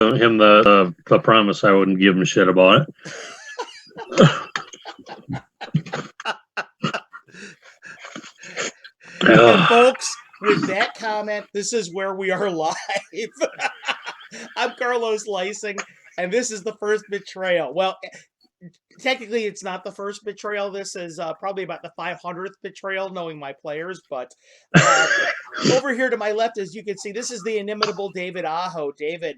him the promise I wouldn't give him shit about it. And folks, with that comment, this is where we are live. I'm Carlos Lysing, and this is the first Betrayal. Well, technically, it's not the first Betrayal. This is probably about the 500th Betrayal, knowing my players. But over here to my left, as you can see, this is the inimitable David Aho. David,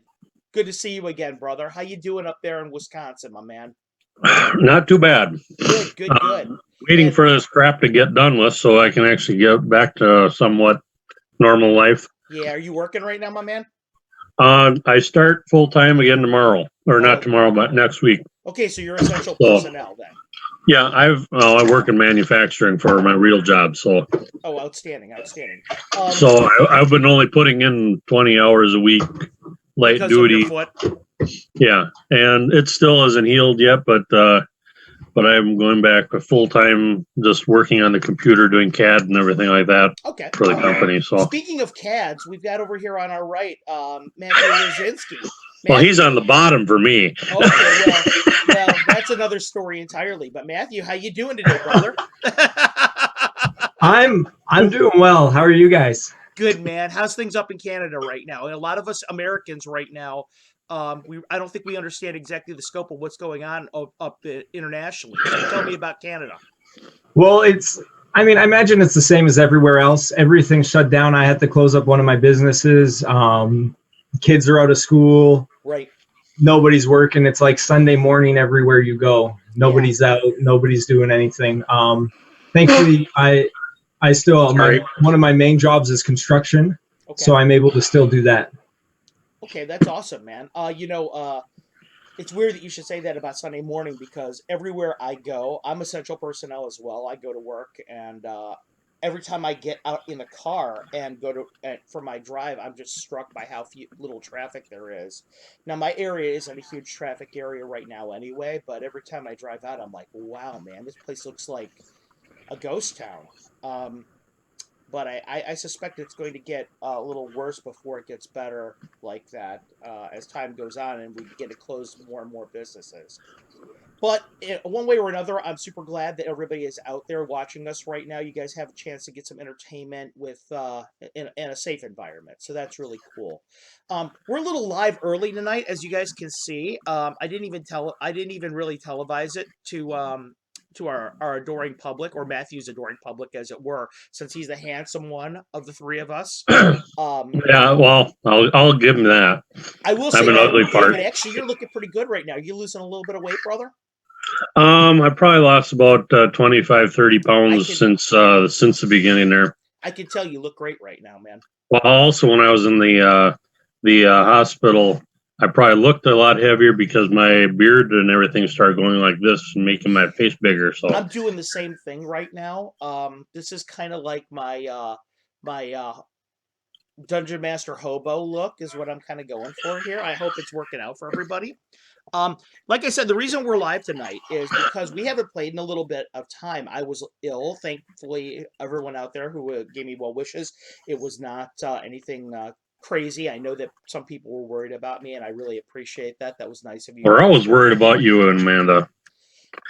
good to see you again, brother. How you doing up there in Wisconsin, my man? Not too bad. Good. Waiting for this crap to get done with so I can actually get back to somewhat normal life. Yeah, are you working right now, my man? I start full time again tomorrow, or not tomorrow, but next week. Okay, so you're essential personnel then. Yeah, I work in manufacturing for my real job. So. Oh, outstanding. So I've been only putting in 20 hours a week, light duty. Yeah, and it still hasn't healed yet, but I'm going back to full time, just working on the computer, doing CAD and everything like that. Okay. For the company. So speaking of CADs, we've got over here on our right, Matthew Rosinski. Well, he's on the bottom for me. Okay, well, that's another story entirely. But Matthew, how you doing today, brother? I'm doing well. How are you guys? Good, man. How's things up in Canada right now? And a lot of us Americans right now, I don't think we understand exactly the scope of what's going on up internationally. So tell me about Canada. Well, I imagine it's the same as everywhere else. Everything's shut down. I had to close up one of my businesses. Kids are out of school. Right. Nobody's working. It's like Sunday morning everywhere you go. Nobody's out. Nobody's doing anything. Thankfully, I still one of my main jobs is construction, so I'm able to still do that. Okay, that's awesome, man. It's weird that you should say that about Sunday morning because everywhere I go, I'm essential personnel as well. I go to work, and every time I get out in the car and go for my drive, I'm just struck by how little traffic there is. Now, my area isn't a huge traffic area right now anyway, but every time I drive out, I'm like, wow, man, this place looks like a ghost town. But I suspect it's going to get a little worse before it gets better like that as time goes on and we begin to close more and more businesses. But one way or another, I'm super glad that everybody is out there watching us right now. You guys have a chance to get some entertainment with in a safe environment, so that's really cool. We're a little live early tonight, as you guys can see. I didn't even really televise it to our adoring public, or Matthew's adoring public, as it were, since he's the handsome one of the three of us. Yeah, well, I'll give him that. I will say, I'm an ugly part. Actually, you're looking pretty good right now. You losing a little bit of weight, brother? I probably lost about 25, 30 pounds since the beginning there. I can tell you look great right now, man. Well, also when I was in the hospital, I probably looked a lot heavier because my beard and everything started going like this and making my face bigger. So I'm doing the same thing right now. This is kind of like my Dungeon Master hobo look is what I'm kind of going for here. I hope it's working out for everybody. Like I said, the reason we're live tonight is because we haven't played in a little bit of time. I was ill. Thankfully, everyone out there who gave me well wishes, it was not anything crazy. I know that some people were worried about me, and I really appreciate that. That was nice of you. We're always worried about you and Amanda.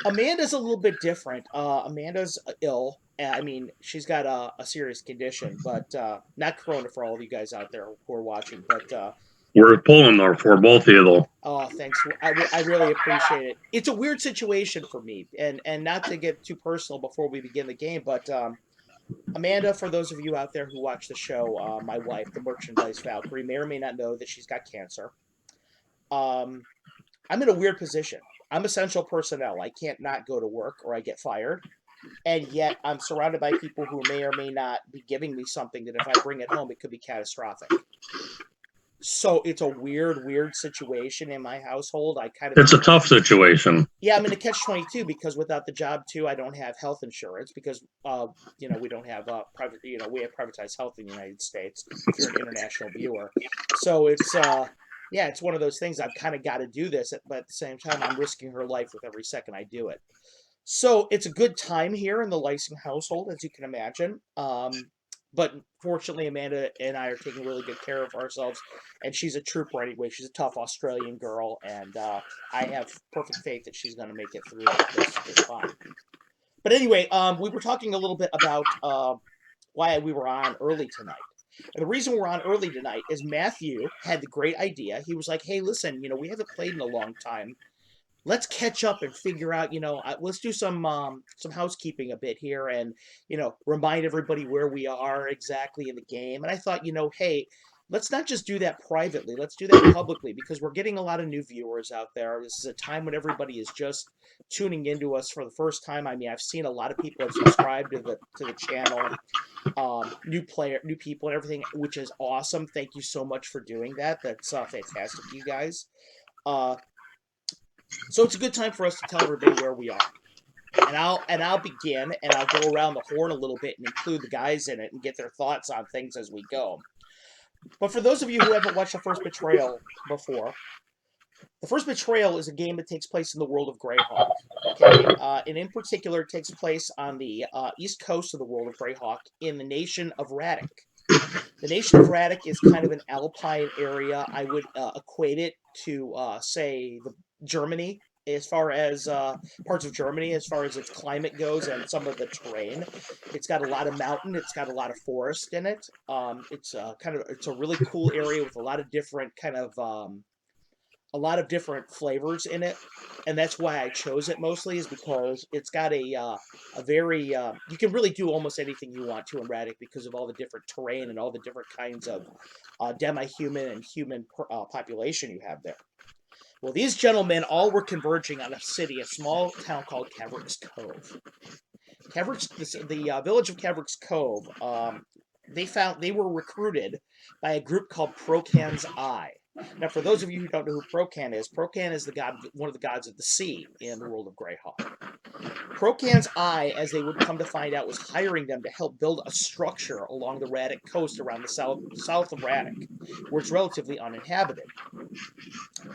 Amanda's a little bit different. Amanda's ill. I mean, she's got a serious condition, but not corona for all of you guys out there who are watching, but we're pulling there for both of you, though. Oh, thanks. I really appreciate it. It's a weird situation for me, and not to get too personal before we begin the game, but Amanda, for those of you out there who watch the show, my wife, the Merchandise Valkyrie, may or may not know that she's got cancer. I'm in a weird position. I'm essential personnel. I can't not go to work or I get fired. And yet I'm surrounded by people who may or may not be giving me something that if I bring it home, it could be catastrophic. So it's a weird situation in my household. It's a tough situation. Yeah, I'm in a catch-22 because without the job too, I don't have health insurance because we don't have private. We have privatized health in the United States. If you're an international viewer, so it's it's one of those things. I've kind of got to do this, but at the same time, I'm risking her life with every second I do it. So it's a good time here in the Lysing household, as you can imagine. But fortunately, Amanda and I are taking really good care of ourselves, and she's a trooper anyway. She's a tough Australian girl, and I have perfect faith that she's going to make it through this fine. But anyway, we were talking a little bit about why we were on early tonight. And the reason we're on early tonight is Matthew had the great idea. He was like, "Hey, listen, we haven't played in a long time. Let's catch up and figure out, let's do some housekeeping a bit here, and remind everybody where we are exactly in the game." And I thought, hey, let's not just do that privately. Let's do that publicly, because we're getting a lot of new viewers out there. This is a time when everybody is just tuning into us for the first time. I mean, I've seen a lot of people have subscribed to the channel, new people and everything, which is awesome. Thank you so much for doing that. That's fantastic, you guys. So it's a good time for us to tell everybody where we are. And I'll begin, and I'll go around the horn a little bit and include the guys in it and get their thoughts on things as we go. But for those of you who haven't watched the first Betrayal before, the first Betrayal is a game that takes place in the world of Greyhawk. Okay, and in particular, it takes place on the east coast of the world of Greyhawk in the nation of Radek. The nation of Radek is kind of an alpine area. I would equate it to, say, Germany, as far as parts of Germany, as far as its climate goes and some of the terrain. It's got a lot of mountain. It's got a lot of forest in it. It's a really cool area with a lot of different flavors in it, and that's why I chose it mostly, is because it's got a very you can really do almost anything you want to in Radek because of all the different terrain and all the different kinds of demi-human and human population you have there. Well, these gentlemen all were converging on a small town called Caverick's Cove. The village of Caverick's Cove, they were recruited by a group called Procan's Eye. Now, for those of you who don't know who Procan is one of the gods of the sea in the world of Greyhawk. Procan's Eye, as they would come to find out, was hiring them to help build a structure along the Radek coast around the south of Radek, where it's relatively uninhabited.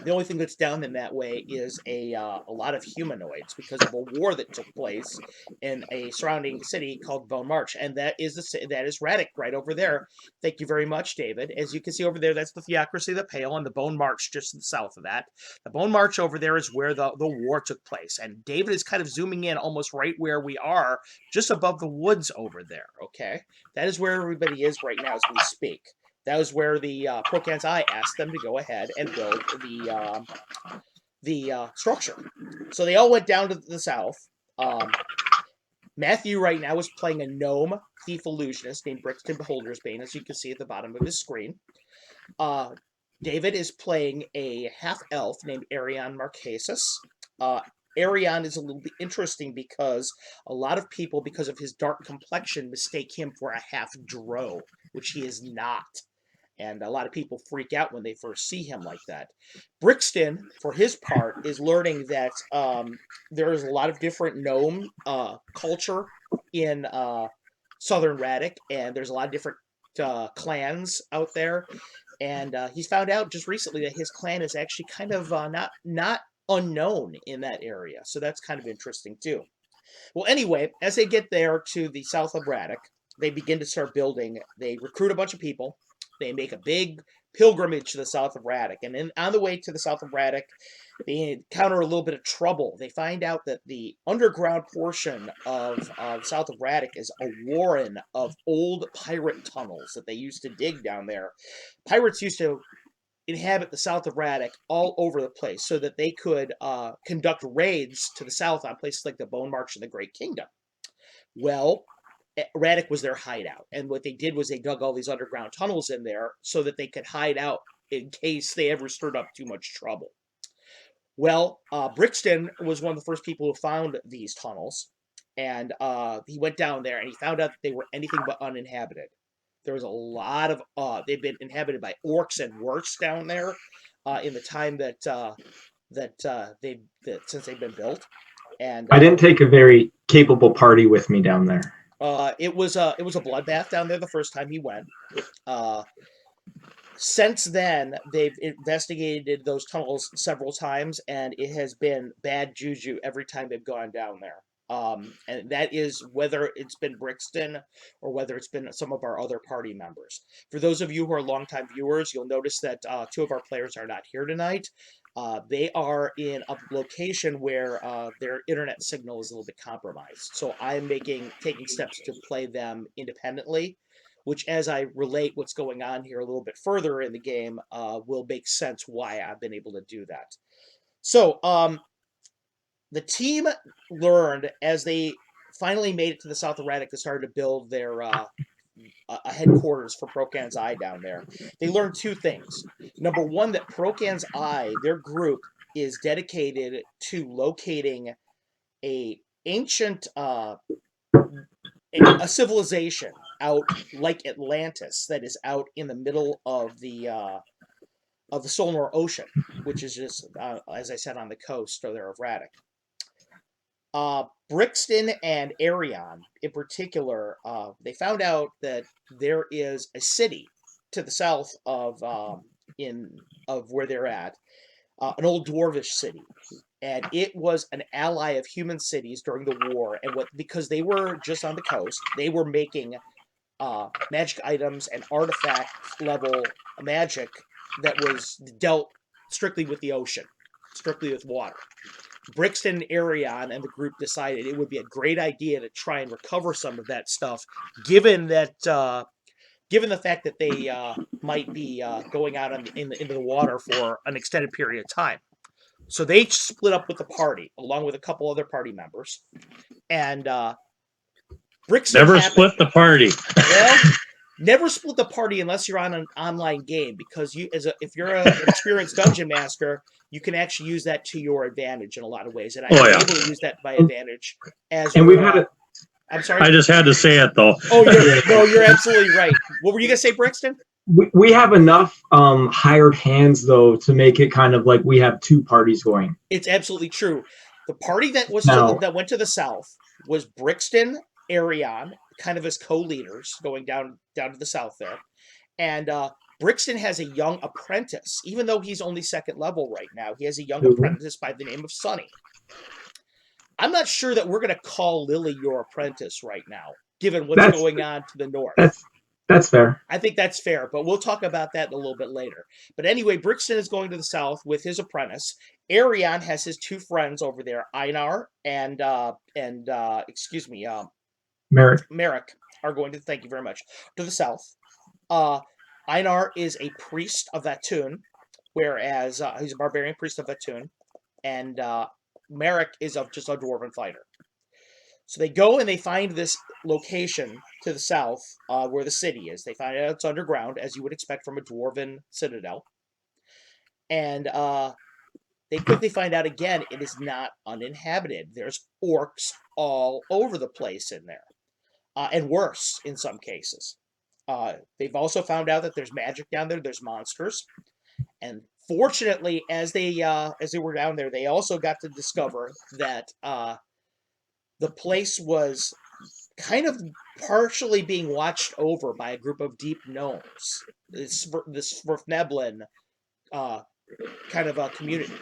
The only thing that's down in that way is a lot of humanoids because of a war that took place in a surrounding city called Bone March, and that is Radek right over there. Thank you very much, David. As you can see over there, that's the Theocracy of the Pale, and the Bone March just to the south of that. The Bone March over there is where the war took place, and David is kind of zooming in almost right where we are, just above the woods over there. Okay, that is where everybody is right now as we speak. That was where the Procan's Eye asked them to go ahead and build the structure. So they all went down to the south. Matthew right now is playing a gnome thief illusionist named Brixton Beholder's Bane, as you can see at the bottom of his screen. David is playing a half-elf named Arion Marquesis. Arion is a little bit interesting because a lot of people, because of his dark complexion, mistake him for a half-drow, which he is not. And a lot of people freak out when they first see him like that. Brixton, for his part, is learning that there is a lot of different gnome culture in southern Radek, and there's a lot of different clans out there. And he's found out just recently that his clan is actually kind of not unknown in that area. So that's kind of interesting too. Well, anyway, as they get there to the south of Radek, they begin to start building. They recruit a bunch of people. They make a big pilgrimage to the south of Radek. And then on the way to the south of Radek, they encounter a little bit of trouble. They find out that the underground portion of south of Radek is a warren of old pirate tunnels that they used to dig down there. Pirates used to inhabit the south of Radek all over the place so that they could conduct raids to the south on places like the Bone March and the Great Kingdom. Well, Radek was their hideout, and what they did was they dug all these underground tunnels in there so that they could hide out in case they ever stirred up too much trouble. Well, Brixton was one of the first people who found these tunnels, and he went down there and he found out that they were anything but uninhabited. There was a lot of they've been inhabited by orcs and wurts down there in the time that since they've been built. And I didn't take a very capable party with me down there. It was a bloodbath down there the first time he went. Since then, they've investigated those tunnels several times, and it has been bad juju every time they've gone down there. and that is whether it's been Brixton or whether it's been some of our other party members. For those of you who are longtime viewers, you'll notice that two of our players are not here tonight. They are in a location where their internet signal is a little bit compromised. So I'm taking steps to play them independently, which, as I relate what's going on here a little bit further in the game, will make sense why I've been able to do that. So the team learned, as they finally made it to the south of Radek, they started to build their a headquarters for Procan's Eye down there. They learned two things. Number one, that Procan's Eye, their group, is dedicated to locating a ancient a civilization out like Atlantis that is out in the middle of the Solnor Ocean, which is just as I said, on the coast or there of Radek. Brixton and Arion, in particular, they found out that there is a city to the south of where they're at, an old dwarvish city, and it was an ally of human cities during the war. And because they were just on the coast, they were making magic items and artifact level magic that was dealt strictly with the ocean, strictly with water. Brixton, Arion, and the group decided it would be a great idea to try and recover some of that stuff, given the fact that they might be going out into the water for an extended period of time. So they split up with the party, along with a couple other party members, and Brixton never split the party. Well, never split the party unless you're on an online game, because if you're an experienced dungeon master, you can actually use that to your advantage in a lot of ways, and I was able to use that by advantage. I'm sorry. I just had to say it though. Oh, you're absolutely right. What were you gonna say, Brixton? We have enough hired hands though to make it kind of like we have two parties going. It's absolutely true. The party that went to the south was Brixton, Arion, kind of as co-leaders going down to the south there, and Brixton has a young apprentice, even though he's only second level right now. He has a young apprentice by the name of Sonny. I'm not sure that we're going to call Lily your apprentice right now, given what's going on to the north. That's fair. I think that's fair, but we'll talk about that a little bit later. But anyway, Brixton is going to the south with his apprentice. Arion has his two friends over there, Einar and Merrick, are going to, thank you very much, to the south. Einar is a priest of Vatun, whereas he's a barbarian priest of Vatun, and Merrick is just a dwarven fighter. So they go and they find this location to the south where the city is. They find out it's underground, as you would expect from a dwarven citadel. And they quickly find out again it is not uninhabited. There's orcs all over the place in there, and worse in some cases. They've also found out that there's magic down there. There's monsters, and fortunately, as they were down there, they also got to discover that the place was kind of partially being watched over by a group of deep gnomes. This Svrfneblin kind of a community.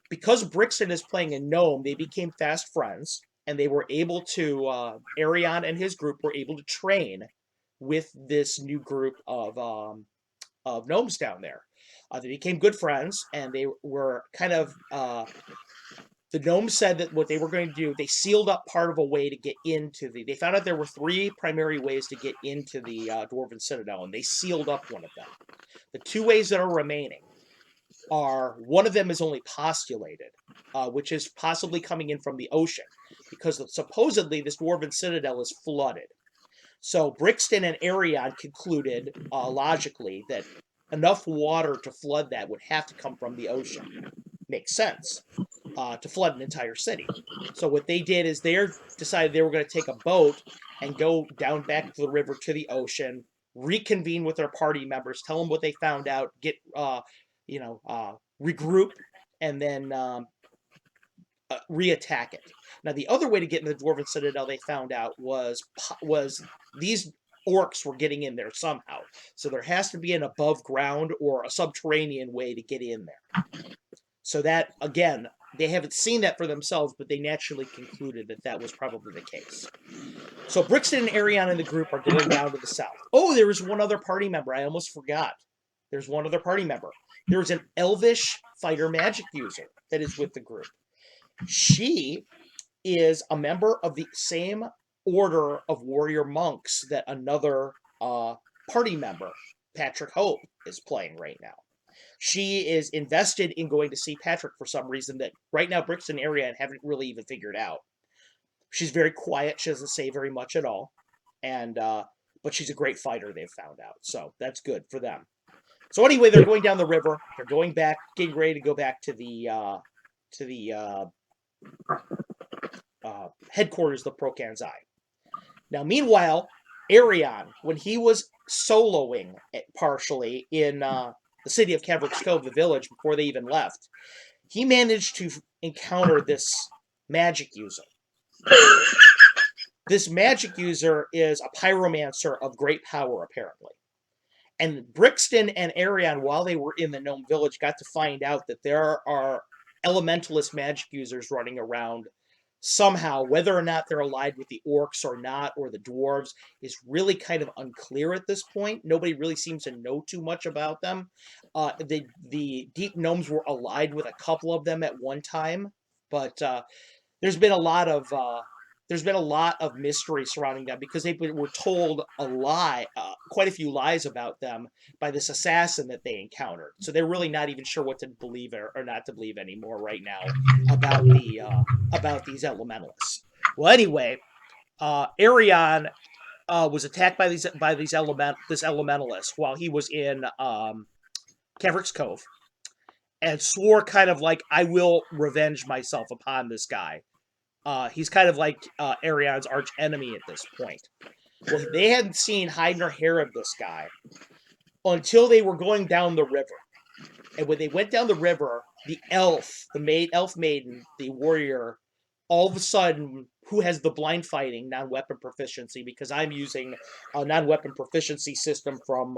Because Brixton is playing a gnome, they became fast friends, and they were able to, Arion and his group were able to train with this new group of gnomes down there. They became good friends, and they were kind of, the gnomes said that what they were going to do, they sealed up part of a way to get into they found out there were three primary ways to get into the Dwarven Citadel, and they sealed up one of them. The two ways that are remaining are, one of them is only postulated, which is possibly coming in from the ocean, because supposedly this Dwarven Citadel is flooded. So Brixton and Arion concluded, logically, that enough water to flood that would have to come from the ocean. Makes sense, to flood an entire city. So what they did is they decided they were going to take a boat and go down back to the river to the ocean, reconvene with their party members, tell them what they found out, get regroup, and then re-attack it. Now, the other way to get into the Dwarven Citadel, they found out, was these orcs were getting in there somehow. So there has to be an above ground or a subterranean way to get in there. So that, again, They haven't seen that for themselves, but they naturally concluded that that was probably the case. So Brixton and Arion in the group are going down to the south. Oh, there was one other party member. I almost forgot. There's one other party member. There's an elvish fighter magic user that is with the group. She is a member of the same order of warrior monks that another party member, Patrick Hope, is playing right now. She is invested in going to see Patrick for some reason that right now Brixton and Arion haven't really even figured out. She's very quiet. She doesn't say very much at all, and but she's a great fighter. They've found out, so that's good for them. So anyway, they're going down the river. They're going back, getting ready to go back to the headquarters of Prokanzai. Now, meanwhile, Arion, when he was soloing partially in the city of Caveric's Cove, the village, before they even left, he managed to encounter this magic user. This magic user is a pyromancer of great power, apparently. And Brixton and Arion, while they were in the gnome village, got to find out that there are elementalist magic users running around somehow. Whether or not they're allied with the orcs or not, or the dwarves, is really kind of unclear at this point. Nobody really seems to know too much about them. The deep gnomes were allied with a couple of them at one time, but there's been a lot of mystery surrounding them because they were told quite a few lies about them by this assassin that they encountered. So they're really not even sure what to believe or not to believe anymore right now about these elementalists. Well, anyway, Arion was attacked by this elementalist while he was in Caveric's Cove, and swore kind of like, I will revenge myself upon this guy. He's kind of like Arion's arch enemy at this point. Well, they hadn't seen hide nor hair of this guy until they were going down the river. And when they went down the river, the elf maiden, the warrior, all of a sudden, who has the blind fighting non-weapon proficiency, because I'm using a non-weapon proficiency system from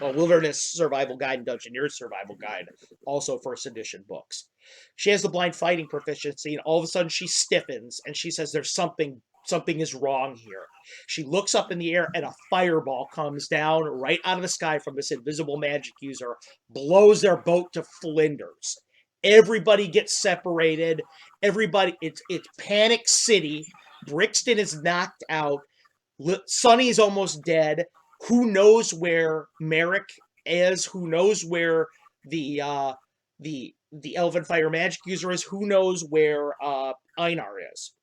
Wilderness Survival Guide and Dungeoneer's Survival Guide, also first edition books. She has the blind fighting proficiency, and all of a sudden she stiffens, and she says there's something is wrong here. She looks up in the air, and a fireball comes down right out of the sky from this invisible magic user, blows their boat to flinders. Everybody gets separated. It's Panic City. Brixton is knocked out. Sonny's almost dead. Who knows where Merrick is? Who knows where the Elven Fire Magic user is? Who knows where Einar is?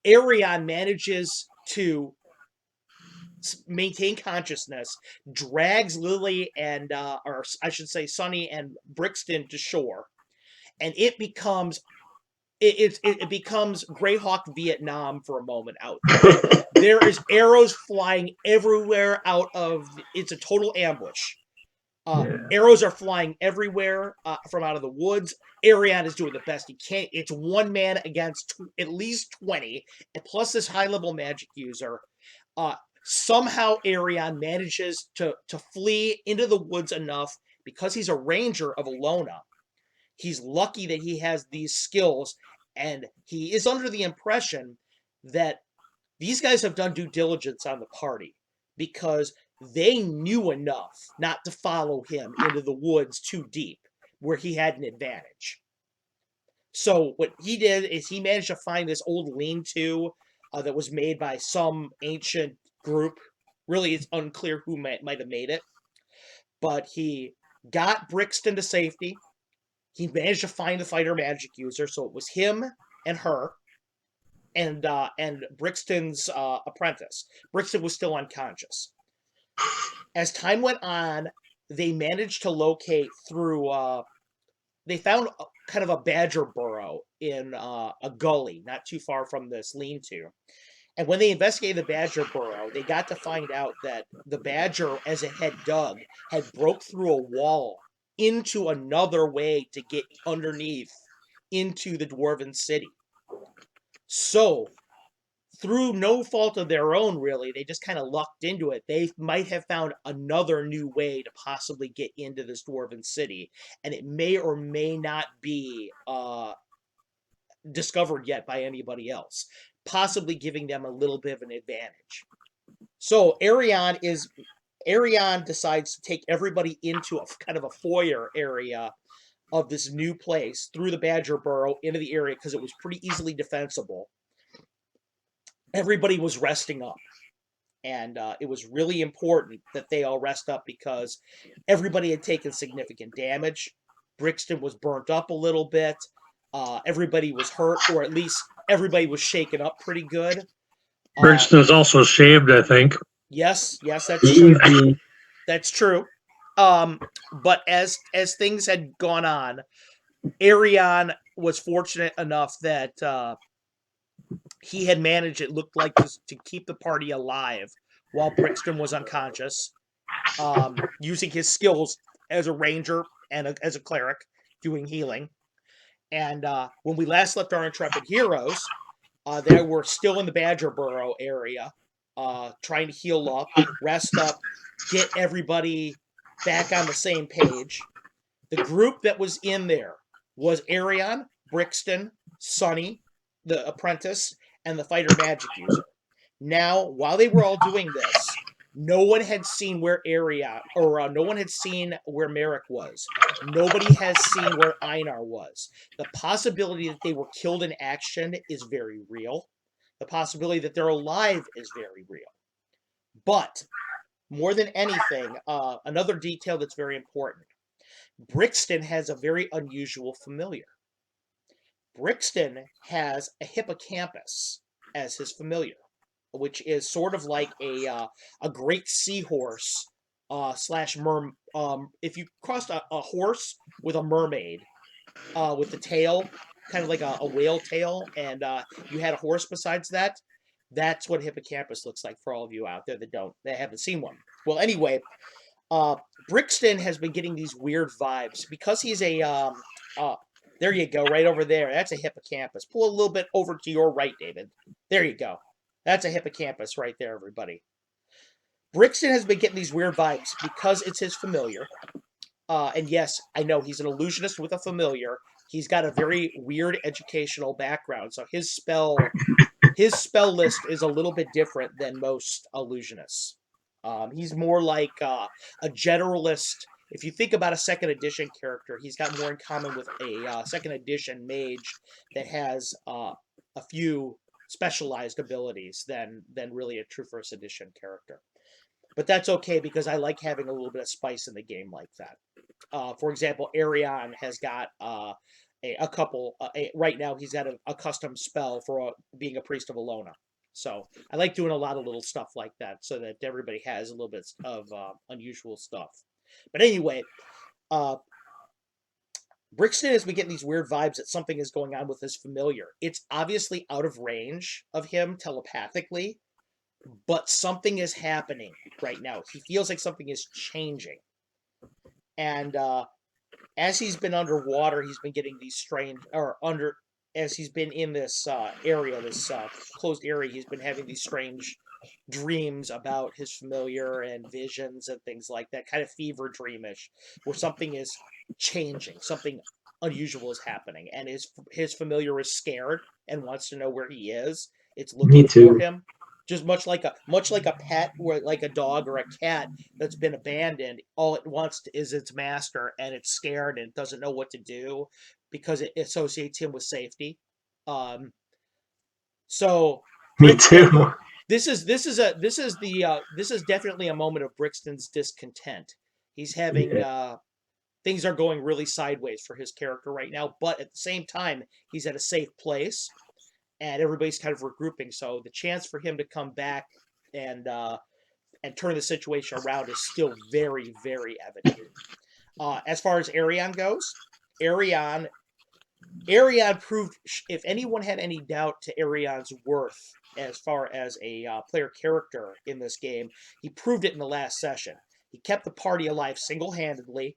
Arion manages to maintain consciousness, drags Lily and, or I should say Sonny and Brixton to shore, and it becomes Greyhawk Vietnam for a moment out there. There is arrows flying everywhere it's a total ambush. Arrows are flying everywhere from out of the woods. Arion is doing the best he can. It's one man against at least 20, and plus this high-level magic user. Somehow Arion manages to flee into the woods enough, because he's a ranger of Alona. He's lucky that he has these skills, and he is under the impression that these guys have done due diligence on the party, because they knew enough not to follow him into the woods too deep, where he had an advantage. So what he did is he managed to find this old lean-to that was made by some ancient group. Really, it's unclear who might have made it. But he got Brixton to safety. He managed to find the fighter magic user, so it was him and her, and Brixton's apprentice. Brixton was still unconscious. As time went on, they managed to locate through. They found kind of a badger burrow in a gully not too far from this lean-to. And when they investigated the badger burrow, they got to find out that the badger, as it had dug, had broke through a wall into another way to get underneath into the dwarven city. So, through no fault of their own, really, they just kind of lucked into it. They might have found another new way to possibly get into this dwarven city, and it may or may not be discovered yet by anybody else, possibly giving them a little bit of an advantage. So Arion decides to take everybody into a kind of a foyer area of this new place through the Badger Burrow into the area because it was pretty easily defensible. Everybody was resting up, and it was really important that they all rest up because everybody had taken significant damage. Brixton was burnt up a little bit. Everybody was hurt, or at least everybody was shaken up pretty good. Brixton is also shaved, I think. Yes, that's true. That's true. But as things had gone on, Arion was fortunate enough that he had managed, it looked like, to keep the party alive while Brixton was unconscious, using his skills as a ranger and as a cleric, doing healing. And when we last left our intrepid heroes, they were still in the Badger Burrow area, trying to heal up, rest up, get everybody back on the same page. The group that was in there was Arion, Brixton, Sonny, the apprentice, and the fighter magic user. Now, while they were all doing this, no one had seen where Arion, or no one had seen where Merrick was. Nobody has seen where Einar was. The possibility that they were killed in action is very real. The possibility that they're alive is very real. But more than anything, another detail that's very important. Brixton has a very unusual familiar. Brixton has a hippocampus as his familiar, which is sort of like a great seahorse slash if you crossed a horse with a mermaid with the tail, kind of like a whale tail, and you had a horse besides that, that's what hippocampus looks like for all of you out there that haven't seen one. Well, anyway, Brixton has been getting these weird vibes because he's there you go, right over there. That's a hippocampus. Pull a little bit over to your right, David. There you go. That's a hippocampus right there, everybody. Brixton has been getting these weird vibes because it's his familiar. And yes, I know he's an illusionist with a familiar. He's got a very weird educational background, so his spell list is a little bit different than most illusionists. He's more like a generalist. If you think about a second edition character, he's got more in common with a second edition mage that has a few specialized abilities than really a true first edition character. But that's okay because I like having a little bit of spice in the game like that. For example, Arion has got a couple. Right now, he's got a custom spell for being a priest of Alona. So I like doing a lot of little stuff like that so that everybody has a little bit of unusual stuff. But anyway, Brixton has been getting these weird vibes that something is going on with his familiar. It's obviously out of range of him telepathically, but something is happening right now. He feels like something is changing. And as he's been underwater, he's been getting these strange, as he's been in this area, this closed area, he's been having these strange dreams about his familiar and visions and things like that, kind of fever dreamish, where something is changing, something unusual is happening, and his familiar is scared and wants to know where he is. It's looking for him. Just much like a pet, or like a dog or a cat that's been abandoned, all it wants is its master, and it's scared and doesn't know what to do because it associates him with safety. So Me too. This is definitely a moment of Brixton's discontent. He's having things are going really sideways for his character right now, but at the same time, he's at a safe place. And everybody's kind of regrouping, so the chance for him to come back and turn the situation around is still very, very evident. As far as Arion goes, Arion proved, if anyone had any doubt to Arion's worth as far as a player character in this game, he proved it in the last session. He kept the party alive single-handedly,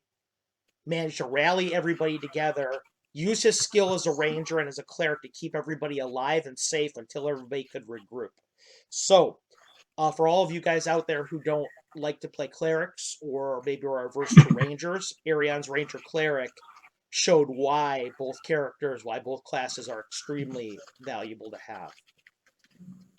managed to rally everybody together, use his skill as a ranger and as a cleric to keep everybody alive and safe until everybody could regroup. So, for all of you guys out there who don't like to play clerics or maybe are averse to rangers, Ariane's Ranger Cleric showed why both classes are extremely valuable to have.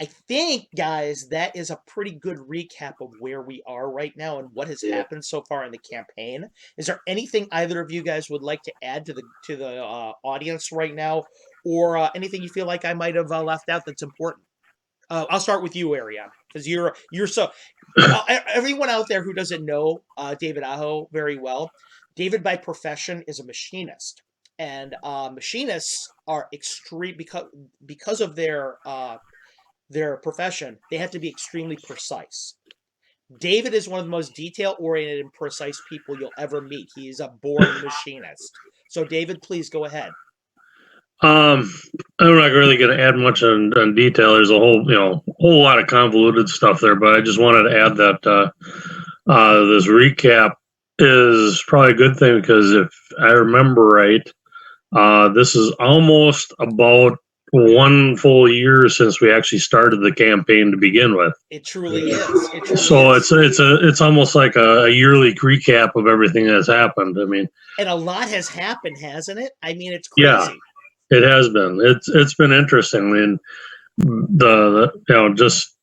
I think, guys, that is a pretty good recap of where we are right now and what has happened so far in the campaign. Is there anything either of you guys would like to add to the audience right now, or anything you feel like I might have left out that's important? I'll start with you, Ariane, because you're so. Everyone out there who doesn't know David Aho very well, David by profession is a machinist, and machinists are extreme because of their profession. They have to be extremely precise. David is one of the most detail-oriented and precise people you'll ever meet. He's a born machinist. So, David, please go ahead. I'm not really going to add much on detail. There's a whole lot of convoluted stuff there, but I just wanted to add that this recap is probably a good thing, because if I remember right, this is almost about 1 full year since we actually started the campaign to begin with. It truly is. It's almost like a yearly recap of everything that's happened. I mean, and a lot has happened, hasn't it? I mean, it's crazy. Yeah, it has been. It's been interesting. I mean, just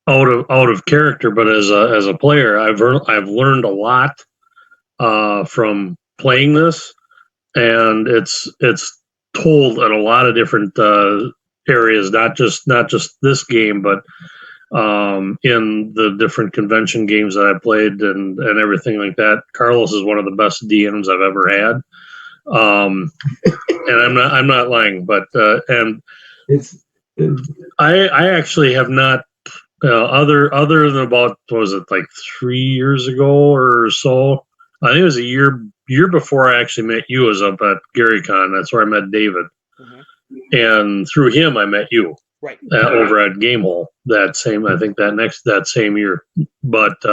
out of character, but as a player, I've learned a lot from playing this, and it's told in a lot of different areas, not just this game, but in the different convention games that I played and everything like that. Carlos is one of the best DMs I've ever had, and I'm not lying, but and I actually have not other than about, what was it, like 3 years ago or so. I think it was a year before I actually met you. Was up at GaryCon. That's where I met David, and through him I met you. Right. Over at Gamehole that same year. But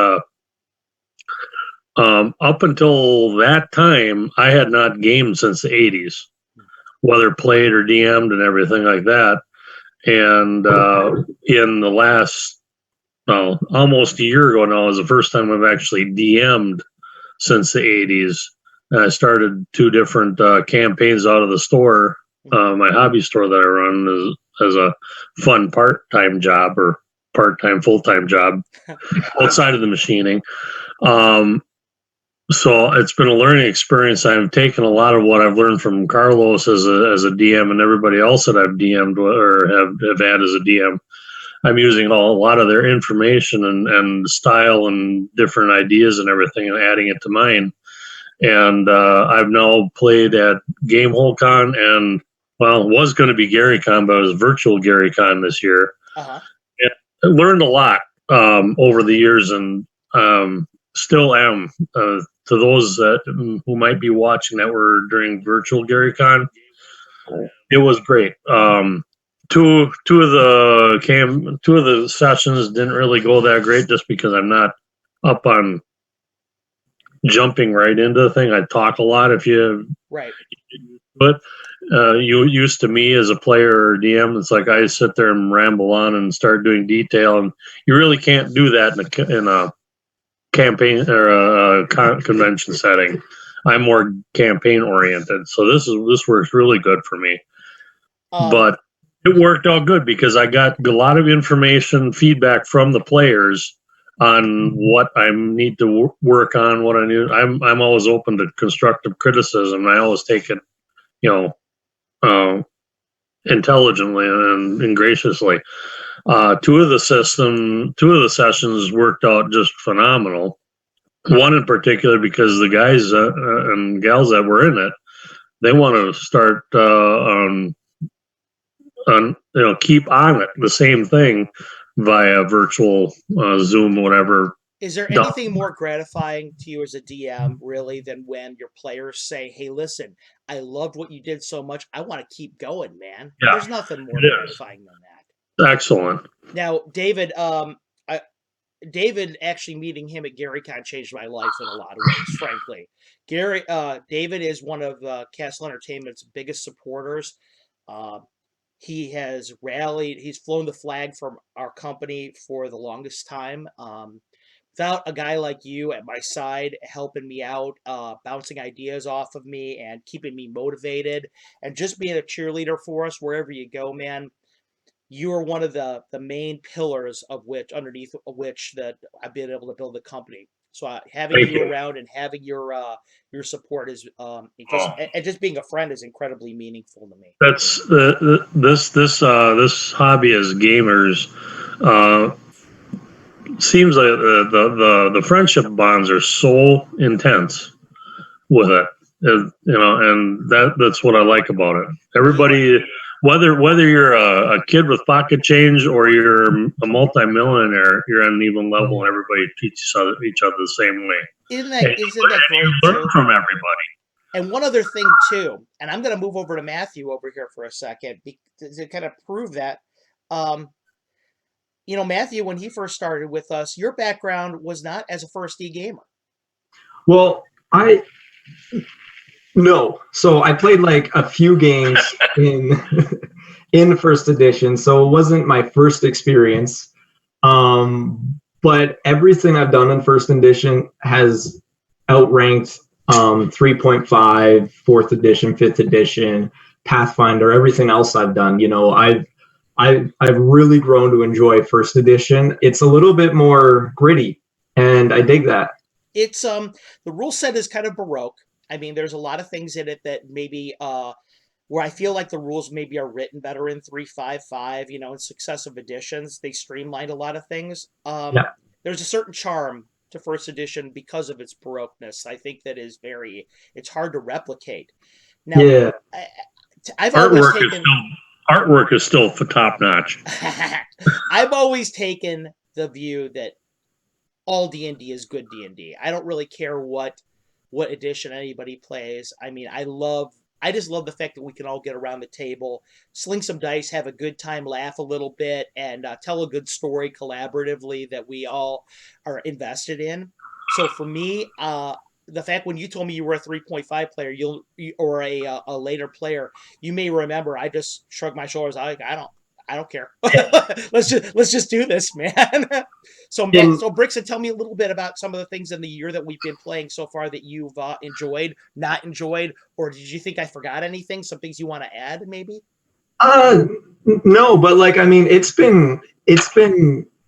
up until that time, I had not gamed since the 80s, whether played or DM'd and everything like that. And in the last, almost a year ago now, is the first time I've actually DM'd since the 80s. And I started 2 different campaigns out of the store, my hobby store that I run as a fun part-time job, or part-time full-time job outside of the machining. So it's been a learning experience. I've taken a lot of what I've learned from Carlos as a DM and everybody else that I've DM'd or have had as a DM. I'm using a lot of their information and style and different ideas and everything and adding it to mine. And I've now played at GameholeCon and, well, it was going to be GaryCon, but it was virtual GaryCon this year. Uh-huh. And I learned a lot over the years, and still am. To those who might be watching that were during virtual GaryCon, it was great. Two of the sessions didn't really go that great, just because I'm not up on jumping right into the thing. I talk a lot right. But you used to me as a player or DM, it's like I sit there and ramble on and start doing detail, and you really can't do that in a campaign or a convention setting. I'm more campaign oriented, so this works really good for me. But it worked out good because I got a lot of information, feedback from the players on what I need to work on, what I need. I'm always open to constructive criticism. I always take it, intelligently and graciously. Two of the sessions worked out just phenomenal. One in particular, because the guys and gals that were in it, they want to start keep on it, the same thing via virtual Zoom, whatever. Is there anything more gratifying to you as a DM, really, than when your players say, "Hey, listen, I loved what you did so much. I want to keep going, man." Yeah, there's nothing more gratifying than that. Excellent. Now, David, David, actually meeting him at GaryCon changed my life in a lot of ways, frankly. David is one of Castle Entertainment's biggest supporters. Uh, he has rallied, he's flown the flag from our company for the longest time. Without a guy like you at my side helping me out, bouncing ideas off of me and keeping me motivated and just being a cheerleader for us wherever you go, man, you are one of the main pillars of which, underneath of which, that I've been able to build the company. So having Thank you you. around and having your support is Oh, and just being a friend is incredibly meaningful to me. that's this hobby as gamers. Uh, Seems like the friendship bonds are so intense with it. And that's what I like about it. Everybody, whether you're a kid with pocket change or you're a multimillionaire, you're on an even level, and everybody treats each other the same way. Isn't And that great you learn too? from everybody. And one other thing too, and I'm going to move over to Matthew over here for a second to kind of prove that. Um, Matthew, when he first started with us, your background was not as a first D gamer. Well, no. So I played like a few games in in first edition, so it wasn't my first experience. But everything I've done in first edition has outranked 3.5, fourth edition, fifth edition, Pathfinder, everything else I've done. I've really grown to enjoy first edition. It's a little bit more gritty, and I dig that. It's the rule set is kind of baroque. I mean, there's a lot of things in it that maybe where I feel like the rules maybe are written better in 3.5.5, in successive editions. They streamlined a lot of things. Yeah. There's a certain charm to first edition because of its baroqueness. I think that is it's hard to replicate. Now, Yeah. I've always artwork is still top notch. I've always taken the view that all D&D is good D&D. I don't really care what edition anybody plays. I mean, I just love the fact that we can all get around the table, sling some dice, have a good time, laugh a little bit, and tell a good story collaboratively that we all are invested in. So for me, the fact when you told me you were a 3.5 player, or a later player, you may remember I just shrugged my shoulders. I don't care. let's just do this, man. So Brixton, tell me a little bit about some of the things in the year that we've been playing so far that you've enjoyed, not enjoyed, or did you think I forgot anything? Some things you want to add, maybe? No, but like, I mean, it's been,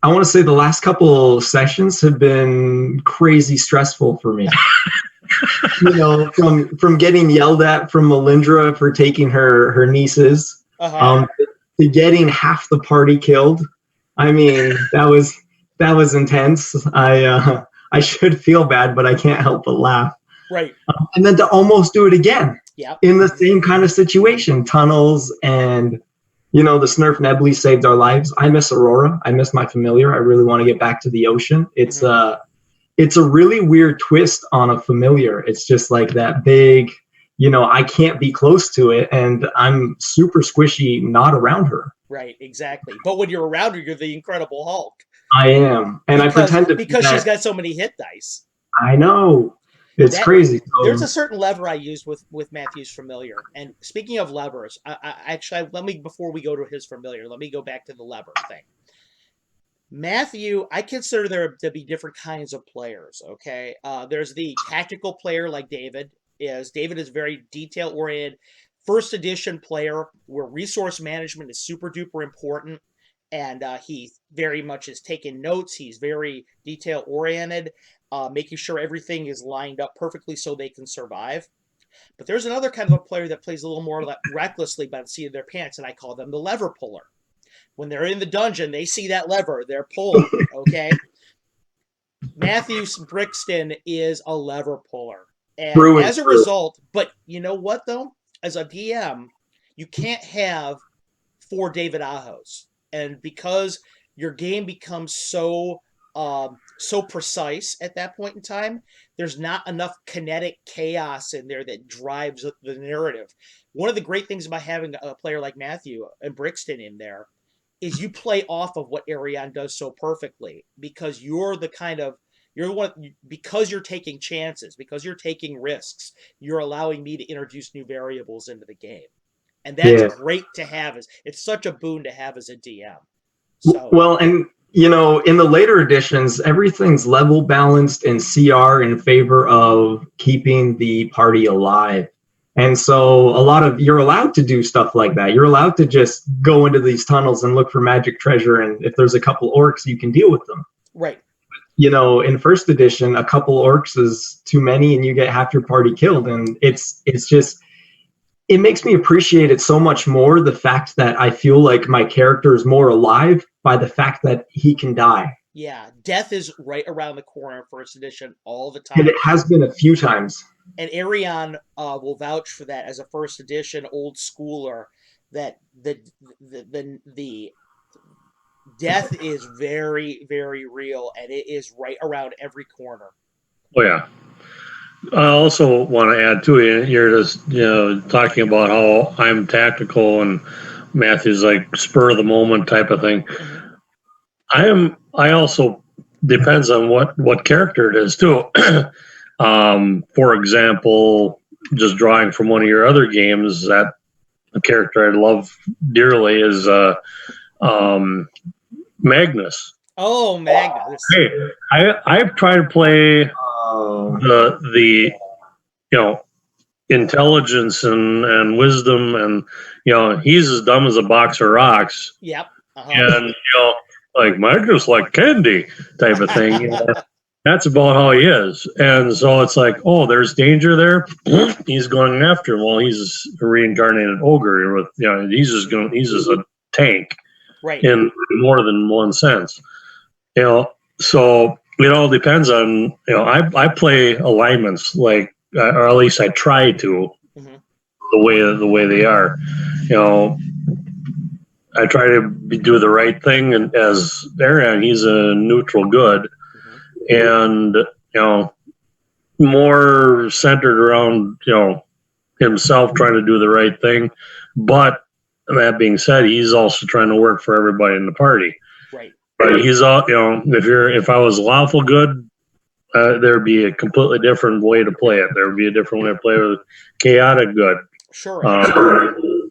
I want to say the last couple sessions have been crazy stressful for me. From getting yelled at from Melindra for taking her nieces, to getting half the party killed. I mean, that was intense. I should feel bad, but I can't help but laugh. Right. And then to almost do it again. Yeah. In the same kind of situation, tunnels, and the Snurf Nebly saved our lives. I miss Aurora. I miss my familiar. I really want to get back to the ocean. It's a really weird twist on a familiar. It's just like that big, I can't be close to it, and I'm super squishy not around her. Right, exactly. But when you're around her, you're the Incredible Hulk. I am, and I pretend to because she's got so many hit dice. I know. It's crazy. There's a certain lever I use with Matthew's familiar. And speaking of levers, before we go to his familiar, let me go back to the lever thing. Matthew, I consider there to be different kinds of players, okay? There's the tactical player like David is. David is very detail-oriented. First edition player where resource management is super duper important. And he very much is taking notes. He's very detail-oriented, making sure everything is lined up perfectly so they can survive. But there's another kind of a player that plays a little more recklessly by the seat of their pants, and I call them the lever puller. When they're in the dungeon, they see that lever, they're pulling, okay? Matthew Brixton is a lever puller. And as a result, but you know what, though? As a DM, you can't have 4 David Ahos. And because your game becomes so precise at that point in time, there's not enough kinetic chaos in there that drives the narrative. One of the great things about having a player like Matthew and Brixton in there is you play off of what Arion does so perfectly, because you're the one, because you're taking chances, because you're taking risks, you're allowing me to introduce new variables into the game. And that's great to have. It's such a boon to have as a DM. So well, and in the later editions, everything's level balanced and CR in favor of keeping the party alive. And so you're allowed to do stuff like that. You're allowed to just go into these tunnels and look for magic treasure. And if there's a couple orcs, you can deal with them. Right. In first edition, a couple orcs is too many and you get half your party killed. And it's just, it makes me appreciate it so much more, the fact that I feel like my character is more alive by the fact that he can die. Yeah, death is right around the corner in first edition all the time. And it has been a few times. And Arion will vouch for that as a first edition old schooler, that the death is very, very real, and it is right around every corner. Oh, yeah. I also want to add to it, you're just talking about how I'm tactical and Matthew's like spur of the moment type of thing. Mm-hmm. I also depends on what character it is too. For example, just drawing from one of your other games, that a character I love dearly is Magnus. Oh, Magnus! Hey, I've tried to play the intelligence and wisdom, and he's as dumb as a box of rocks. Yep. Uh-huh. And like Magnus like candy type of thing. That's about how he is. And so it's like, oh, there's danger there. He's going after him. Well, he's a reincarnated ogre with he's just a tank. Right. In more than one sense. So it all depends on, I play alignments, like, or at least I try to, mm-hmm. the way they are. I try to do the right thing, and as Arion, he's a neutral good, mm-hmm. and more centered around himself trying to do the right thing. But that being said, he's also trying to work for everybody in the party. Right. But he's all, if I was lawful good, there'd be a completely different way to play it. There would be a different way to play with chaotic good. Sure.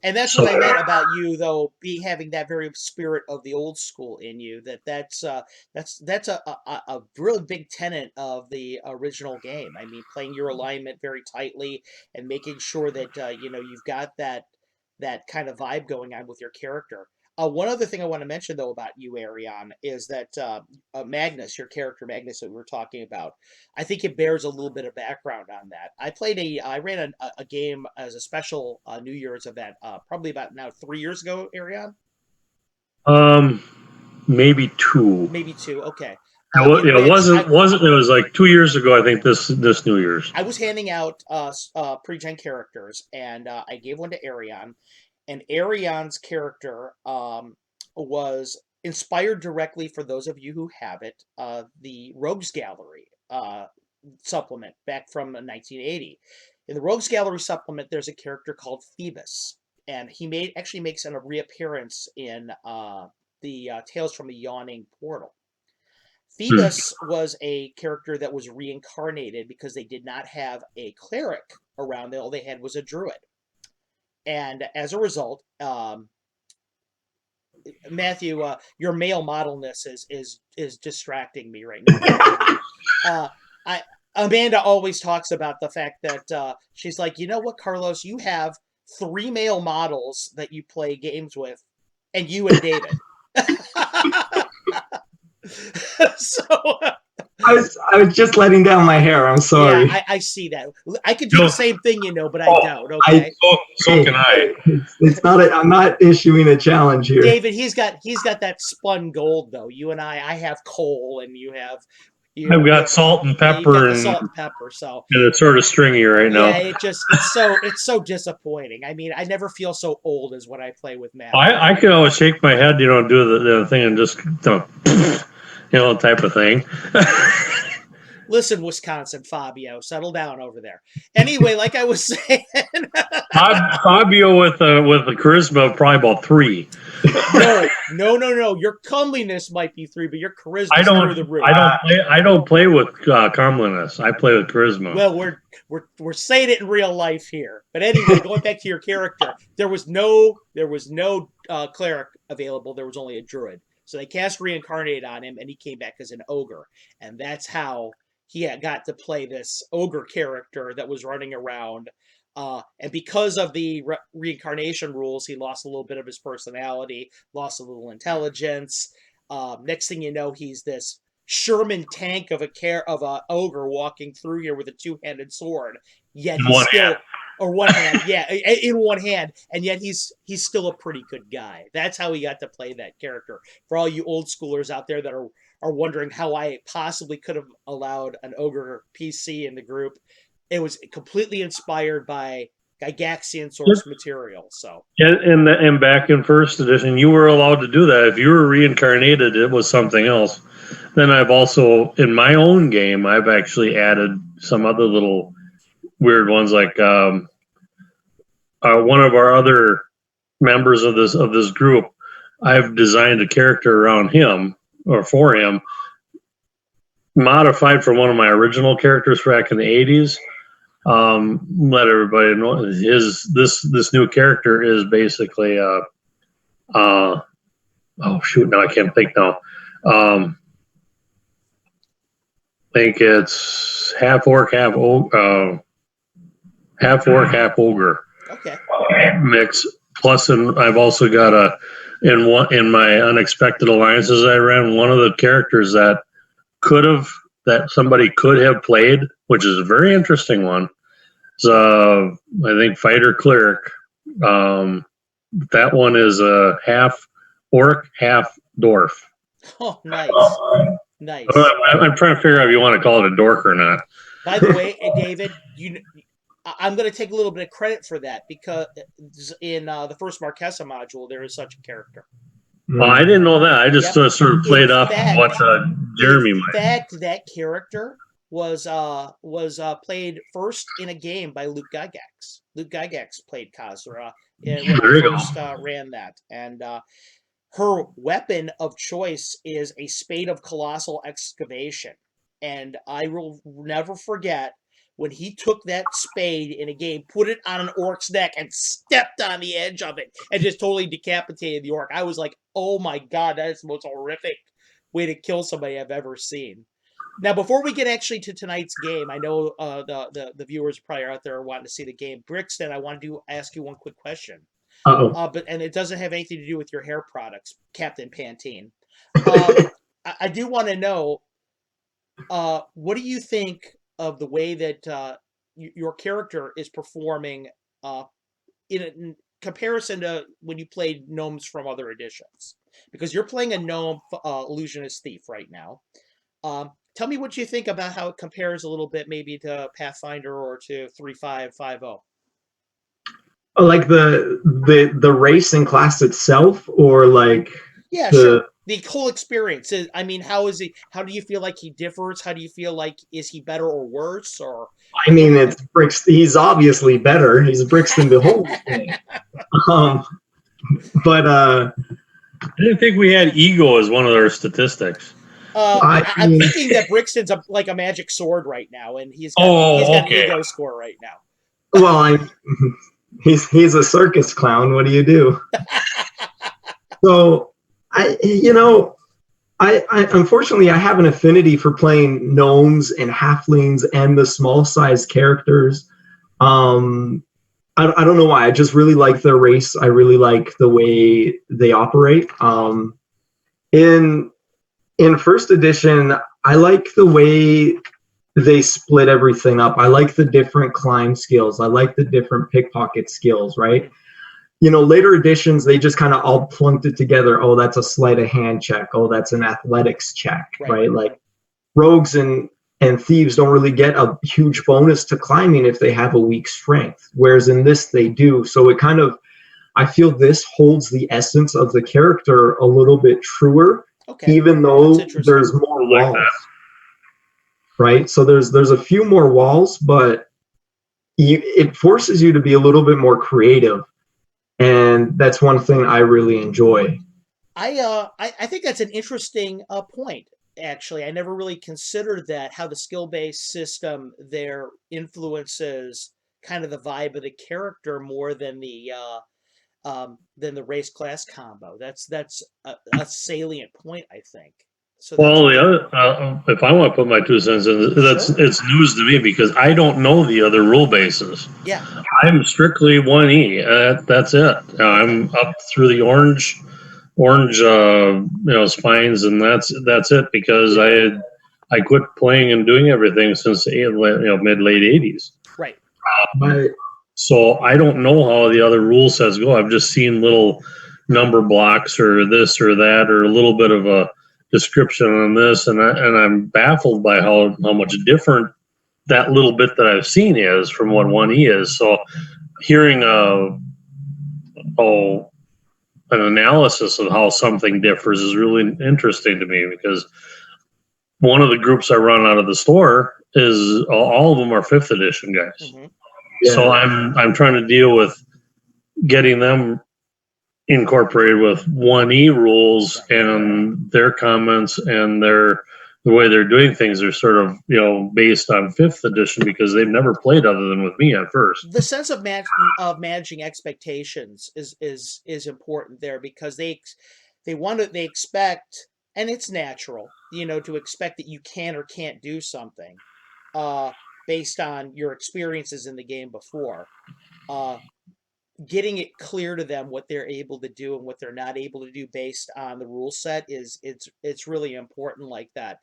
And that's what I meant about you, though, having that very spirit of the old school in you. That's a really big tenet of the original game. I mean, playing your alignment very tightly and making sure that you've got that kind of vibe going on with your character. One other thing I want to mention, though, about you, Arion, is that Magnus, your character Magnus that we were talking about, I think it bears a little bit of background on that. I ran a game as a special New Year's event, probably about now 3 years ago, Arion? Maybe two. Maybe two, okay. It was like 2 years ago, I think, this New Year's. I was handing out pre-gen characters, and I gave one to Arion. And Arion's character was inspired directly, for those of you who have it, the Rogues Gallery supplement back from 1980. In the Rogues Gallery supplement, there's a character called Phoebus, and he actually makes a reappearance in the Tales from the Yawning Portal. Phoebus was a character that was reincarnated because they did not have a cleric around. All they had was a druid. And as a result, Matthew, your male modelness is distracting me right now. Amanda always talks about the fact that she's like, you know what, Carlos, you have 3 male models that you play games with, and you and David. So I was just letting down my hair. I'm sorry. Yeah, I see that. I could do the same thing, but I don't. Okay. So can I. It's not. I'm not issuing a challenge here. David, he's got that spun gold though. You and I have coal, and you have. I've got salt and pepper, salt and pepper. So and it's sort of stringy right now. Yeah, it's so disappointing. I mean, I never feel so old as when I play with Matt. I can always shake my head, do the thing and just type of thing. Listen, Wisconsin, Fabio, settle down over there. Anyway, like I was saying, Fabio with the charisma of probably about 3. No. Your comeliness might be 3, but your charisma is through the roof. I don't play with comeliness. I play with charisma. Well, we're saying it in real life here. But anyway, going back to your character, there was no cleric available. There was only a druid. So they cast Reincarnate on him, and he came back as an ogre, and that's how he got to play this ogre character that was running around. And because of the reincarnation rules, he lost a little bit of his personality, lost a little intelligence. Next thing you know, he's this Sherman tank of a ogre walking through here with a 2-handed sword. Yet he's one hand, yeah, in one hand, and yet he's still a pretty good guy. That's how he got to play that character. For all you old schoolers out there that are wondering how I possibly could have allowed an ogre PC in the group, it was completely inspired by Gygaxian source material. So and back in first edition, you were allowed to do that. If you were reincarnated, it was something else. Then I've also, in my own game, I've actually added some other little weird ones, like one of our other members of this group. I've designed a character around him or for him, modified from one of my original characters back in the 80s. Let everybody know this new character is basically oh shoot, now I can't think now. I think it's half orc, half ogre. Okay. Mix. Plus, I've also got in my unexpected alliances I ran, one of the characters that somebody could have played, which is a very interesting one. Is I think fighter cleric. That one is a half orc, half dwarf. Oh, nice. Nice. I'm trying to figure out if you want to call it a dork or not. By the way, David, I'm going to take a little bit of credit for that, because in the first Marquesa module, there is such a character. Well, I didn't know that. I just sort of played off what Jeremy might. In fact, that character was played first in a game by Luke Gygax. Luke Gygax played Khazra when I first ran that. And her weapon of choice is a spade of colossal excavation. And I will never forget when he took that spade in a game, put it on an orc's neck, and stepped on the edge of it and just totally decapitated the orc. I was like, oh my God, that is the most horrific way to kill somebody I've ever seen. Now, before we get actually to tonight's game, I know the viewers probably out there wanting to see the game. Brixton, I wanted to ask you one quick question. And it doesn't have anything to do with your hair products, Captain Pantene. I do want to know, what do you think of the way that your character is performing in comparison to when you played gnomes from other editions? Because you're playing a gnome illusionist thief right now. Tell me what you think about how it compares a little bit maybe to Pathfinder or to 3550. Like the race and class itself, or like sure. The whole experience. I mean, how do you feel like he differs? How do you feel like, is he better or worse? Or I mean, it's he's obviously better. He's Brixton Behold. But I didn't think we had ego as one of our statistics. I'm thinking that Brixton's like a magic sword right now, and he's got an ego score right now. Well, he's a circus clown. What do you do? So I unfortunately I have an affinity for playing gnomes and halflings and the small size characters. I don't know why. I just really like their race. I really like the way they operate. In first edition, I like the way they split everything up. I like the different climb skills. I like the different pickpocket skills, right? Later editions, they just kind of all plunked it together. Oh, that's a sleight of hand check. Oh, that's an athletics check, right? Like rogues and thieves don't really get a huge bonus to climbing if they have a weak strength. Whereas in this, they do. So it kind of, I feel this holds the essence of the character a little bit truer. Okay. Even though there's more walls, right? So there's a few more walls, but it forces you to be a little bit more creative, and that's one thing I really enjoy. I think that's an interesting point. Actually, I never really considered that, how the skill-based system there influences kind of the vibe of the character more than the race class combo. That's a salient point, I think. So Well, the other, if I want to put my 2 cents in, Sure. it's news to me because I don't know the other rule bases. Yeah. I'm strictly 1E. That's it. I'm up through the orange, spines, and that's it because I quit playing and doing everything since mid late 80s. Right. So I don't know how the other rule sets go. I've just seen little number blocks or this or that or a little bit of a description on this, and I'm baffled by how much different that little bit that I've seen is from what 1E is. So hearing an analysis of how something differs is really interesting to me because one of the groups I run out of the store is all of them are 5th edition guys. Mm-hmm. Yeah. So I'm trying to deal with getting them incorporated with 1E rules and their comments and the way they're doing things are sort of based on 5th edition because they've never played other than with me at first. The sense of managing expectations is important there because they expect, and it's natural, to expect that you can or can't do something based on your experiences in the game before. Getting it clear to them what they're able to do and what they're not able to do based on the rule set it's really important like that.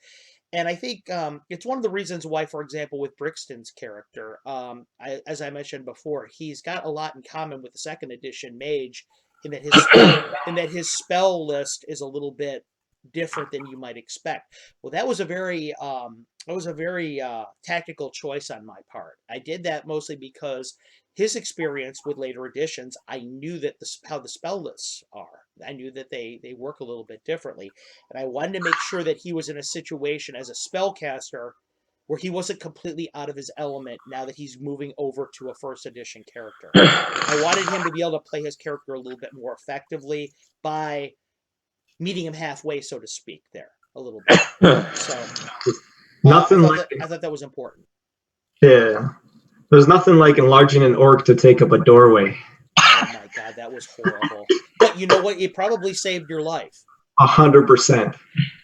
And I think it's one of the reasons why, for example, with Brixton's character, as I mentioned before, he's got a lot in common with the 2nd edition mage in that his spell list is a little bit different than you might expect. Well, that was a very tactical choice on my part. I did that mostly because his experience with later editions, I knew that how the spell lists are. I knew that they work a little bit differently, and I wanted to make sure that he was in a situation as a spellcaster where he wasn't completely out of his element now that he's moving over to a 1st edition character. I wanted him to be able to play his character a little bit more effectively by meeting him halfway, so to speak, there a little bit. So I thought that was important. Yeah. There's nothing like enlarging an orc to take up a doorway. Oh my god, that was horrible. But you know what? It probably saved your life. 100%.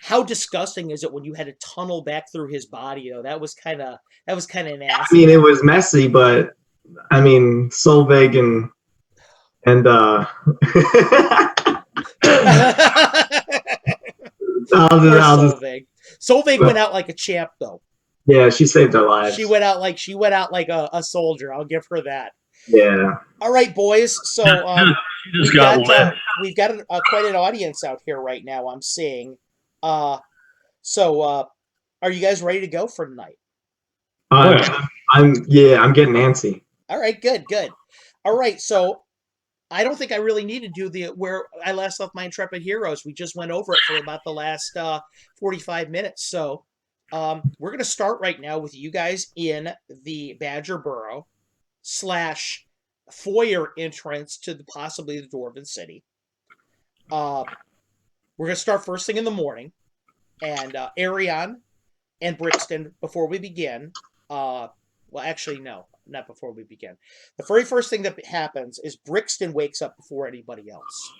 How disgusting is it when you had to tunnel back through his body, though? That was kind of nasty. I mean, it was messy, but I mean, Solveig and Solveig went out like a champ, though. Yeah, she saved our lives. She went out like a soldier. I'll give her that. Yeah. All right, boys. So we've got quite an audience out here right now, I'm seeing. So are you guys ready to go for tonight? I'm getting antsy. All right, good. All right, so I don't think I really need to do where I last left my intrepid heroes. We just went over it for about the last 45 minutes. So we're going to start right now with you guys in the Badger Burrow / foyer entrance to possibly the Dwarven City. We're going to start first thing in the morning. And Arion and Brixton, before we begin, well, actually, no, not before we begin. The very first thing that happens is Brixton wakes up before anybody else.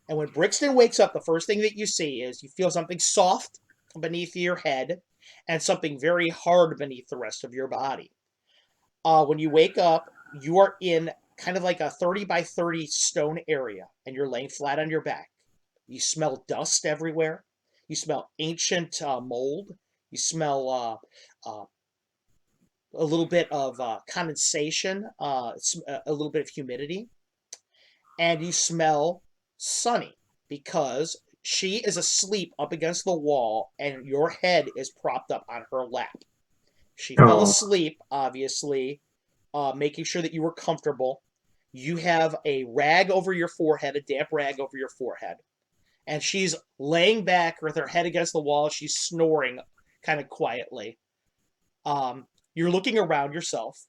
And when Brixton wakes up, the first thing that you see is you feel something soft beneath your head and something very hard beneath the rest of your body. When you wake up, you are in kind of like a 30 by 30 stone area, and you're laying flat on your back. You smell dust everywhere. You smell ancient mold. You smell a little bit of condensation, a little bit of humidity. And you smell Sunny because she is asleep up against the wall and your head is propped up on her lap. She fell asleep, obviously, making sure that you were comfortable. You have a rag over your forehead, a damp rag over your forehead. And she's laying back with her head against the wall. She's snoring kind of quietly. You're looking around yourself.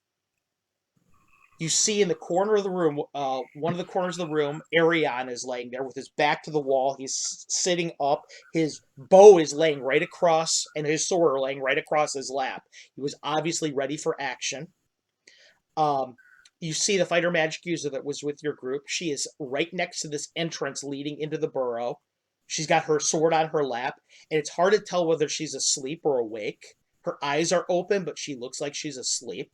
You see in the corner of the room, one of the corners of the room, Arion is laying there with his back to the wall. He's sitting up. His bow is laying right across, and his sword are laying right across his lap. He was obviously ready for action. You see the fighter magic user that was with your group. She is right next to this entrance leading into the burrow. She's got her sword on her lap, and it's hard to tell whether she's asleep or awake. Her eyes are open, but she looks like she's asleep.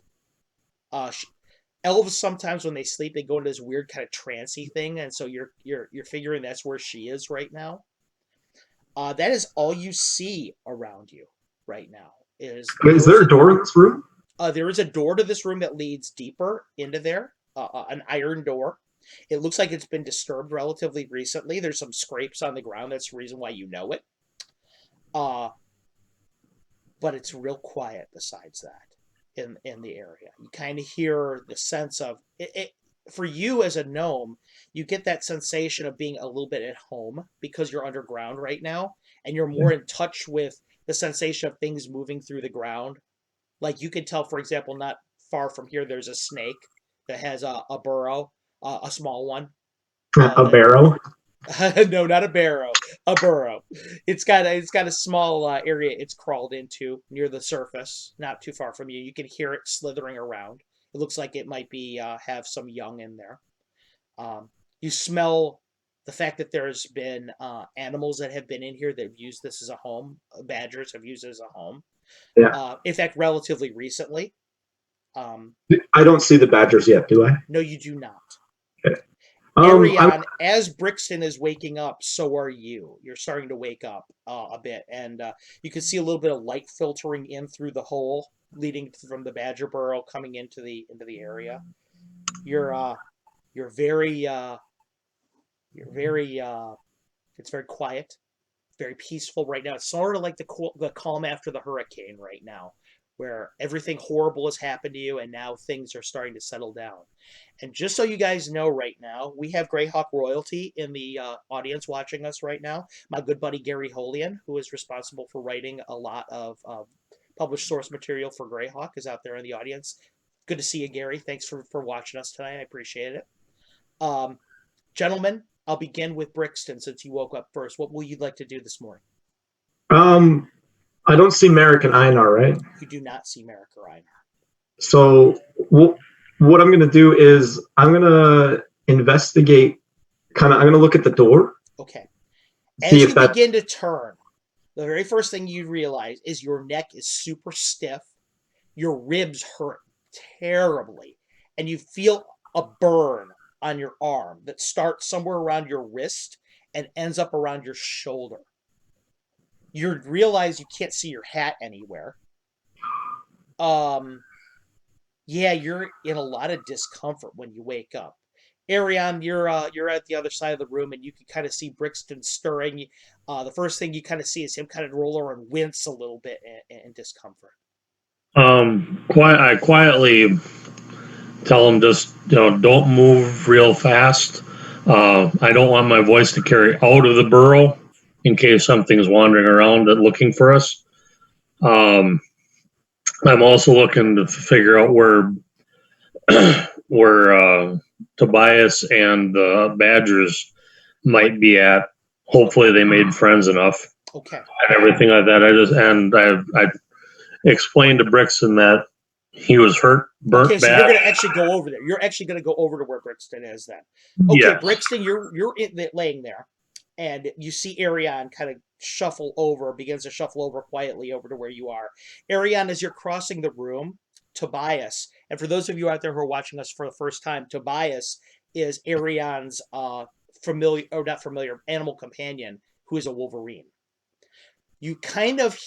Elves sometimes when they sleep they go into this weird kind of trancey thing, and so you're figuring that's where she is right now. That is all you see around you right now. Is there a door in this room? There is a door to this room that leads deeper into there, an iron door. It looks like it's been disturbed relatively recently. There's some scrapes on the ground. That's the reason why you know it. But it's real quiet besides that. In the area, you kind of hear the sense of it. For you as a gnome, you get that sensation of being a little bit at home because you're underground right now, and you're more in touch with the sensation of things moving through the ground. Like you can tell, for example, not far from here, there's a snake that has a burrow, a small one. A barrow? No, not a barrow. A burrow. It's got a small area it's crawled into near the surface, not too far from you. You can hear it slithering around. It looks like it might be have some young in there. You smell the fact that there's been animals that have been in here that have used this as a home. Badgers have used it as a home. Yeah. In fact, relatively recently. I don't see the badgers yet, do I? No, you do not. Okay. Arion, as Brixton is waking up, so are you. You're starting to wake up a bit, and you can see a little bit of light filtering in through the hole leading from the badger burrow coming into the area. You're very it's very quiet, very peaceful right now. It's sort of like the calm after the hurricane right now, where everything horrible has happened to you and now things are starting to settle down. And just so you guys know right now, we have Greyhawk royalty in the audience watching us right now. My good buddy Gary Holian, who is responsible for writing a lot of published source material for Greyhawk, is out there in the audience. Good to see you, Gary. Thanks for watching us tonight. I appreciate it. Gentlemen, I'll begin with Brixton since you woke up first. What will you like to do this morning? I don't see Merrick and Einar, right? You do not see Merrick or Einar. So what I'm going to do is I'm going to investigate. I'm going to look at the door. Okay. As you begin to turn, the very first thing you realize is your neck is super stiff. Your ribs hurt terribly. And you feel a burn on your arm that starts somewhere around your wrist and ends up around your shoulder. You realize you can't see your hat anywhere. Yeah, you're in a lot of discomfort when you wake up. Arion, you're at the other side of the room, and you can kind of see Brixton stirring. The first thing you kind of see is him kind of roll over and wince a little bit in discomfort. I quietly tell him just don't move real fast. I don't want my voice to carry out of the burrow in case something's wandering around and looking for us. I'm also looking to figure out where Tobias and the Badgers might be at. Hopefully they made friends enough. Okay. And everything like that. I explained to Brixton that he was hurt, burnt bad. Okay, so you're going to actually go over there. You're actually going to go over to where Brixton is then. Okay, yes. Brixton, you're laying there. And you see Arion kind of begins to shuffle over quietly over to where you are. Arion, as you're crossing the room, Tobias, and for those of you out there who are watching us for the first time, Tobias is Arion's animal companion, who is a wolverine. You kind of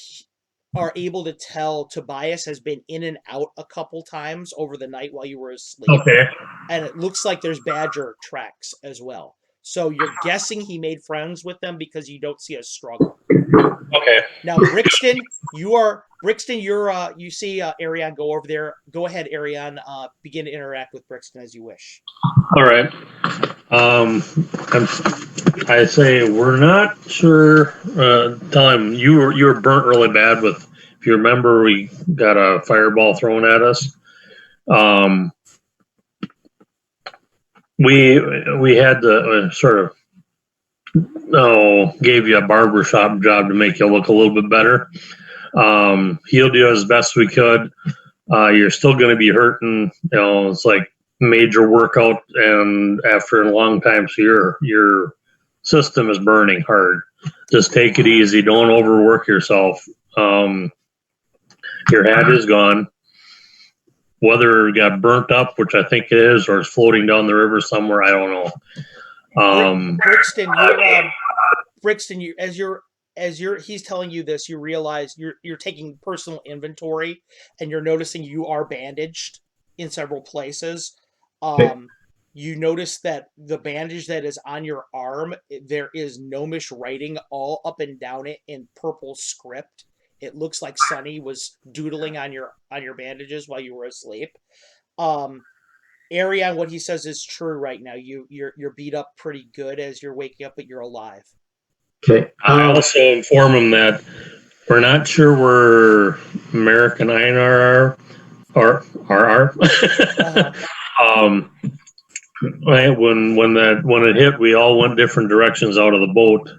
are able to tell Tobias has been in and out a couple times over the night while you were asleep. Okay. And it looks like there's badger tracks as well. So you're guessing he made friends with them because you don't see a struggle. Okay. Now, Brixton, you see Arion go over there. Go ahead, Arion. Begin to interact with Brixton as you wish. All right. I say we're not sure. Tell him you were burnt really bad with. If you remember, we got a fireball thrown at us. we had to sort of gave you a barbershop job to make you look a little bit better. Healed you as best we could. You're still going to be hurting. It's like major workout, and after a long time, so your system is burning hard. Just take it easy. Don't overwork yourself. Your hat is gone. Whether it got burnt up, which I think it is, or it's floating down the river somewhere, I don't know. Brixton, he's telling you this, you realize you're taking personal inventory, and you're noticing you are bandaged in several places. You notice that the bandage that is on your arm, there is gnomish writing all up and down it in purple script. It looks like Sonny was doodling on your bandages while you were asleep. Arion, what he says is true right now. You're beat up pretty good as you're waking up, but you're alive. Okay. I also inform him that we're not sure where American Einar are. When it hit, we all went different directions out of the boat.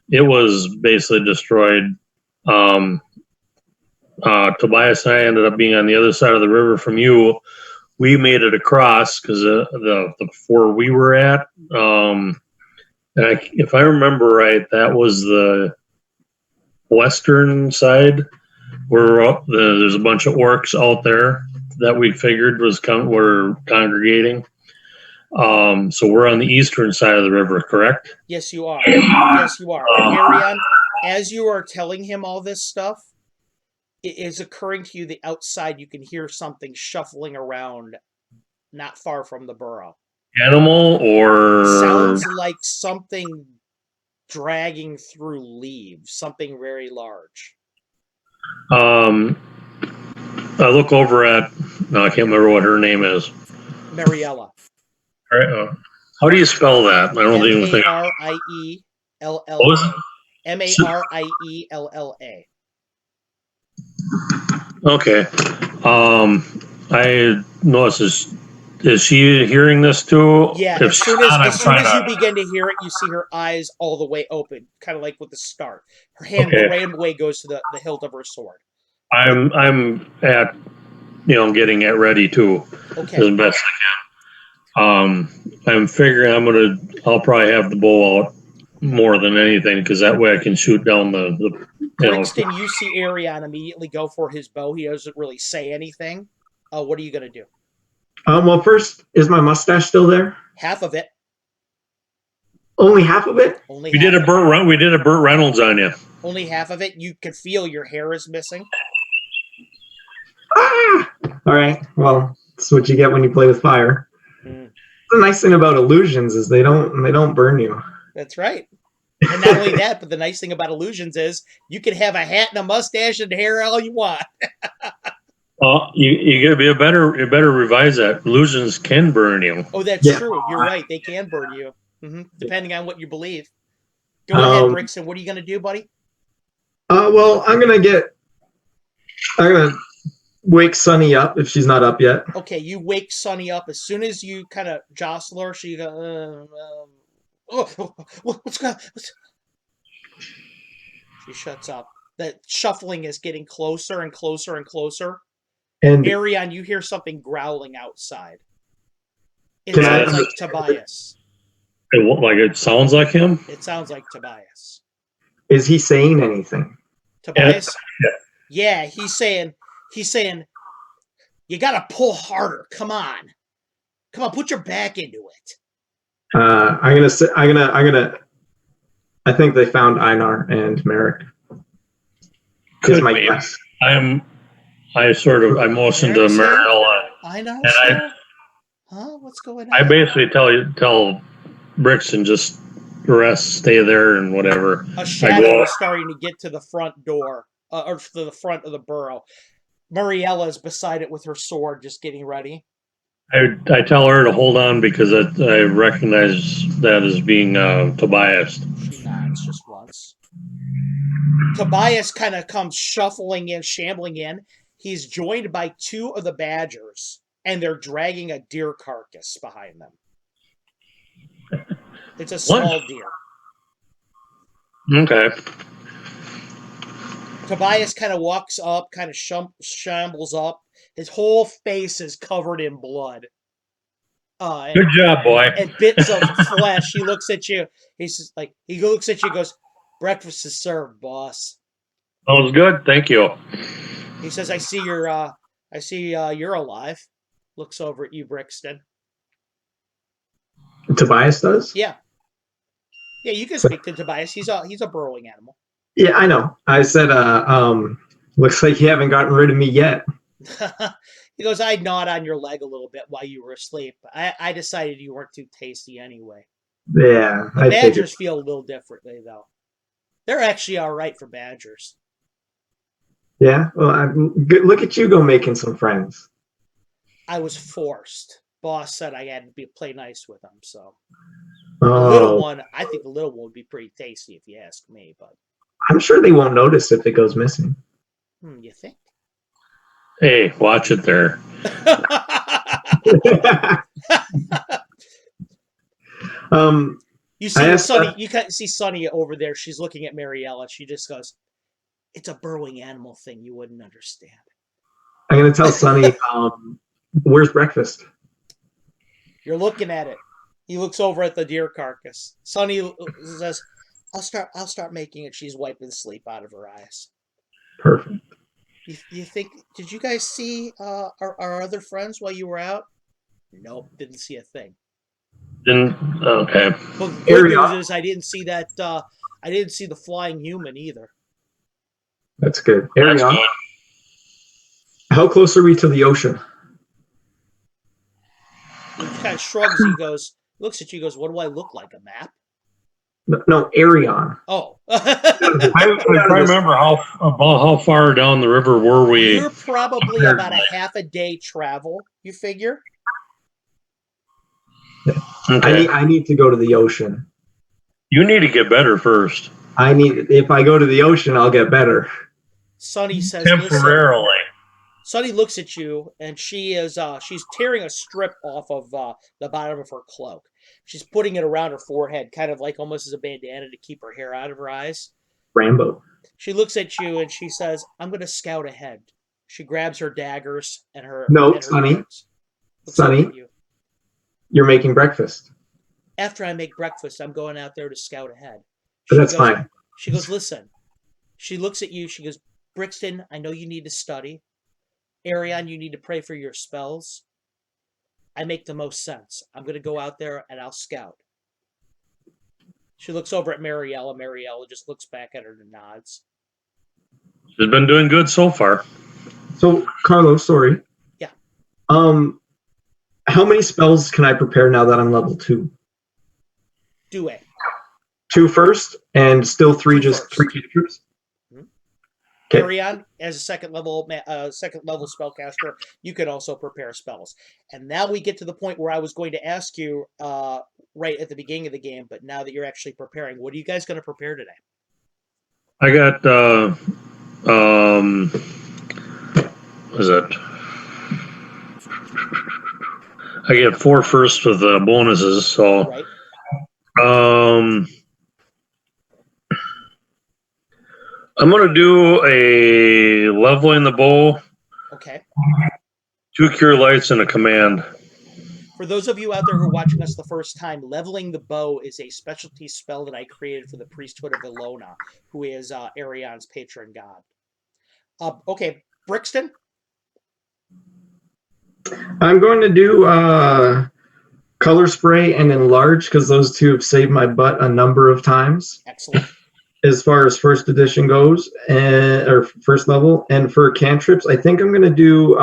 It was basically destroyed. Tobias and I ended up being on the other side of the river from you. We made it across because the fort we were at. If I remember right, that was the western side where there's a bunch of orcs out there that we figured were congregating. So we're on the eastern side of the river, correct? Yes, you are. Yes, you are. Arion, as you are telling him all this stuff, it is occurring to you that outside you can hear something shuffling around not far from the burrow. Animal or... Sounds like something dragging through leaves, something very large. I look over at... No, I can't remember what her name is. Mariella. All right, how do you spell that? I don't even think... M-A-R-I-E-L-L-A. What was it? M-A-R-I-E-L-L-A. Okay. I notice is she hearing this too? Yeah, as soon as you begin to hear it, you see her eyes all the way open, kind of like with the start. Her hand right away goes to the hilt of her sword. I'm at getting it ready too. Okay. As best I can. I'm figuring I'll probably have the bow out more than anything because that way I can shoot down the Brixton, you see Arion immediately go for his bow. He doesn't really say anything. What are you gonna do? Well, first, is my mustache still there? Half of it. Only half of it? Only we did a Burt Reynolds on you. Only half of it. You can feel your hair is missing. Ah! All right. Well, that's what you get when you play with fire. The nice thing about illusions is they don't burn you. That's right. And not only that, but the nice thing about illusions is you can have a hat and a mustache and hair all you want. You gotta be better revise that. Illusions can burn you. Oh, that's true. You're right. They can burn you, depending on what you believe. Go ahead, Brixton. What are you gonna do, buddy? Well, I'm gonna wake Sunny up if she's not up yet. Okay, you wake Sunny up as soon as you kind of jostle her. She goes, what's going on? She shuts up. That shuffling is getting closer and closer and closer. And Arion, you hear something growling outside. It sounds like Tobias. It sounds like him? It sounds like Tobias. Is he saying anything? Tobias? Yeah, he's saying, you gotta pull harder. Come on, put your back into it. I think they found Einar and Merrick. Could my guess. I motioned to Mariella. Einar? Huh? What's going on? I basically tell Brixton just rest, stay there, and whatever. A shadow is starting to get to the front door, or to the front of the burrow. Mariella's beside it with her sword, just getting ready. I tell her to hold on because I recognize that as being Tobias. She nods just once. Tobias kind of comes shuffling in, shambling in. He's joined by two of the badgers, and they're dragging a deer carcass behind them. It's a small deer. Okay. Tobias kind of walks up, kind of shambles up. His whole face is covered in blood. Good job, boy. And bits of flesh. He looks at you. He's just like, he looks at you and goes, "Breakfast is served, boss." Sounds good. Thank you. He says, I see you're alive." Looks over at you, Brixton. Tobias does? Yeah. Yeah, you can speak to Tobias. He's a burrowing animal. Yeah, I know. I said, looks like you haven't gotten rid of me yet. He goes, "I gnawed on your leg a little bit while you were asleep. I decided you weren't too tasty anyway." Yeah. The badgers feel a little differently, though. They're actually all right for badgers. Yeah? Well, look at you go making some friends. I was forced. Boss said I had to play nice with them, so. I think the little one would be pretty tasty if you ask me, but. I'm sure they won't notice if it goes missing. You think? Hey, watch it there. You see Sunny. You can see Sunny over there. She's looking at Mariella. She just goes, "It's a burrowing animal thing. You wouldn't understand." I'm gonna tell Sunny, where's breakfast? You're looking at it. He looks over at the deer carcass. Sunny says, I'll start making it." She's wiping sleep out of her eyes. Perfect. You think? Did you guys see our other friends while you were out? Nope, didn't see a thing. Okay. Well, the good news is I didn't see that. I didn't see the flying human either. That's good. Arion, how close are we to the ocean? He kind of shrugs. He looks at you. Goes, "What do I look like? A map?" No, Arion. Oh. I remember how far down the river were we? You're probably about a half a day travel, you figure? Okay. I need to go to the ocean. You need to get better first. If I go to the ocean, I'll get better. Sunny says, temporarily. Listen. Sunny looks at you, and she's tearing a strip off of the bottom of her cloak. She's putting it around her forehead, kind of like almost as a bandana to keep her hair out of her eyes. Rambo. She looks at you and she says, "I'm going to scout ahead." She grabs her daggers and her. No, and her Sunny. Sunny, you're making breakfast. After I make breakfast, I'm going out there to scout ahead. But that's fine. She goes, "Listen." She looks at you. She goes, "Brixton, I know you need to study. Arion, you need to pray for your spells. I make the most sense. I'm going to go out there and I'll scout." She looks over at Mariella. Mariella just looks back at her and nods. She's been doing good so far. So, Carlos, sorry. Yeah. How many spells can I prepare now that I'm level 2? Do it. 2 first, and still 3 just 3 cantrips? Okay. Arion, as a second level spellcaster, you can also prepare spells. And now we get to the point where I was going to ask you right at the beginning of the game, but now that you're actually preparing, what are you guys going to prepare today? I got what is it? I get 4 first with bonuses, so right. I'm going to do a leveling the bow. Okay. 2 cure lights and a command. For those of you out there who are watching us the first time, leveling the bow is a specialty spell that I created for the priesthood of Ilona, who is Arion's patron god. Okay, Brixton? I'm going to do color spray and enlarge, because those 2 have saved my butt a number of times. Excellent. As far as first edition goes, or first level. And for cantrips, I think I'm going to do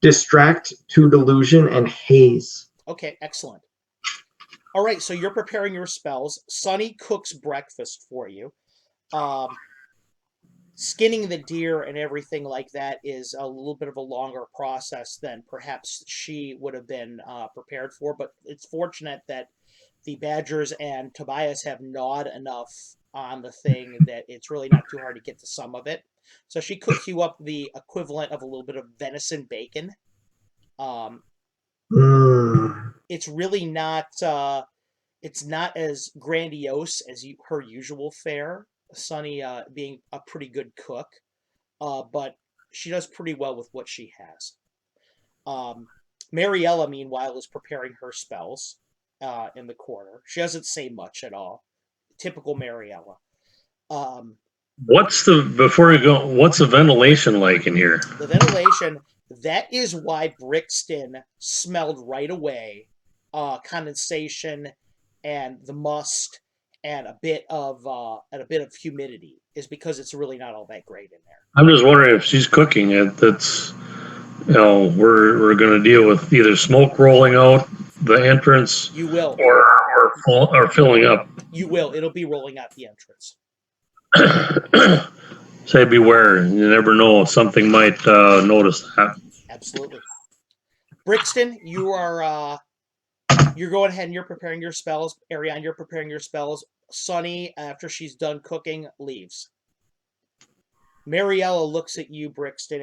Distract, to Delusion, and Haze. Okay, excellent. All right, so you're preparing your spells. Sunny cooks breakfast for you. Skinning the deer and everything like that is a little bit of a longer process than perhaps she would have been prepared for, but it's fortunate that the badgers and Tobias have gnawed enough on the thing that it's really not too hard to get to some of it. So she cooks you up the equivalent of a little bit of venison bacon. It's really not It's not as grandiose as her usual fare. Sunny being a pretty good cook, but she does pretty well with what she has. Mariella, meanwhile, is preparing her spells in the corner. She doesn't say much at all. Typical Mariella. What's the ventilation like in here? The ventilation, that is why Brixton smelled right away condensation and the must and a bit of humidity, is because it's really not all that great in there. I'm just wondering if she's cooking it. That's, we're going to deal with either smoke rolling out the entrance. You will, or filling up. You will. It'll be rolling out the entrance. Say beware. You never know. Something might notice that. Absolutely. Brixton, you're going ahead and you're preparing your spells. Ariane, you're preparing your spells. Sunny, after she's done cooking, leaves. Mariella looks at you, Brixton,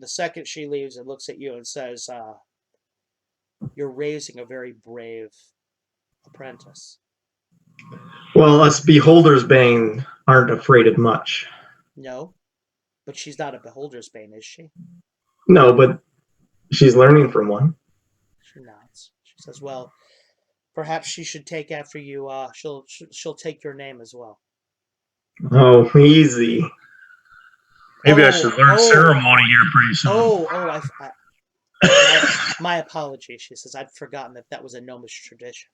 the second she leaves, and looks at you and says, you're raising a very brave apprentice. Well, us beholders bane aren't afraid of much. No, but she's not a beholder's bane, is she? No, but she's learning from one. She nods. She says, well, perhaps she should take after you. She'll take your name as well. Oh, easy. Maybe I should learn ceremony here pretty soon. My apologies. She says, I'd forgotten that was a gnomish tradition.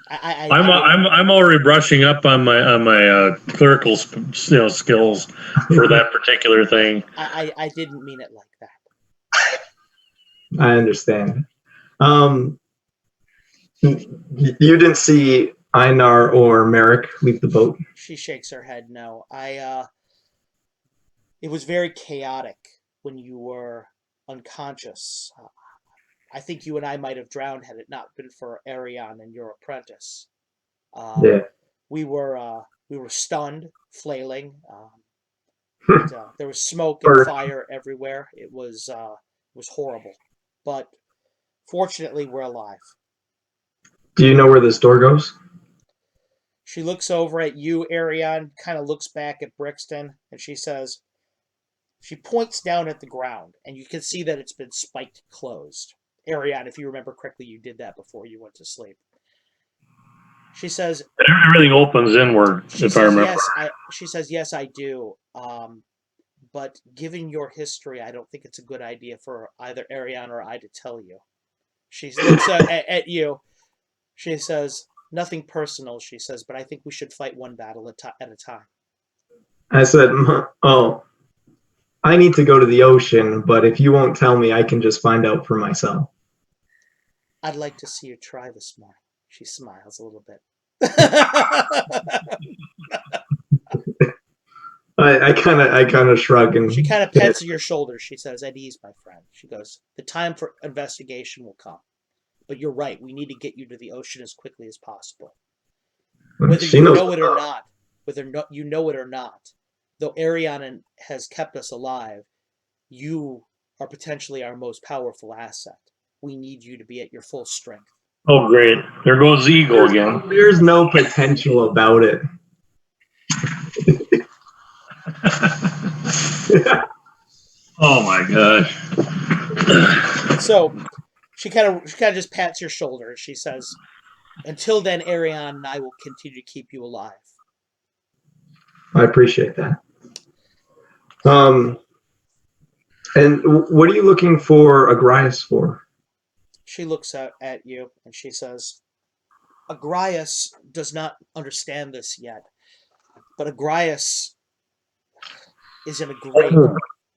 I'm already brushing up on my clerical skills for that particular thing. I didn't mean it like that. I understand. You didn't see Einar or Merrick leave the boat? She shakes her head no. It was very chaotic when you were unconscious. I think you and I might have drowned had it not been for Ariane and your apprentice. Yeah. We were stunned, flailing. There was smoke and fire everywhere. It was horrible, but fortunately we're alive. Do you know where this door goes? She looks over at you, Ariane, kind of looks back at Brixton, and she says, she points down at the ground, and you can see that it's been spiked closed. Ariane, if you remember correctly, you did that before you went to sleep. She says, everything opens inward, if I remember. She says, yes, I do. But given your history, I don't think it's a good idea for either Ariane or I to tell you. She looks at you. She says, nothing personal, she says, but I think we should fight one battle at a time. I said, oh, I need to go to the ocean, but if you won't tell me, I can just find out for myself. I'd like to see you try this morning. She smiles a little bit. I kind of shrug, and she kind of pets your shoulder. She says, "At ease, my friend." She goes, "The time for investigation will come, but you're right. We need to get you to the ocean as quickly as possible. Whether you know it or not, though Ariane has kept us alive, you are potentially our most powerful asset. We need you to be at your full strength." Oh, great. There goes the ego again. There's no potential about it. Oh, my gosh. So she kind of just pats your shoulder. She says, until then, Ariane and I will continue to keep you alive. I appreciate that. And what are you looking for Agrias for? She looks at you and she says, Agrias does not understand this yet, but Agrias is in a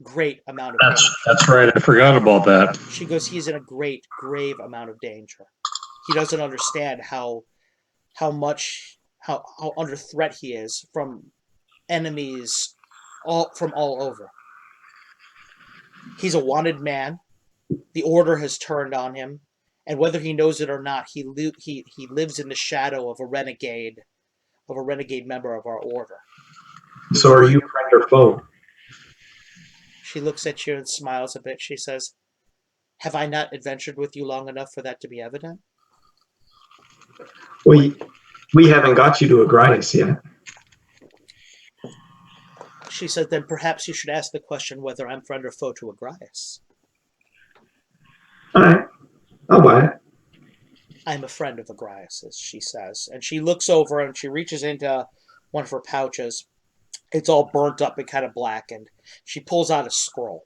great amount of danger. That's right. I forgot about that. She goes, he's in a grave amount of danger. He doesn't understand how under threat he is from enemies from all over. He's a wanted man. The order has turned on him, and whether he knows it or not, he lives in the shadow of a renegade member of our order. So are you friend or foe? She looks at you and smiles a bit. She says, have I not adventured with you long enough for that to be evident? We haven't got you to Agrias yet. She said, then perhaps you should ask the question whether I'm friend or foe to Agrias. All right, I'll buy it. I'm a friend of Agrias's, she says. And she looks over and she reaches into one of her pouches. It's all burnt up and kind of blackened. She pulls out a scroll.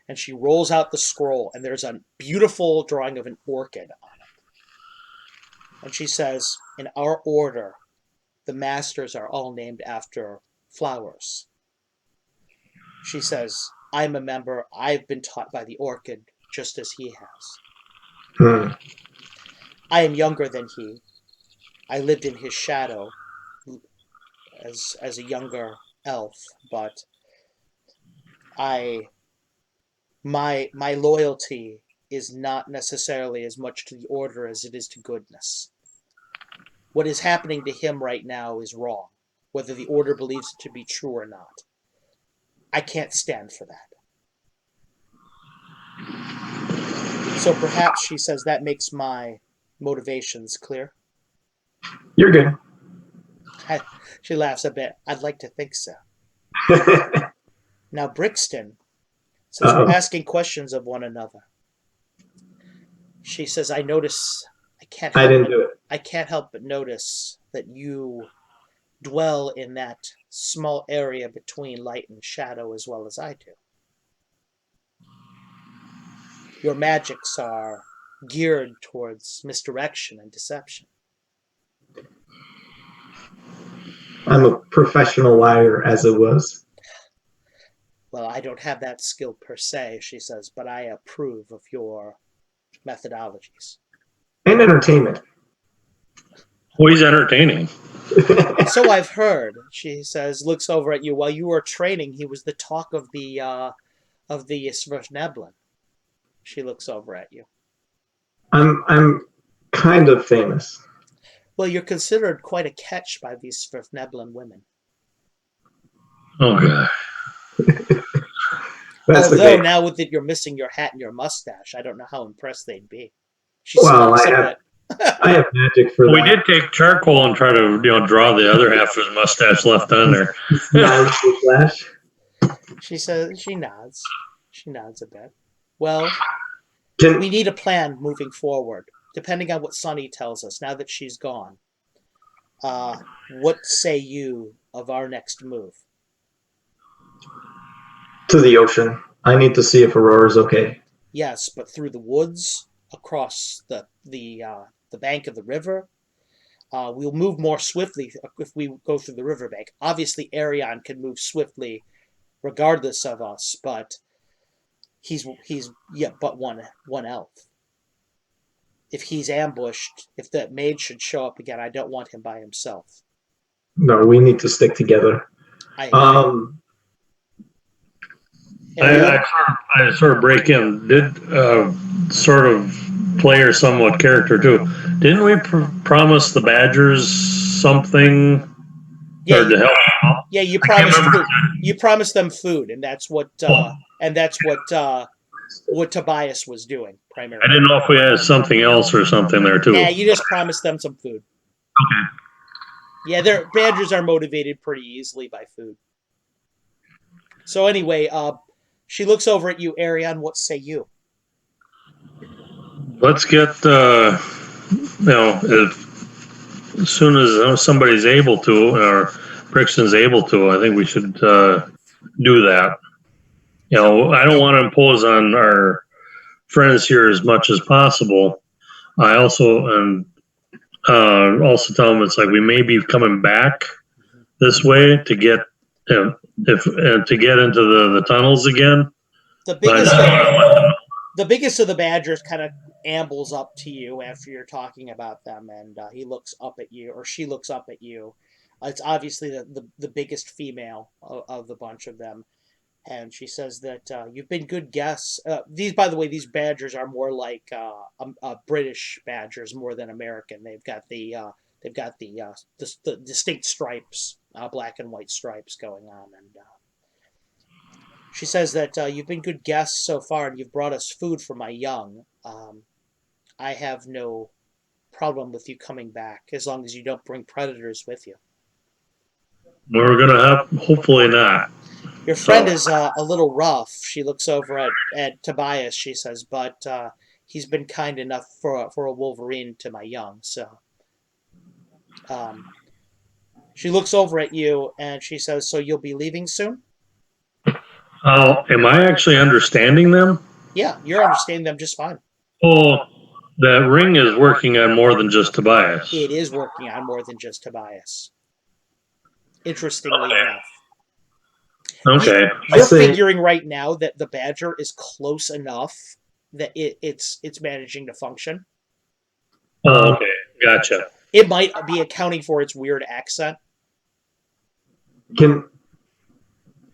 And she rolls out the scroll, and there's a beautiful drawing of an orchid on it. And she says, in our order, the masters are all named after flowers. She says, I'm a member. I've been taught by the orchid just as he has. I am younger than he. I lived in his shadow as a younger elf, but my loyalty is not necessarily as much to the order as it is to goodness. What is happening to him right now is wrong, whether the order believes it to be true or not. I can't stand for that. So perhaps, she says, that makes my motivations clear. You're good. She laughs a bit. I'd like to think so. Now, Brixton, since we're asking questions of one another, she says, I notice, I can't help but notice that you dwell in that small area between light and shadow as well as I do. Your magics are geared towards misdirection and deception. I'm a professional liar, as it was. Well, I don't have that skill per se, she says, but I approve of your methodologies. And entertainment. Well, he's entertaining. So I've heard, she says, looks over at you. While you were training, he was the talk of the Svirfneblin. She looks over at you. I'm kind of famous. Well, you're considered quite a catch by these Svirfneblin women. Oh, God. Although now with it, you're missing your hat and your mustache, I don't know how impressed they'd be. Well, I have magic for that. We did take charcoal and try to, draw the other half of his mustache left on there. She says, she nods. She nods a bit. Well, we need a plan moving forward, depending on what Sunny tells us now that she's gone. What say you of our next move? To the ocean. I need to see if Aurora's okay. Yes, but through the woods, across the bank of the river. We'll move more swiftly if we go through the riverbank. Obviously, Arion can move swiftly regardless of us, but he's but one elf. If he's ambushed, if the maid should show up again, I don't want him by himself. No, we need to stick together. I sort of break in. Did sort of player somewhat character too. Didn't we promise the Badgers something? Yeah, or to help them out? Yeah, you promised food. You promised them food, and that's what what Tobias was doing primarily. I didn't know if we had something else or something there too. Yeah, you just promised them some food. Okay. Yeah, their Badgers are motivated pretty easily by food. So anyway, she looks over at you, Arion. What say you? Let's get, as soon as somebody's able to, or Brixton's able to, I think we should do that. I don't want to impose on our friends here as much as possible. I also tell them it's like we may be coming back this way to get to get into the tunnels again. The biggest of the Badgers kind of ambles up to you after you're talking about them, and he looks up at you, or she looks up at you. It's obviously the biggest female of the bunch of them, and she says that you've been good guests. These Badgers are more like British Badgers more than American. They've got the distinct stripes, black and white stripes going on, and she says that you've been good guests so far, and you've brought us food for my young. I have no problem with you coming back, as long as you don't bring predators with you. We're gonna have, hopefully not. Your friend is a little rough. She looks over at Tobias, she says, but he's been kind enough for a Wolverine to my young, so. She looks over at you and she says, so you'll be leaving soon? Oh, am I actually understanding them? Yeah, you're understanding them just fine. Oh, that ring is working on more than just Tobias. It is working on more than just Tobias. Interestingly enough. Okay. You're figuring right now that the Badger is close enough that it's managing to function. Oh, okay. Gotcha. It might be accounting for its weird accent.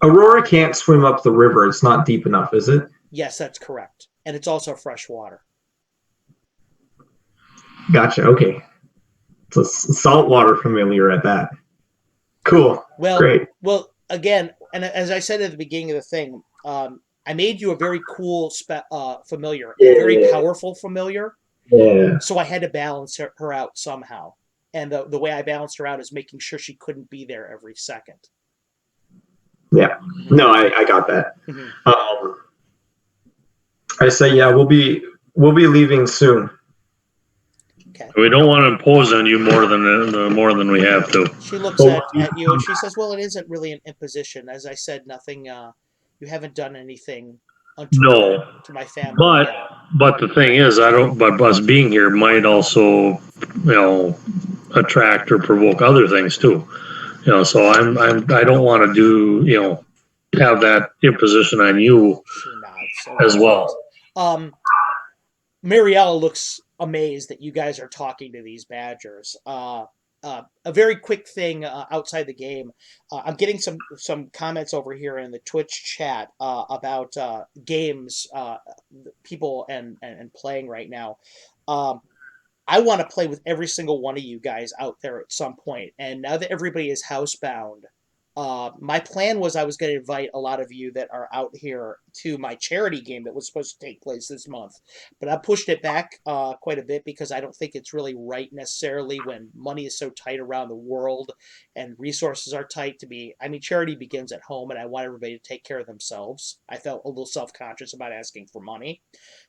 Aurora can't swim up the river. It's not deep enough, is it? Yes, that's correct. And it's also fresh water. Gotcha. Okay. It's a saltwater familiar at that. Cool. Well, great. Well, again, and as I said at the beginning of the thing, I made you a very cool familiar, a very powerful familiar. Yeah. So I had to balance her out somehow. And the way I balanced her out is making sure she couldn't be there every second. Yeah. No, I got that. Mm-hmm. I say, yeah, we'll be leaving soon. Okay. We don't want to impose on you more than we have to. She looks at you and she says, well, it isn't really an imposition. As I said, nothing, you haven't done anything untoward to my family. But the thing is, but us being here might also, attract or provoke other things too. So I don't want to do, have that imposition on you as well. Mariella looks amazed that you guys are talking to these Badgers. A very quick thing outside the game. I'm getting some comments over here in the Twitch chat about games, people and playing right now. I want to play with every single one of you guys out there at some point. And now that everybody is housebound, my plan was I was going to invite a lot of you that are out here to my charity game that was supposed to take place this month. But I pushed it back quite a bit because I don't think it's really right necessarily when money is so tight around the world and resources are tight to be. I mean, charity begins at home and I want everybody to take care of themselves. I felt a little self-conscious about asking for money.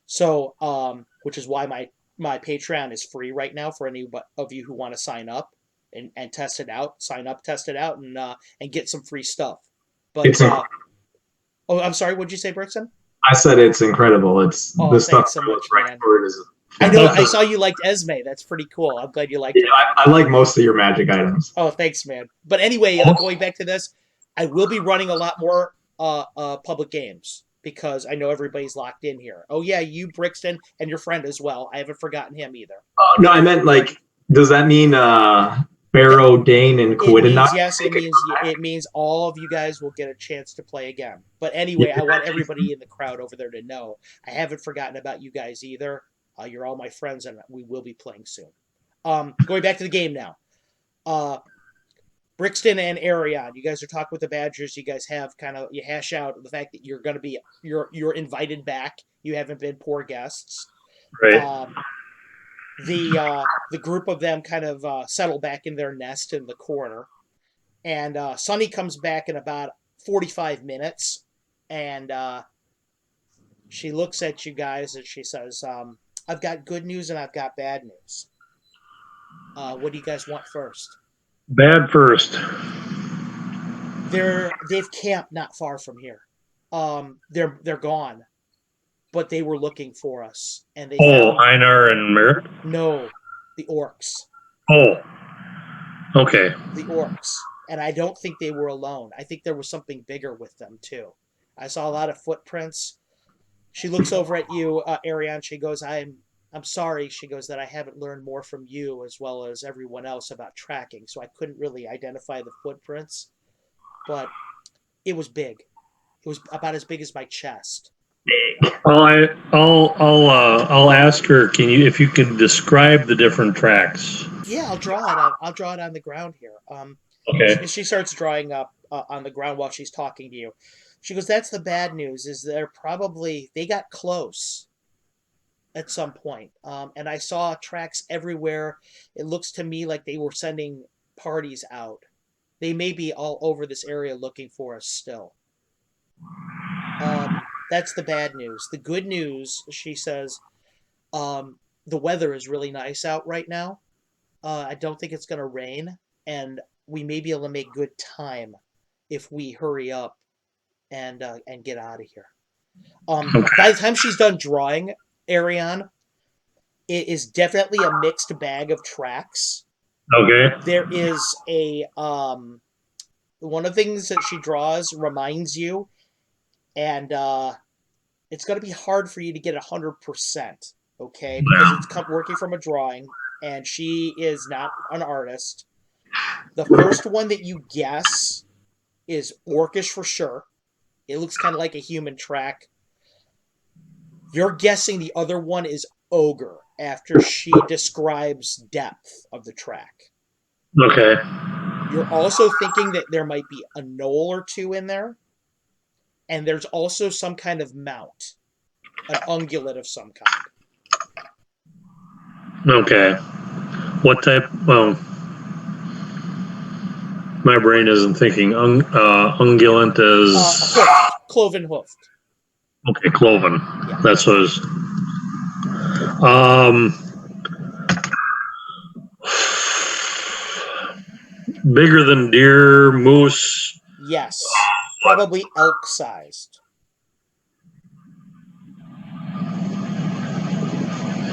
So, which is why my Patreon is free right now for any of you who want to sign up and test it out. Sign up, test it out, and get some free stuff. But oh, I'm sorry. What'd you say, Brixton? I said it's incredible. It's the stuff so much, man. I know. I saw you liked Esme. That's pretty cool. I'm glad you liked it. I like most of your magic items. Oh, thanks, man. But anyway, going back to this, I will be running a lot more public games. Because I know everybody's locked in here. Oh, yeah, you, Brixton, and your friend as well. I haven't forgotten him either. No, I meant, does that mean Barrow, Dane, and Quidinot? Yes, it means all of you guys will get a chance to play again. But anyway, I want everybody in the crowd over there to know I haven't forgotten about you guys either. You're all my friends, and we will be playing soon. Going back to the game now. Brixton and Arion, you guys are talking with the Badgers. You guys have you hash out the fact that you're going to be you're invited back. You haven't been poor guests. Right. The group of them kind of settle back in their nest in the corner, and Sunny comes back in about 45 minutes, and she looks at you guys and she says, "I've got good news and I've got bad news. What do you guys want first?" Bad first. They've camped not far from here. They're gone, but they were looking for us, and they found Einar and Merritt? No, the orcs. Oh, okay. The orcs, and I don't think they were alone. I think there was something bigger with them too. I saw a lot of footprints. She looks over at you, Ariane. She goes, I'm sorry, she goes, that I haven't learned more from you as well as everyone else about tracking, so I couldn't really identify the footprints. But it was big. It was about as big as my chest. Well, I'll ask her. If you can describe the different tracks? Yeah, I'll draw it. I'll draw it on the ground here. Okay. She starts drawing up on the ground while she's talking to you. She goes, "That's the bad news. Is they got close. at some point. And I saw tracks everywhere. It looks to me like they were sending parties out. They may be all over this area looking for us still. That's the bad news. The good news, she says, the weather is really nice out right now. I don't think it's going to rain, and we may be able to make good time if we hurry up and get out of here. By the time she's done drawing, Ariane, it is definitely a mixed bag of tracks. Okay. There is a one of the things that she draws reminds you, and it's going to be hard for you to get 100%, okay? Because it's working from a drawing, and she is not an artist. The first one that you guess is orcish for sure. It looks kind of like a human track. You're guessing the other one is ogre after she describes depth of the track. Okay. You're also thinking that there might be a knoll or two in there. And there's also some kind of mount. An ungulate of some kind. Okay. What type? Well, my brain isn't thinking. Ungulate is Hoofed, cloven hoofed. Okay, cloven. Yeah. That's what it is. Bigger than deer, moose. Yes, probably elk-sized.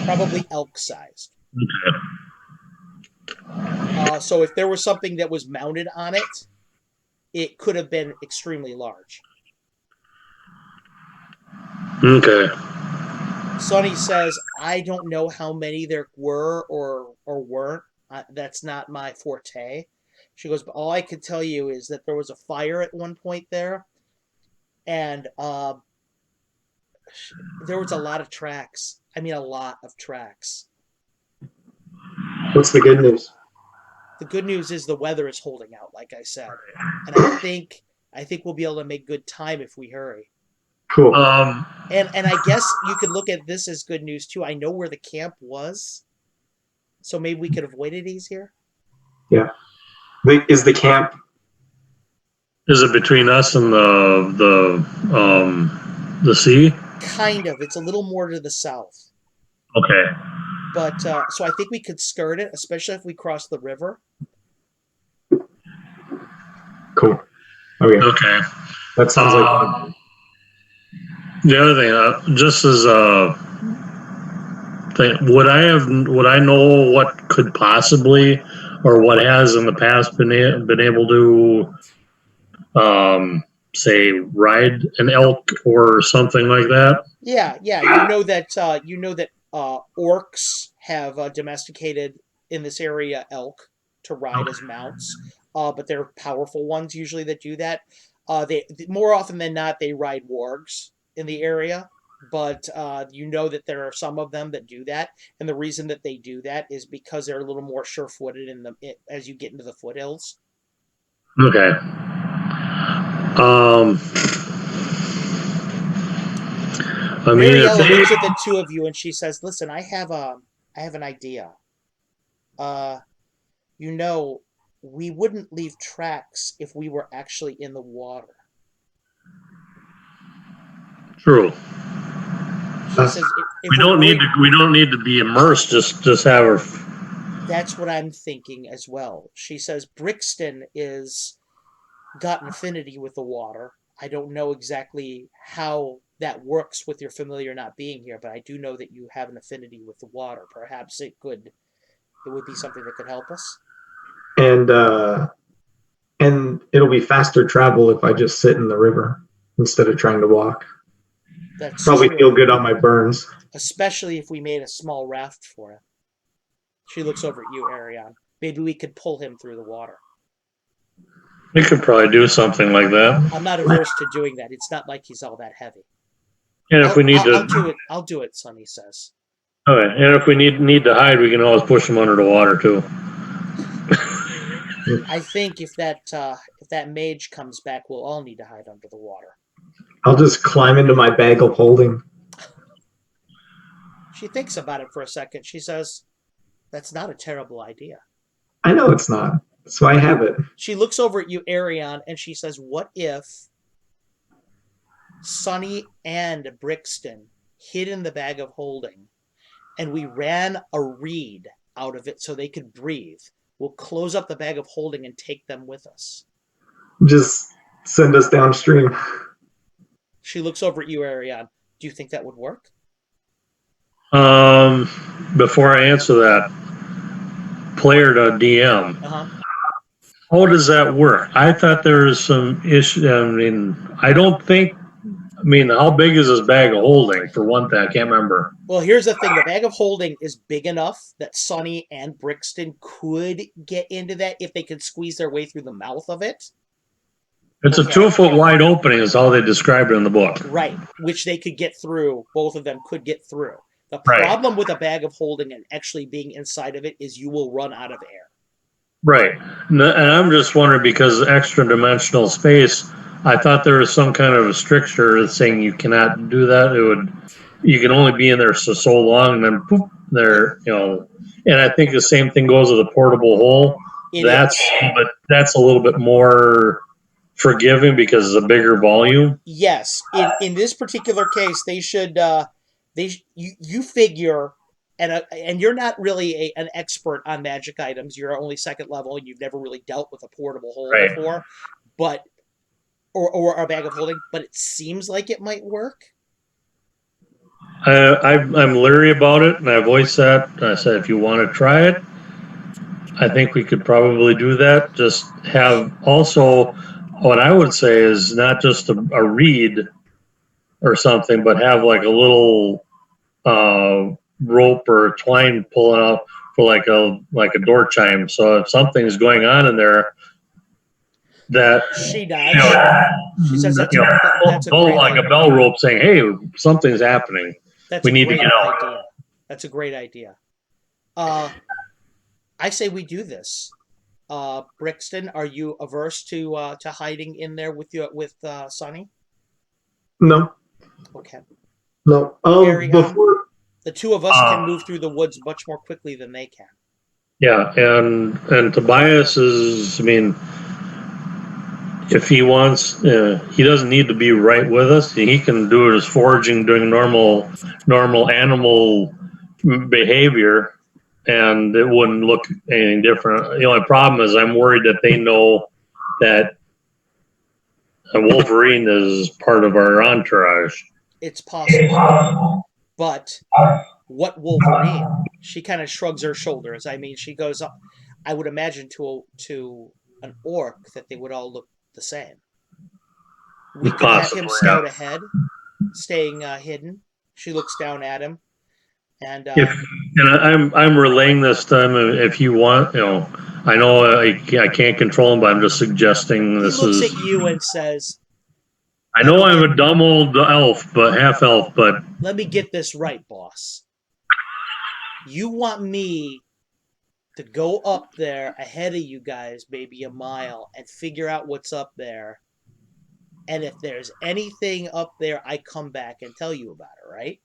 Probably elk-sized. Okay. So if there was something that was mounted on it, it could have been extremely large. Okay. Sonny says, I don't know how many there were or weren't. That's not my forte. She goes, but all I can tell you is that there was a fire at one point there, and there was a lot of tracks. I mean, a lot of tracks. What's the good news? The good news is the weather is holding out, like I said, and I think we'll be able to make good time if we hurry. Cool. And I guess you could look at this as good news too. I know where the camp was, so maybe we could avoid it easier. Yeah. Is the camp? Is it between us and the sea? Kind of. It's a little more to the south. Okay. But so I think we could skirt it, especially if we cross the river. Cool. Okay. Okay. That sounds like. The other thing, just as would I know what could possibly, or what has in the past been able to, say, ride an elk or something like that? Yeah. You know that orcs have domesticated in this area elk to ride as mounts, but they're powerful ones usually that do that. They more often than not they ride wargs in the area, but you know that there are some of them that do that, and the reason that they do that is because they're a little more sure-footed as you get into the foothills. Okay. I mean, Mariella looks at the two of you and she says, "Listen, I have an idea. You know, we wouldn't leave tracks if we were actually in the water." True. She says, we don't need to be immersed. Just have her. That's what I'm thinking as well. She says Brixton is got an affinity with the water. I don't know exactly how that works with your familiar not being here, but I do know that you have an affinity with the water. Perhaps it would be something that could help us. And it'll be faster travel if I just sit in the river instead of trying to walk. That's probably true. Feel good on my burns. Especially if we made a small raft for him. She looks over at you, Ariane. Maybe we could pull him through the water. We could probably do something like that. I'm not averse to doing that. It's not like he's all that heavy. And if we need I'll do it, Sonny says. Okay, and if we need to hide, we can always push him under the water too. I think if that mage comes back, we'll all need to hide under the water. I'll just climb into my bag of holding. She thinks about it for a second. She says, "That's not a terrible idea." I know it's not. That's why I have it. She looks over at you, Arion, and she says, "What if Sonny and Brixton hid in the bag of holding, and we ran a reed out of it so they could breathe? We'll close up the bag of holding and take them with us." Just send us downstream. She looks over at you, Arion. Do you think that would work? Before I answer that, player to DM. How does that work? I thought there was some issue. I mean, I don't think. I mean, how big is this bag of holding? For one thing, I can't remember. Well, here's the thing. The bag of holding is big enough that Sonny and Brixton could get into that if they could squeeze their way through the mouth of it. It's a 2-foot wide opening is how they describe it in the book. Right, which they could get through. Both of them could get through. The problem with a bag of holding and actually being inside of it is you will run out of air. Right. And I'm just wondering, because extra dimensional space, I thought there was some kind of a stricture saying you cannot do that. You can only be in there so long, and then poof, there, and I think the same thing goes with a portable hole. That's a little bit more forgiving because it's a bigger volume. Yes. In this particular case, they should you figure, and you're not really an expert on magic items. You're only second level, and you've never really dealt with a portable hole before, but or a bag of holding. But it seems like it might work. I'm leery about it, and I voiced that. I said, if you want to try it, I think we could probably do that. Just have also, what I would say is not just a reed or something, but have like a little rope or twine pulling out for like a door chime. So if something's going on in there, that she does. She says that's a like a bell rope saying, "Hey, something's happening. We need to get out." That's a great idea. I say we do this. Brixton, are you averse to hiding in there with Sonny? No. Okay. No. Before the two of us can move through the woods much more quickly than they can. Yeah, and Tobias is, I mean, if he wants, he doesn't need to be right with us. He can do his foraging, doing normal animal behavior, and it wouldn't look anything different. The only problem is I'm worried that they know that a Wolverine is part of our entourage. It's possible, but what Wolverine? She kind of shrugs her shoulders. I mean, she goes up. I would imagine to an orc that they would all look the same. We could have him scout ahead, staying hidden. She looks down at him, and I'm relaying this time. If you want, I know I can't control him, but I'm just suggesting this. He looks at you and says, I know I'm a dumb old elf, but half elf, but let me get this right, boss. You want me to go up there ahead of you guys, maybe a mile, and figure out what's up there. And if there's anything up there, I come back and tell you about it, right?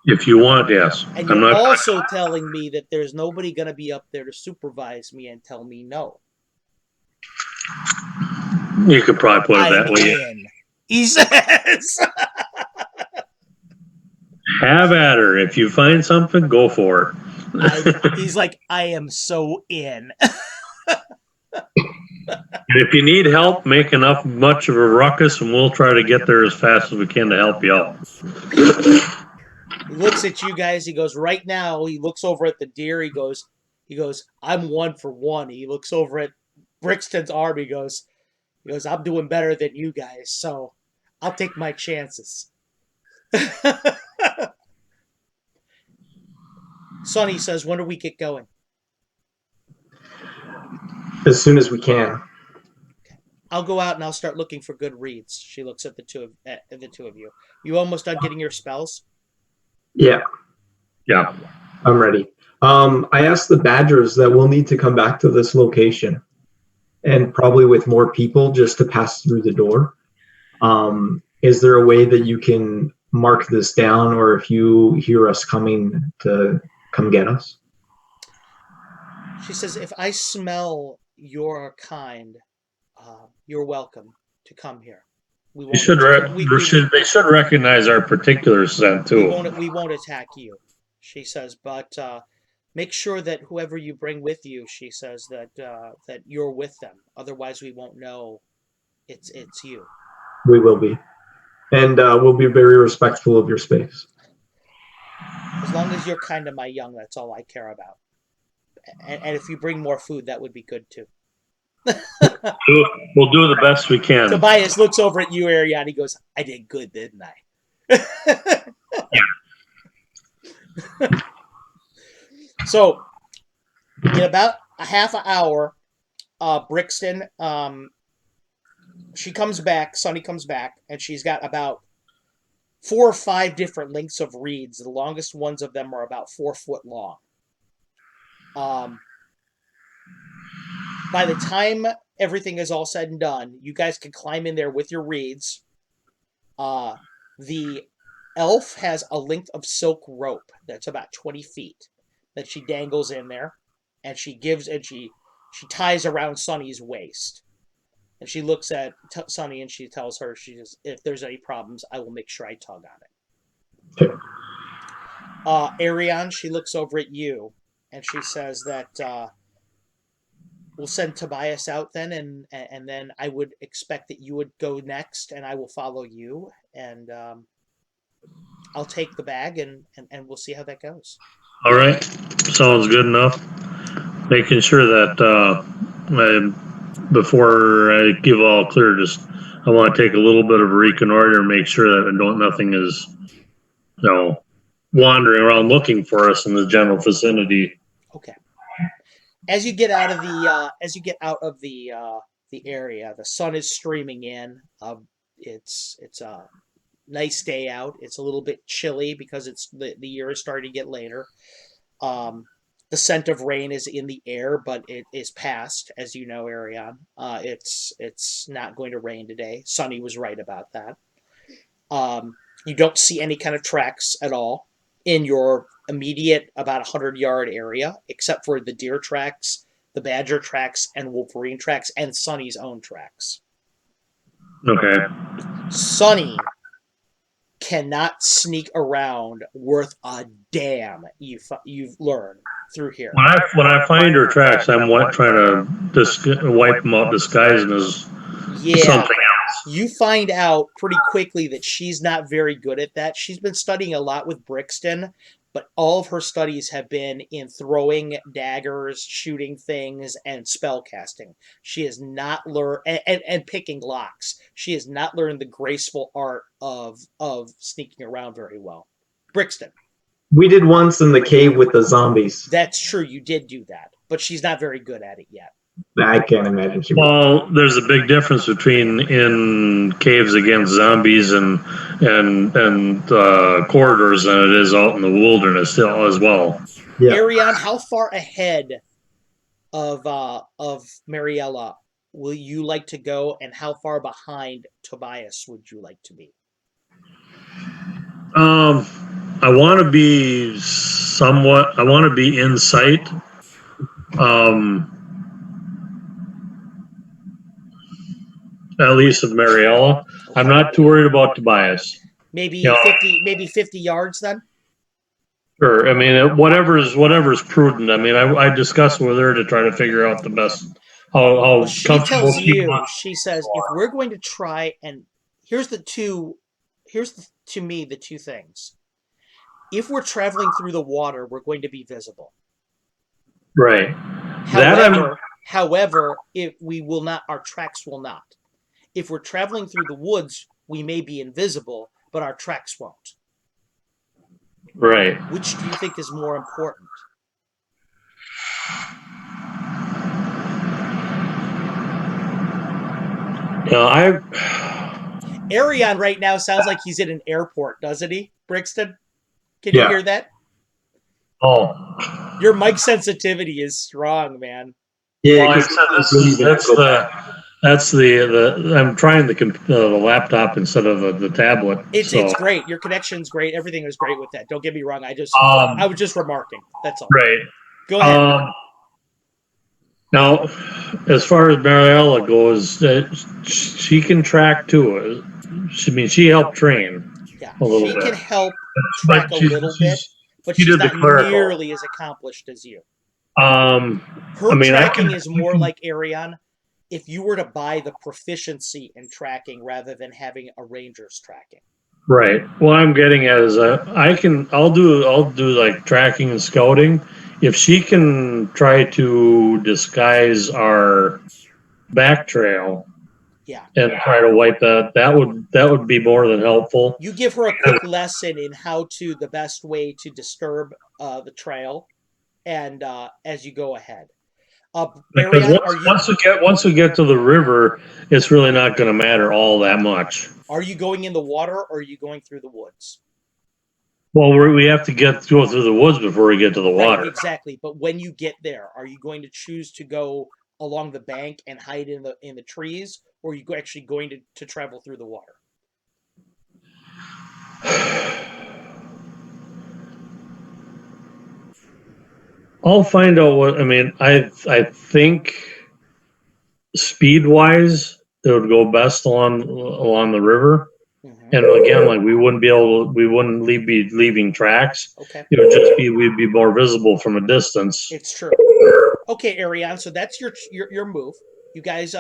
If you want, yes. And you're also telling me that there's nobody going to be up there to supervise me and tell me no. You could probably put it that way. He says. Have at her. If you find something, go for it. He's like, I am so in. And if you need help, make much of a ruckus, and we'll try to get there as fast as we can to help you out. He looks at you guys. He goes, right now, he looks over at the deer. He goes, I'm 1 for 1. He looks over at Brixton's arm. He goes, I'm doing better than you guys, so I'll take my chances. Sonny says, when do we get going? As soon as we can. Okay. I'll go out and I'll start looking for good reads. She looks at the two of you. You almost done getting your spells? Yeah. Yeah. I'm ready. I asked the Badgers that we'll need to come back to this location, and probably with more people just to pass through the door. Is there a way that you can mark this down, or if you hear us coming to come get us. She says, if I smell your kind, you're welcome to come here. We won't they should recognize our particular scent too. We won't attack you, she says, but make sure that whoever you bring with you, she says, that you're with them. Otherwise, we won't know it's you. We will be. And we'll be very respectful of your space. As long as you're kind to my young, that's all I care about. And if you bring more food, that would be good too. We'll do the best we can. Tobias looks over at you, Ariane. He goes, I did good, didn't I? Yeah. So, in about a half an hour, Brixton, she comes back, Sunny comes back, and she's got about 4 or 5 different lengths of reeds. The longest ones of them are about 4 foot long. By the time everything is all said and done, you guys can climb in there with your reeds. The elf has a length of silk rope that's about 20 feet that she dangles in there, and she ties around Sunny's waist. And she looks at Sunny and she tells her, she says, if there's any problems, I will make sure I tug on it. Okay. Ariane, she looks over at you and she says that we'll send Tobias out then, and then I would expect that you would go next and I will follow you, and I'll take the bag and we'll see how that goes. All right. Sounds good enough. Making sure that before I give all clear, I want to take a little bit of a reconnoiter and make sure that nothing is, wandering around looking for us in the general vicinity. Okay. As you get out of the area, the sun is streaming in. It's a nice day out. It's a little bit chilly because the year is starting to get later. The scent of rain is in the air, but it is past, as you know, Ariane. It's not going to rain today. Sunny was right about that. You don't see any kind of tracks at all in your immediate about 100-yard area, except for the deer tracks, the badger tracks, and wolverine tracks, and Sunny's own tracks. Okay. Sunny cannot sneak around worth a damn. You've learned through here. When I find her tracks, I'm trying to wipe them out, disguising as something else. You find out pretty quickly that she's not very good at that. She's been studying a lot with Brixton, but all of her studies have been in throwing daggers, shooting things, and spell casting. She has not learned, and picking locks. She has not learned the graceful art of sneaking around very well. Brixton. We did once in the cave with the zombies. That's true, you did do that, but she's not very good at it yet. I can't imagine she would. Well, there's a big difference between in caves against zombies and corridors than it is out in the wilderness still as well. Yeah. Ariane, how far ahead of Mariella will you like to go, and how far behind Tobias would you like to be? I want to be in sight. At least of Mariella. Okay. I'm not too worried about Tobias. Maybe 50 yards then? Sure. I mean, whatever's prudent. I mean, I discussed with her to try to figure out the best how she tells you, she says, if we're going to try, and here's the two things. If we're traveling through the water, we're going to be visible. Right. However, if we will not, our tracks will not. If we're traveling through the woods, we may be invisible, but our tracks won't. Right. Which do you think is more important? Ariane right now sounds like he's in an airport, doesn't he, Brixton? Can you hear that? Oh. Your mic sensitivity is strong, man. Yeah, well, That's the I'm trying the laptop instead of the tablet. It's great. Your connection's great. Everything is great with that. Don't get me wrong. I was just remarking. That's all. right. Go ahead. Now, as far as Mariella goes, she can track too. She helped train Yeah, a little she bit, can help but track a little bit, but she she's did the not clerical. nearly as accomplished as you. I Her mean, tracking is more like Arion. If you were to buy the proficiency in tracking rather than having a ranger's tracking. right. What I'm getting at is I'll do like tracking and scouting. If she can try to disguise our back trail Yeah. and try to wipe that would be more than helpful. You give her a quick lesson in how to the best way to disturb the trail, and as you go ahead. Because Arion, are you once we get to the river, it's really not going to matter all that much. going in the water or are you going through the woods? Well, we have to go through the woods before we get to the water. Right, exactly. But when you get there, are you going to choose to go along the bank and hide in the trees, or are you actually going to travel through the water? I'll find out what I mean. I think speed wise, it would go best along the river. Mm-hmm. And again, like we wouldn't be leaving tracks. Okay. It would just be we'd be more visible from a distance. It's true. Okay, Ariane. So that's your move. You guys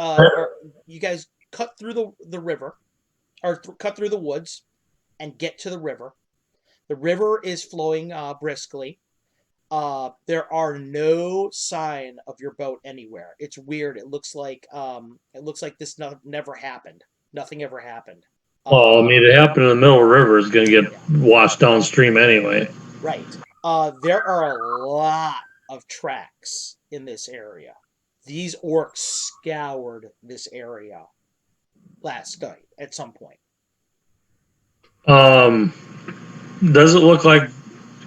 you guys cut through the river, or cut through the woods, and get to the river. The river is flowing briskly. There are no sign of your boat anywhere. It's weird. It looks like this never happened. Nothing ever happened. Well, I mean, it happened in the middle of the river. It's going to get washed downstream anyway. Right. There are a lot of tracks in this area. These orcs scoured this area last night at some point. Does it look like?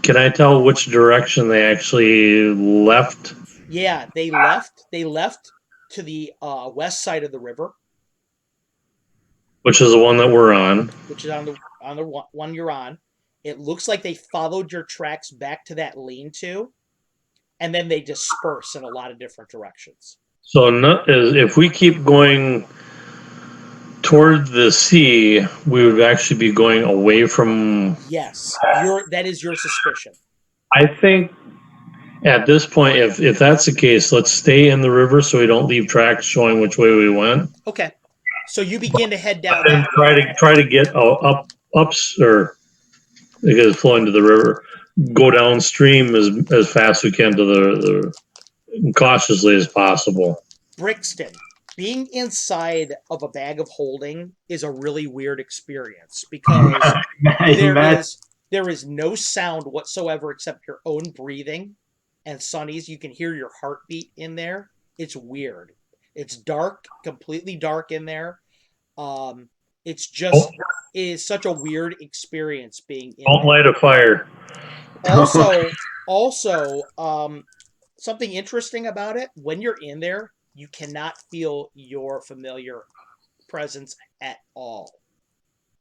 Can I tell which direction they actually left? Yeah, they left. They left to the west side of the river, Which is the one that we're on. which is on the one you're on. It looks like they followed your tracks back to that lean-to, and then they disperse in a lot of different directions. So if we keep going toward the sea, we would actually be going away from. Yes, that is your suspicion. I think at this point, if that's the case, let's stay in the river so we don't leave tracks showing which way we went. Okay, so you begin to head down. And try to get ups or because it's flowing to the river. Go downstream as fast as we can to the cautiously as possible. Brixton, being inside of a bag of holding is a really weird experience because there is no sound whatsoever except your own breathing. And Sonny's, you can hear your heartbeat in there. It's weird. It's dark, completely dark in there. It's just it is such a weird experience being in Don't there. light a fire. Also, something interesting about it, when you're in there, you cannot feel your familiar presence at all.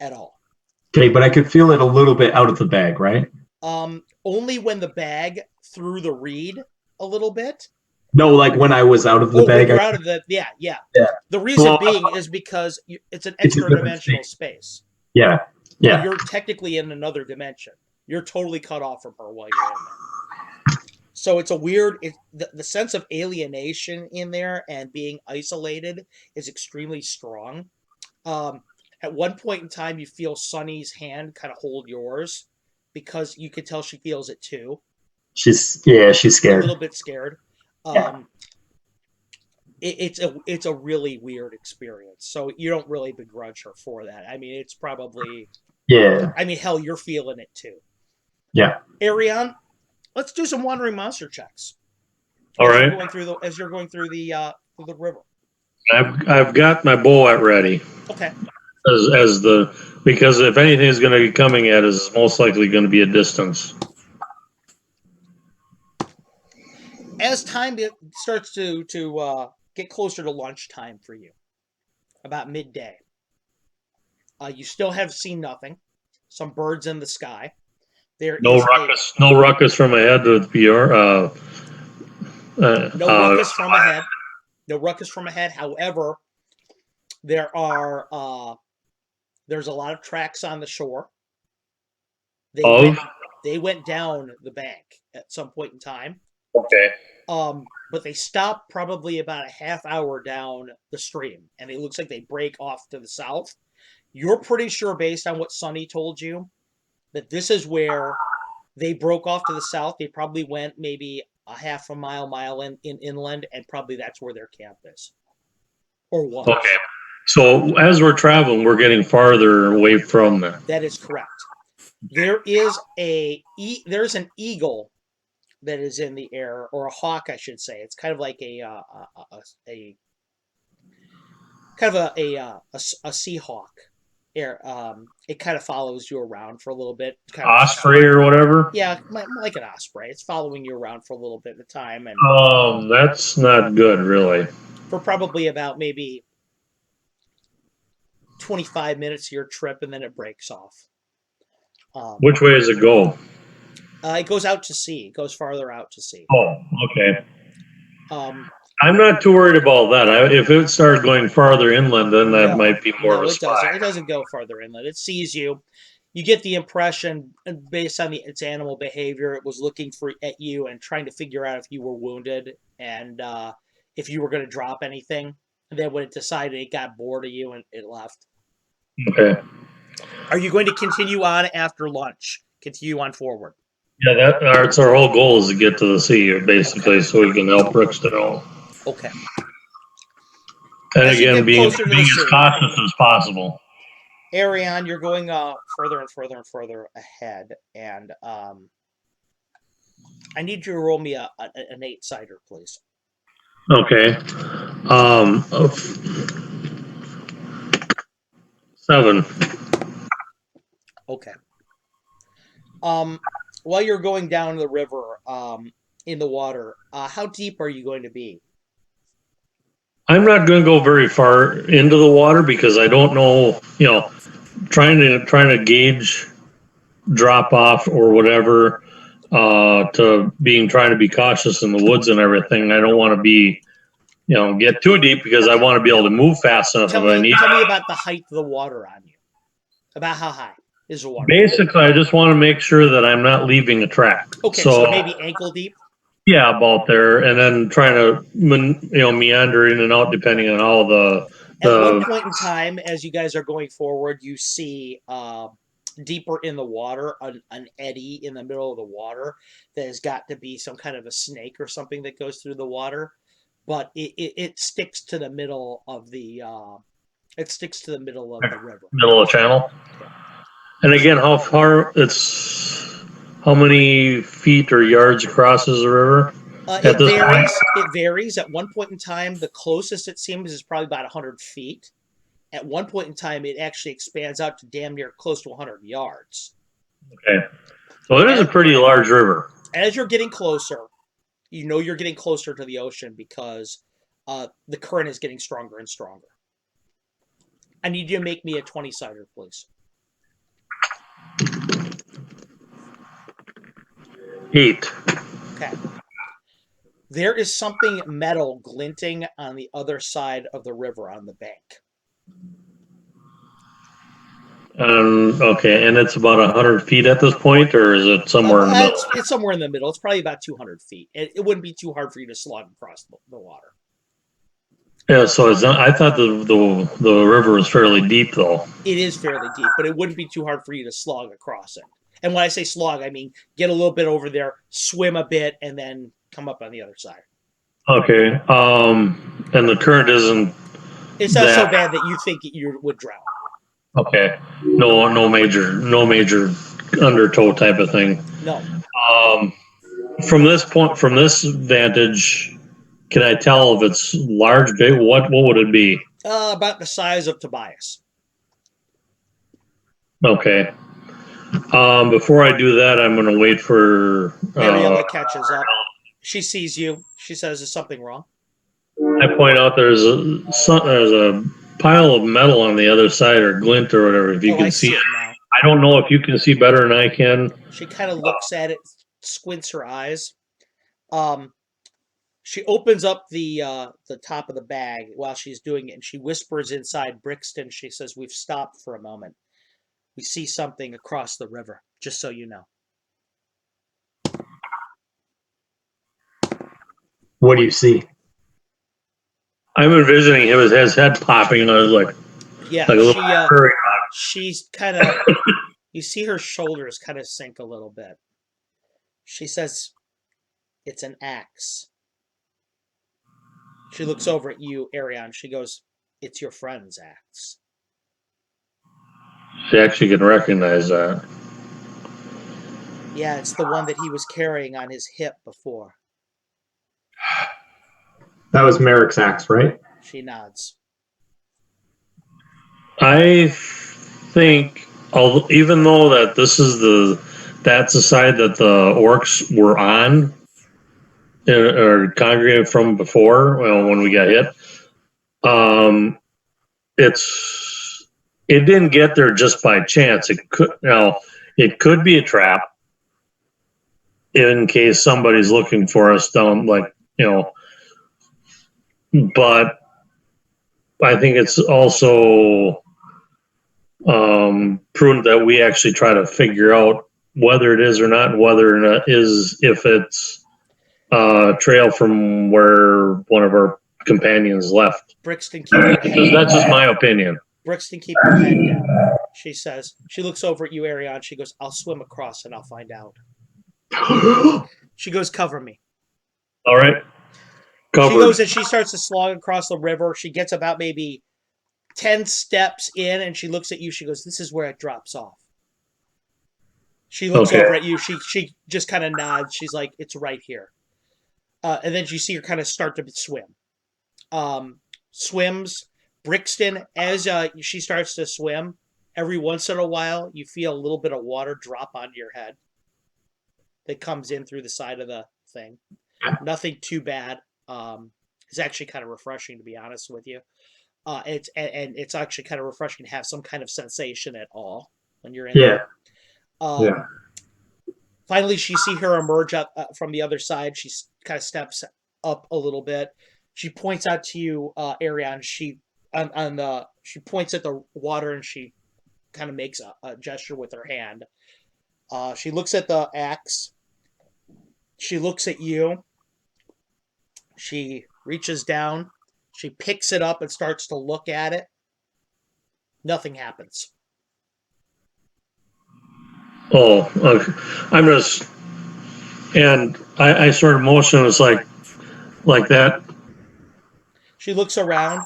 At all. Okay, but I could feel it a little bit out of the bag, right? Only when the bag threw the reed a little bit. No, like when I was out of the bag. When you're out of the yeah. The reason being is because it's an extra dimensional space. Yeah. So you're technically in another dimension. You're totally cut off from her while you're in there. So it's a weird. The sense of alienation in there and being isolated is extremely strong. At one point in time, you feel Sunny's hand kind of hold yours because you could tell she feels it too. She's scared. A little bit scared. It's a really weird experience. So you don't really begrudge her for that. I mean, it's probably I mean, hell, you're feeling it too. Yeah. Ariane, let's do some wandering monster checks. All right. As you're going through the river. I've got my bow at ready. Okay. Because if anything is going to be coming at us, it's most likely going to be a distance. As time starts to get closer to lunchtime for you, about midday. You still have seen nothing. Some birds in the sky. There No is ruckus. No ruckus from ahead with PR. no ruckus from ahead. No ruckus from ahead. However, there's a lot of tracks on the shore. They went down the bank at some point in time. Okay. But they stopped probably about a half hour down the stream, and it looks like they break off to the south. You're pretty sure, based on what Sonny told you, that this is where they broke off to the south. They probably went maybe a half a mile inland, and probably that's where their camp is. Or was. Okay. So as we're traveling, we're getting farther away from there. That is correct. There's an eagle that is in the air, or a hawk, I should say. It's kind of like a seahawk. It kind of follows you around for a little bit. Kind of osprey or whatever. Yeah, like an osprey. It's following you around for a little bit at a time, and that's not good, really. For probably about maybe 25 minutes of your trip, and then it breaks off. Which way does it go? It goes out to sea. It goes farther out to sea. Oh, okay. I'm not too worried about that. If it started going farther inland, then that might be more of a spy. It doesn't go farther inland. It sees you. You get the impression, based on its animal behavior, it was looking at you and trying to figure out if you were wounded and if you were going to drop anything. And then when it decided, it got bored of you and it left. Okay. Are you going to continue on after lunch? Continue on forward? Yeah, that's our whole goal, is to get to the sea, basically, so we can help Brooks to know. Okay. And again, being as cautious as possible. Ariane, you're going further and further and further ahead, and I need you to roll me an 8-sider, please. Okay. 7. Okay. While you're going down the river, in the water, how deep are you going to be? I'm not going to go very far into the water because I don't know, trying to gauge drop off or whatever, trying to be cautious in the woods and everything. I don't want to be, get too deep because I want to be able to move fast enough. Tell me about the height of the water on you. About how high is the water? Basically, I just want to make sure that I'm not leaving a track. Okay, so maybe ankle deep? Yeah, about there, and then trying to, meander in and out depending on all the... At one point in time, as you guys are going forward, you see deeper in the water, an eddy in the middle of the water that has got to be some kind of a snake or something that goes through the water, but it sticks to the middle of the river. Middle of the channel? Yeah. And again, how many feet or yards across is the river? It varies. At one point in time, the closest it seems is probably about 100 feet. At one point in time, it actually expands out to damn near close to 100 yards. Okay. So it is a pretty large river. As you're getting closer, you're getting closer to the ocean because the current is getting stronger and stronger. I need you to make me a 20-sider, please. 8. Okay. There is something metal glinting on the other side of the river on the bank. Okay, and it's about 100 feet at this point, or is it somewhere in the middle? It's somewhere in the middle. It's probably about 200 feet. It wouldn't be too hard for you to slog across the water. Yeah, so I thought the river was fairly deep, though. It is fairly deep, but it wouldn't be too hard for you to slog across it. And when I say slog, I mean get a little bit over there, swim a bit, and then come up on the other side. Okay. And the current isn't... It's not so bad that you think you would drown. Okay. No major undertow type of thing. No. From this vantage, can I tell if it's large, big? What would it be? About the size of Tobias. Okay. Before I do that, I'm going to wait for... Mariella catches up. She sees you. She says, "Is something wrong?" I point out there's a pile of metal on the other side, or glint or whatever, if you can see it it. now. I don't know if you can see better than I can. She kind of looks at it, squints her eyes. She opens up the top of the bag while she's doing it, and she whispers inside Brixton. She says, "We've stopped for a moment. We see something across the river, just so you know." What do you see? I'm envisioning him with his head popping, and I was like, Yeah, like a little prairie dog. she's kind of, you see her shoulders kind of sink a little bit. She says, "It's an axe." She looks over at you, Arion. She goes, "It's your friend's axe." She actually can recognize that. Yeah, it's the one that he was carrying on his hip before. That was Merrick's axe, right? She nods. I think, even though that this is that's the side that the orcs were on, or congregated from before, well, when we got hit, it didn't get there just by chance. It could be a trap in case somebody's looking for us down, but I think it's also prudent that we actually try to figure out whether it is or not, and whether or not if it's a trail from where one of our companions left. Brixton, keep your head down. That's just my opinion. Brixton, keep your head down. She says. She looks over at you, Arion. She goes, "I'll swim across and I'll find out." She goes, "Cover me." All right. Covered. She goes and she starts to slog across the river. She gets about maybe 10 steps in, and she looks at you. She goes, "This is where it drops off." She looks over at you. She just kind of nods. She's like, "It's right here." And then you see her kind of start to swim. Swims. Brixton, as she starts to swim, every once in a while, you feel a little bit of water drop onto your head that comes in through the side of the thing. Nothing too bad. It's actually kind of refreshing, to be honest with you. It's actually kind of refreshing to have some kind of sensation at all when you're in there. Finally, you see her emerge up from the other side. She kind of steps up a little bit. She points out to you, Arion. She points at the water, and she kind of makes a gesture with her hand. She looks at the axe. She looks at you. She reaches down. She picks it up and starts to look at it. Nothing happens. Oh, okay. And I sort of motion was like that. She looks around.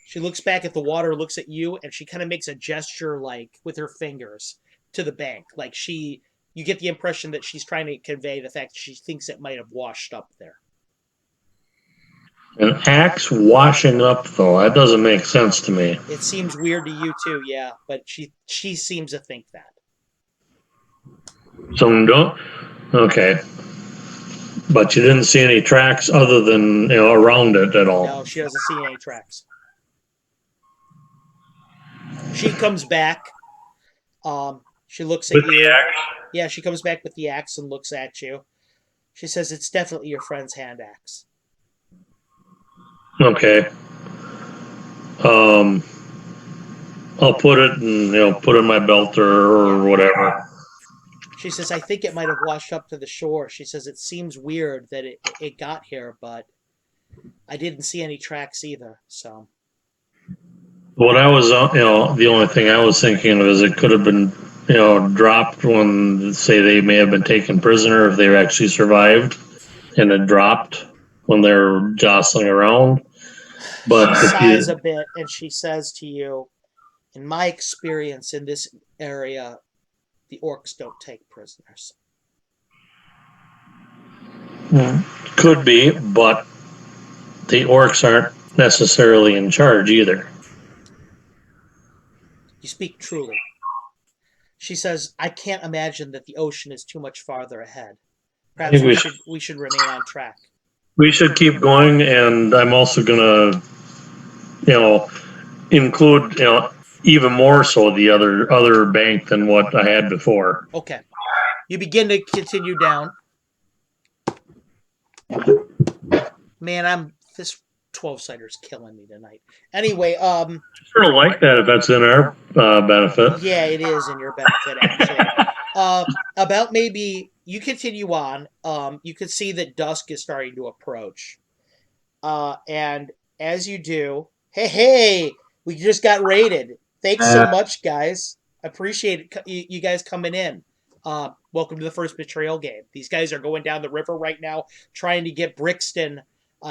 She looks back at the water, looks at you, and she kind of makes a gesture, like with her fingers, to the bank. Like you get the impression that she's trying to convey the fact that she thinks it might have washed up there. An axe washing up, though, that doesn't make sense to me. It seems weird to you too, yeah, but she seems to think that. Okay. But you didn't see any tracks other than, around it at all. No, she doesn't see any tracks. She comes back. She looks at you. Yeah, she comes back with the axe and looks at you. She says, "It's definitely your friend's hand axe." Okay. I'll put it in my belt or whatever. She says, "I think it might have washed up to the shore." She says, "It seems weird that it got here, but I didn't see any tracks either, so." What I was, the only thing I was thinking of is it could have been, dropped when, say, they may have been taken prisoner if they actually survived, and it dropped when they were jostling around. But she sighs a bit and she says to you, "In my experience in this area, the orcs don't take prisoners." Could be, but the orcs aren't necessarily in charge either. You speak truly. She says, "I can't imagine that the ocean is too much farther ahead. Perhaps we should remain on track." We should keep going, and I'm also gonna, include, even more so the other bank than what I had before. Okay. You begin to continue down. Man, this 12-sider's killing me tonight. Anyway, I sort of like that if that's in our benefit. yeah, it is in your benefit actually. About maybe you continue on. You can see that dusk is starting to approach. And as you do, hey, we just got raided. Thanks so much, guys. Appreciate it, you guys coming in. Welcome to the first Betrayal game. These guys are going down the river right now, trying to get Brixton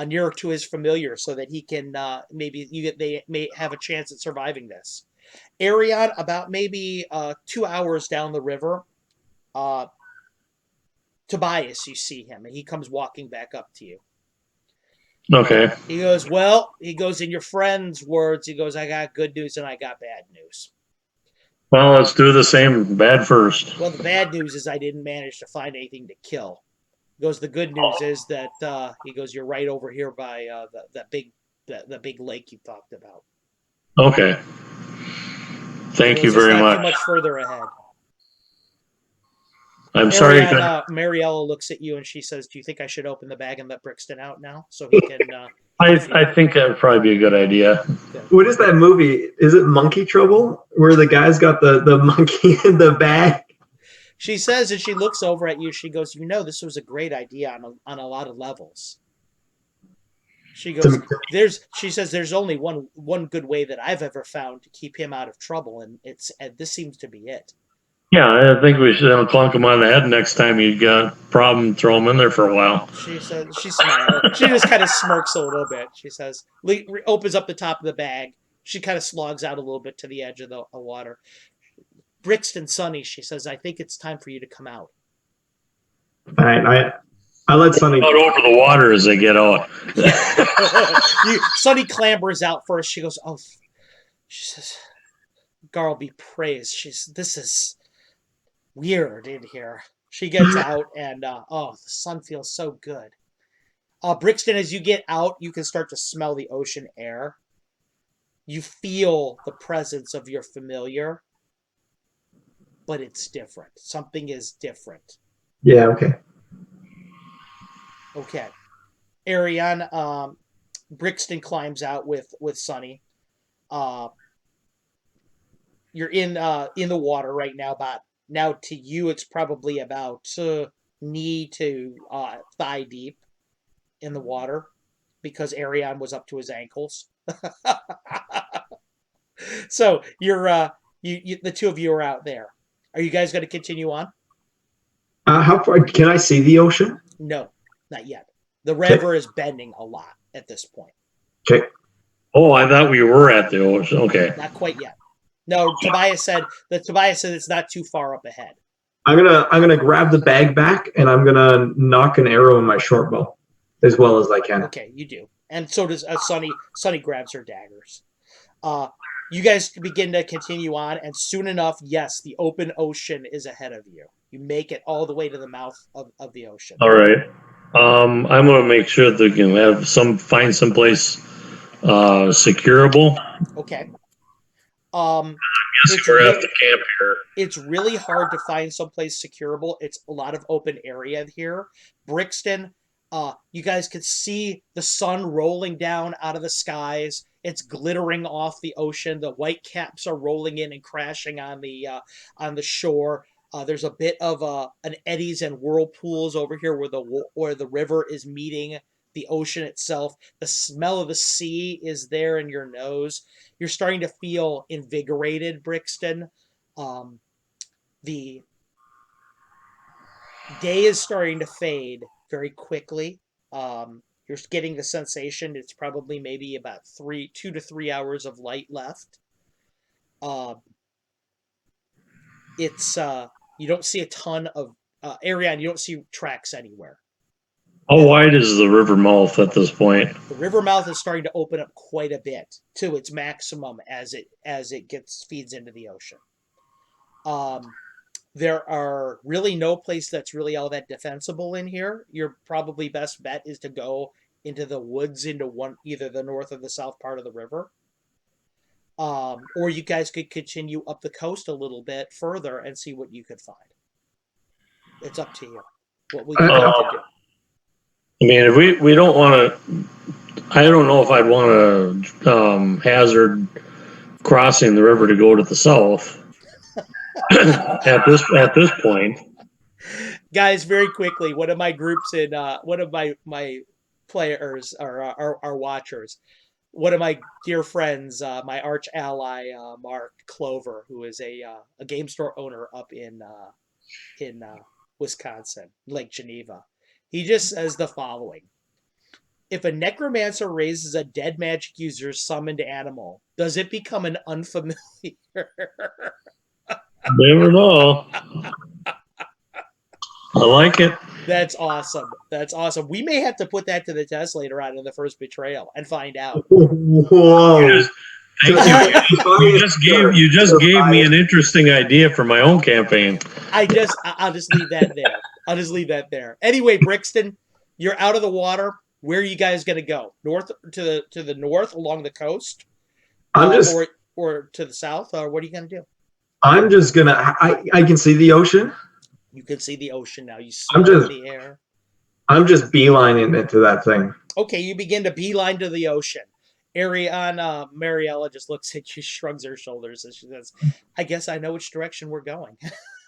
nearer to his familiar, so that he can they may have a chance at surviving this. Arion, about maybe 2 hours down the river, Tobias, you see him, and he comes walking back up to you. Okay. He goes, in your friend's words, he goes, I got good news and I got bad news. Well, let's do the same bad first. Well, the bad news is I didn't manage to find anything to kill. He goes, the good news is that he goes, you're right over here by the big lake you talked about. Okay. Thank you very much. Too much further ahead. I'm sorry. Mariella looks at you and she says, "Do you think I should open the bag and let Brixton out now so he can?" I think that would probably be a good idea. What is that movie? Is it Monkey Trouble, where the guy's got the monkey in the bag? She says, and she looks over at you. She goes, this was a great idea on a lot of levels. She goes, she says, there's only one good way that I've ever found to keep him out of trouble, and this seems to be it. Yeah, I think we should clunk him on the head next time you got a problem. Throw him in there for a while. She says, she smiles. She just kind of smirks a little bit. She says, opens up the top of the bag. She kind of slogs out a little bit to the edge of the water. Brixton, Sonny, she says, I think it's time for you to come out. All right, I let Sonny out over the water as they get out. Sonny clambers out first. She goes, she says, Garl be praised. This is weird in here. She gets out and the sun feels so good. Brixton, as you get out, you can start to smell the ocean air. You feel the presence of your familiar, but it's different. Something is different. Yeah, okay. Okay. Ariane, Brixton climbs out with Sonny. You're in the water right now, but now to you it's probably about knee to thigh deep in the water, because Ariane was up to his ankles. So you're the two of you are out there. Are you guys going to continue on? How far can I see the ocean? No, not yet. The river is bending a lot at this point. Okay. Oh, I thought we were at the ocean. Okay. Not quite yet. No, Tobias said it's not too far up ahead. I'm gonna grab the bag back and I'm gonna knock an arrow in my short bow as well as I can. Okay, you do. And so does Sonny. Sonny grabs her daggers. You guys begin to continue on, and soon enough, yes, the open ocean is ahead of you. You make it all the way to the mouth of the ocean. All right. I'm going to make sure that we can find some place securable. Okay. I guess we're at the camp here. It's really hard to find someplace securable. It's a lot of open area here. Brixton, you guys could see the sun rolling down out of the skies. It's glittering off the ocean. The white caps are rolling in and crashing on the shore. There's a bit of an eddies and whirlpools over here where the river is meeting the ocean itself. The smell of the sea is there in your nose. You're starting to feel invigorated, Brixton. The day is starting to fade very quickly. You're getting the sensation it's probably maybe about 2 to 3 hours of light left. It's you don't see a ton of Ariane. You don't see tracks anywhere. How wide is the river mouth at this point? The river mouth is starting to open up quite a bit to its maximum as it feeds into the ocean. There are really no place that's really all that defensible in here. Your probably best bet is to go into the woods into either the north or the south part of the river. Or you guys could continue up the coast a little bit further and see what you could find. It's up to you. What would you like to do? I mean, if we don't want to, I don't know if I'd want to hazard crossing the river to go to the south at this point. Guys, very quickly, one of my groups in one of my players or our watchers, one of my dear friends, my arch ally Mark Clover, who is a game store owner up in Wisconsin, Lake Geneva. He just says the following: if a necromancer raises a dead magic user's summoned animal, does it become an unfamiliar? Never know. I like it. That's awesome. That's awesome. We may have to put that to the test later on in the first betrayal and find out. Whoa. Thank you. You just gave me an interesting idea for my own campaign. I'll just leave that there. I'll just leave that there. Anyway, Brixton, you're out of the water. Where are you guys going to go? North to the north along the coast, or to the south, or what are you going to do? I'm just gonna. I can see the ocean. You can see the ocean now. You smell the air. I'm just beelining into that thing. Okay, you begin to beeline to the ocean. Ariana Mariella just looks at you, shrugs her shoulders, and she says, "I guess I know which direction we're going."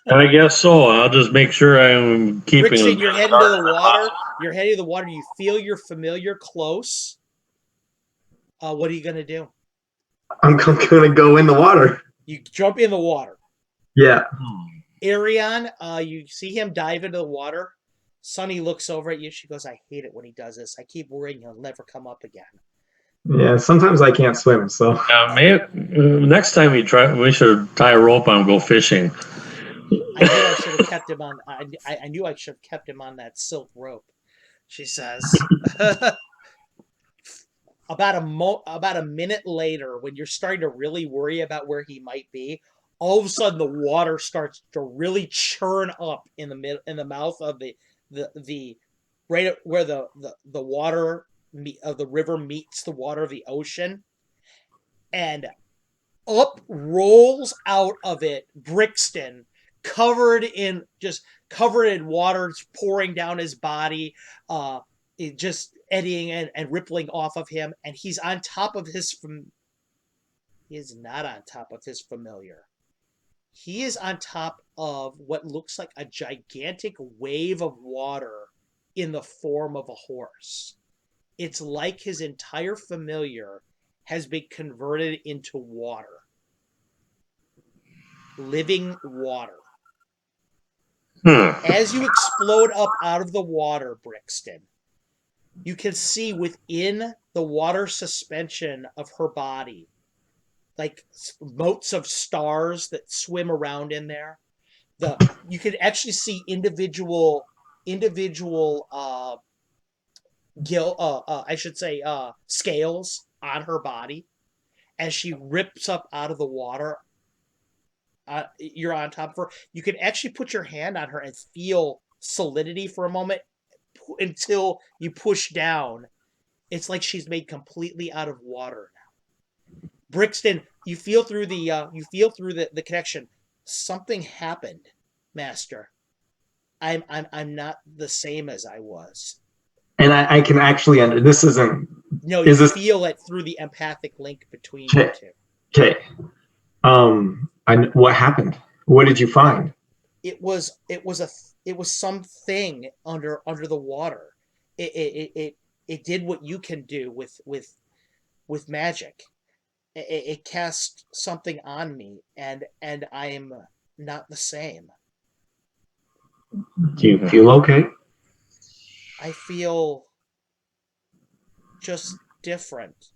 I guess so. I'll just make sure I'm keeping. Brixton, you're heading to the water. You're heading to the water. You feel your familiar close. What are you gonna do? I'm gonna go in the water. You jump in the water. Yeah. Ariane, you see him dive into the water. Sunny looks over at you. She goes, "I hate it when he does this. I keep worrying he'll never come up again." Yeah, sometimes I can't swim, so. Next time you try, we should tie a rope on and go fishing. I knew I should have kept him on. I knew I should have kept him on that silk rope. She says. About a minute later, when you're starting to really worry about where he might be, all of a sudden the water starts to really churn up in the mouth of the right where the water of the river meets the water of the ocean, and up rolls out of it Brixton, covered in water pouring down his body, it just eddying and rippling off of him, and he's on top of he is not on top of his familiar. He is on top of what looks like a gigantic wave of water in the form of a horse. It's like his entire familiar has been converted into water. Living water. As you explode up out of the water, Brixton, you can see within the water suspension of her body, like motes of stars that swim around in there. You can actually see individual scales on her body as she rips up out of the water. You're on top of her. You can actually put your hand on her and feel solidity for a moment until you push down. It's like she's made completely out of water now. Brixton, you feel through the connection. Something happened, Master. I'm not the same as I was. And I can actually this isn't. No, you feel it through the empathic link between you two. Okay. What happened? What did you find? It was something under the water. It did what you can do with magic. It cast something on me, and I'm not the same. Do you feel okay? I feel just different.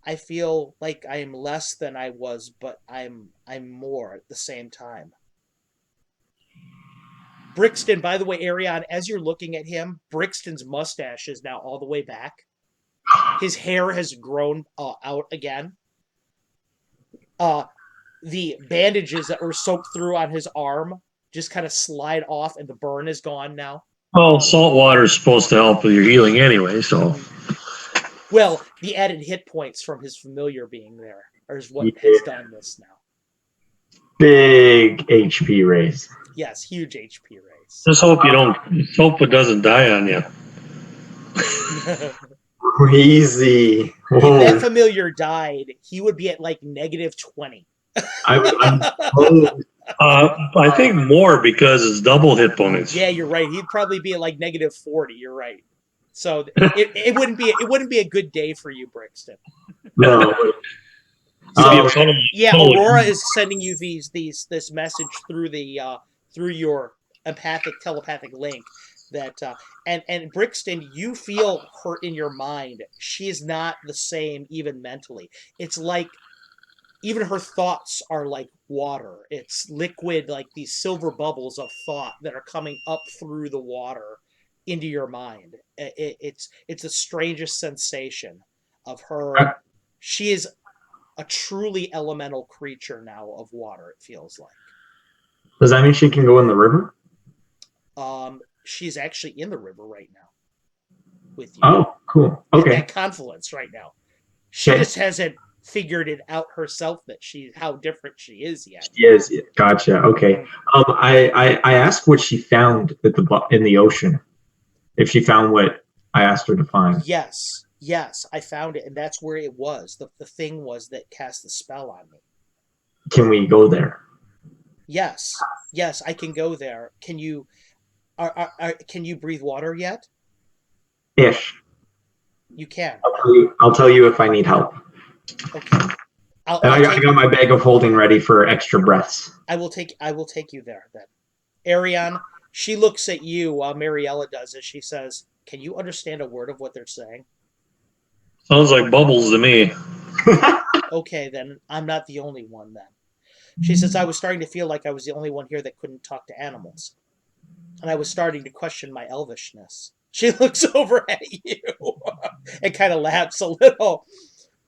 I feel like I am less than I was, but I'm more at the same time. Brixton, by the way, Ariane, as you're looking at him, Brixton's mustache is now all the way back. His hair has grown out again. The bandages that were soaked through on his arm just kind of slide off, and the burn is gone now. Well, salt water is supposed to help with your healing anyway, so. Well, the added hit points from his familiar being there is what has done this now. Big HP raise. Yes, huge HP raise. Just hope it doesn't die on you. Crazy. If that familiar died, he would be at like -20. I think more because it's double hit points. Yeah, you're right. He'd probably be at like -40. You're right. So it wouldn't be a good day for you, Brixton. No. Yeah, Aurora is sending you this message through your telepathic link that and Brixton, you feel her in your mind. She is not the same even mentally. It's like even her thoughts are like water. It's liquid, like these silver bubbles of thought that are coming up through the water into your mind. It's the strangest sensation of her. She is a truly elemental creature now of water, it feels like. Does that mean she can go in the river? She's actually in the river right now with you. Oh, cool. Okay. At confluence right now. She just hasn't figured it out herself how different she is yet. She is. Gotcha. Okay. I asked what she found in the ocean. If she found what I asked her to find. Yes, I found it, and that's where it was. The thing was that cast the spell on me. Can we go there? Yes, I can go there. Can you? Can you breathe water yet? Ish. You can. I'll tell you if I need help. Okay. I got my bag of holding ready for extra breaths. I will take you there then. Ariane, she looks at you while Mariella does it. She says, "Can you understand a word of what they're saying?" Sounds like bubbles to me. Okay, then I'm not the only one then. She says, "I was starting to feel like I was the only one here that couldn't talk to animals. And I was starting to question my elvishness." She looks over at you and kind of laughs a little.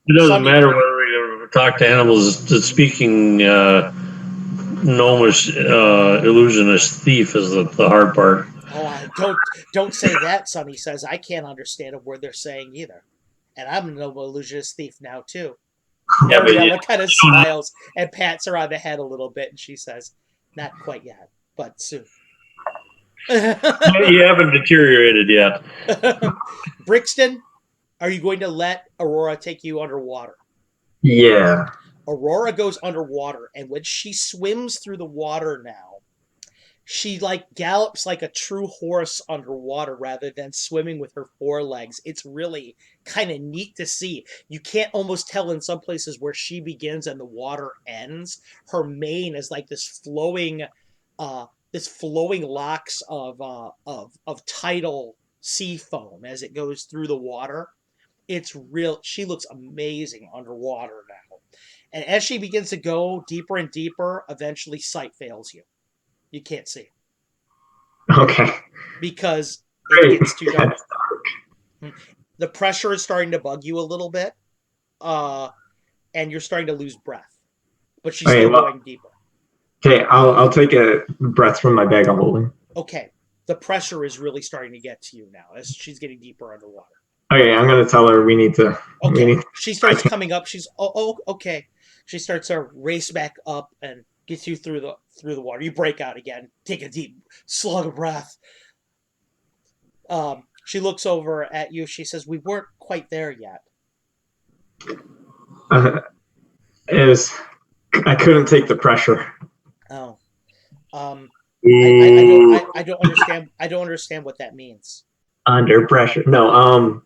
It doesn't matter whether we talk to animals. The speaking gnomish illusionist thief is the hard part. Oh, don't say that, son. He says, "I can't understand a word they're saying either. And I'm a noble illusionist thief now, too." Yeah, Mariella kind of smiles and pats her on the head a little bit, and she says, "Not quite yet, but soon." You haven't deteriorated yet. Brixton, are you going to let Aurora take you underwater? Yeah. Aurora goes underwater, and when she swims through the water now, she gallops like a true horse underwater rather than swimming with her forelegs. It's really kind of neat to see. You can't almost tell in some places where she begins and the water ends. Her mane is like this flowing locks of tidal sea foam as it goes through the water. It's real. She looks amazing underwater now. And as she begins to go deeper and deeper, eventually sight fails you. You can't see. Okay. Because it gets too dark. The pressure is starting to bug you a little bit. And you're starting to lose breath. But she's still going deeper. Okay, I'll take a breath from my bag of holding. Okay. The pressure is really starting to get to you now as she's getting deeper underwater. Okay, I'm gonna tell her we need to. Okay. She starts coming up. She's okay. She starts to race back up and gets you through the water. You break out again. Take a deep slug of breath. She looks over at you. She says, "We weren't quite there yet." I couldn't take the pressure. Oh. I don't understand. I don't understand what that means. Under pressure. No.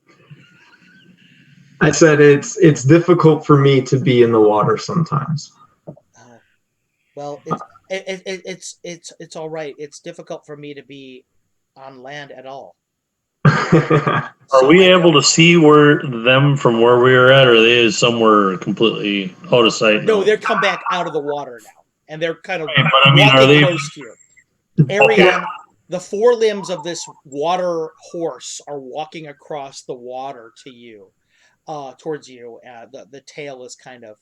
I said it's difficult for me to be in the water sometimes. Oh. Well, it's all right. It's difficult for me to be on land at all. Are we able to see them from where we were at, or are they somewhere completely out of sight? No, they're come back out of the water now, and they're kind of walking close to you. Ariane, the forelimbs of this water horse are walking across the water to you, towards you. The tail is kind of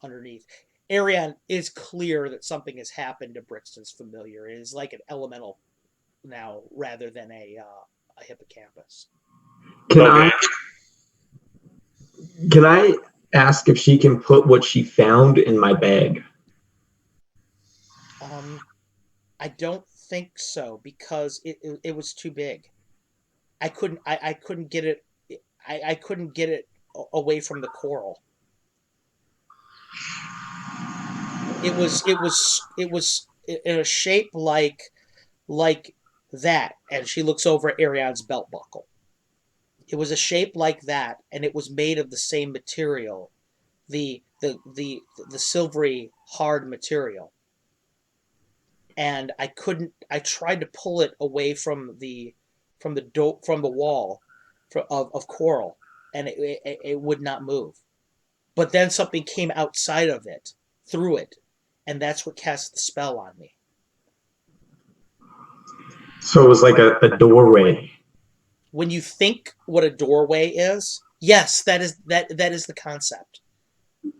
underneath. Ariane is clear that something has happened to Brixton's familiar. It is like an elemental now rather than a hippocampus. Can I ask if she can put what she found in my bag? I don't think so because it was too big. I couldn't get it. I couldn't get it away from the coral. It was in a shape like that, and she looks over at Ariane's belt buckle. It was a shape like that, and it was made of the same material, the silvery hard material. And I couldn't. I tried to pull it away from the wall of coral, and it would not move. But then something came outside of it, through it, and that's what cast the spell on me. So it was like a doorway. When you think what a doorway is, yes, that is the concept. She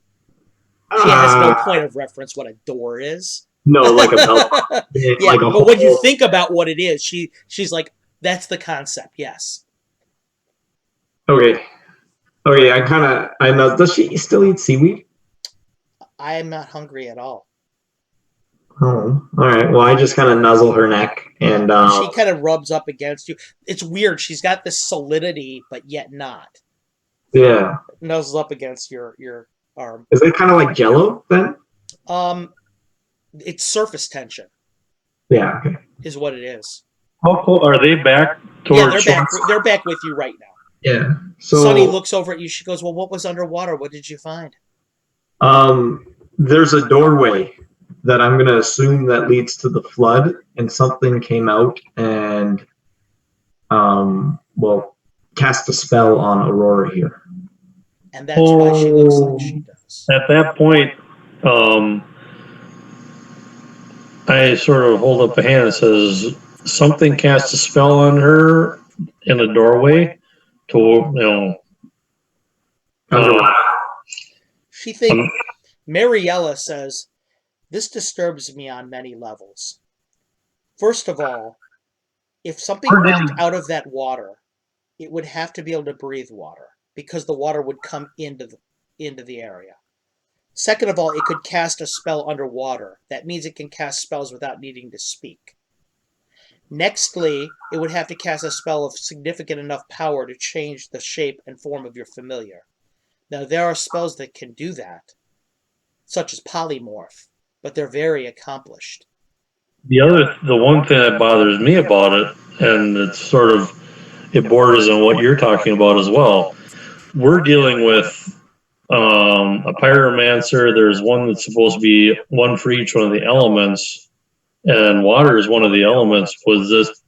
has no point of reference what a door is. No, like a belt. Yeah, like a but when you think about what it is, she's like, that's the concept. Yes. Okay. Okay, I know. Does she still eat seaweed? I am not hungry at all. Oh, all right. Well, I just kind of nuzzle her neck and she kind of rubs up against you. It's weird. She's got this solidity, but yet not. Yeah. Nuzzles up against your arm. Is it kind of like Jello then? It's surface tension. Yeah. Okay. Is what it is. How cool are they back? Yeah, they're back with you right now. Yeah. So Sunny looks over at you. She goes, "Well, what was underwater? What did you find?" There's a doorway that I'm going to assume that leads to the flood, and something came out and, cast a spell on Aurora here. And that's why she looks like she does. At that point, I sort of hold up a hand and says, something cast a spell on her in a doorway to, she thinks, Mariella says, this disturbs me on many levels. First of all, if something walked out of that water, it would have to be able to breathe water because the water would come into the area. Second of all, it could cast a spell underwater. That means it can cast spells without needing to speak. Nextly, it would have to cast a spell of significant enough power to change the shape and form of your familiar. Now, there are spells that can do that, such as polymorph, but they're very accomplished. The one thing that bothers me about it, and it's sort of, it borders on what you're talking about as well. We're dealing with a pyromancer. There's one that's supposed to be one for each one of the elements, and water is one of the elements. Was this,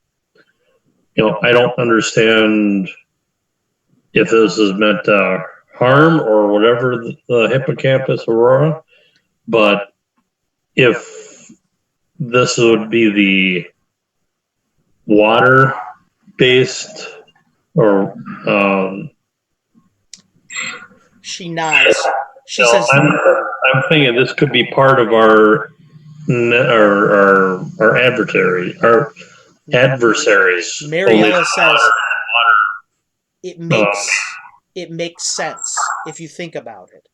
I don't understand if this is meant to harm or whatever the hippocampus aurora, but if this would be the water based or she nods. She says, I'm thinking this could be part of our adversaries. Mariella says it makes sense if you think about it.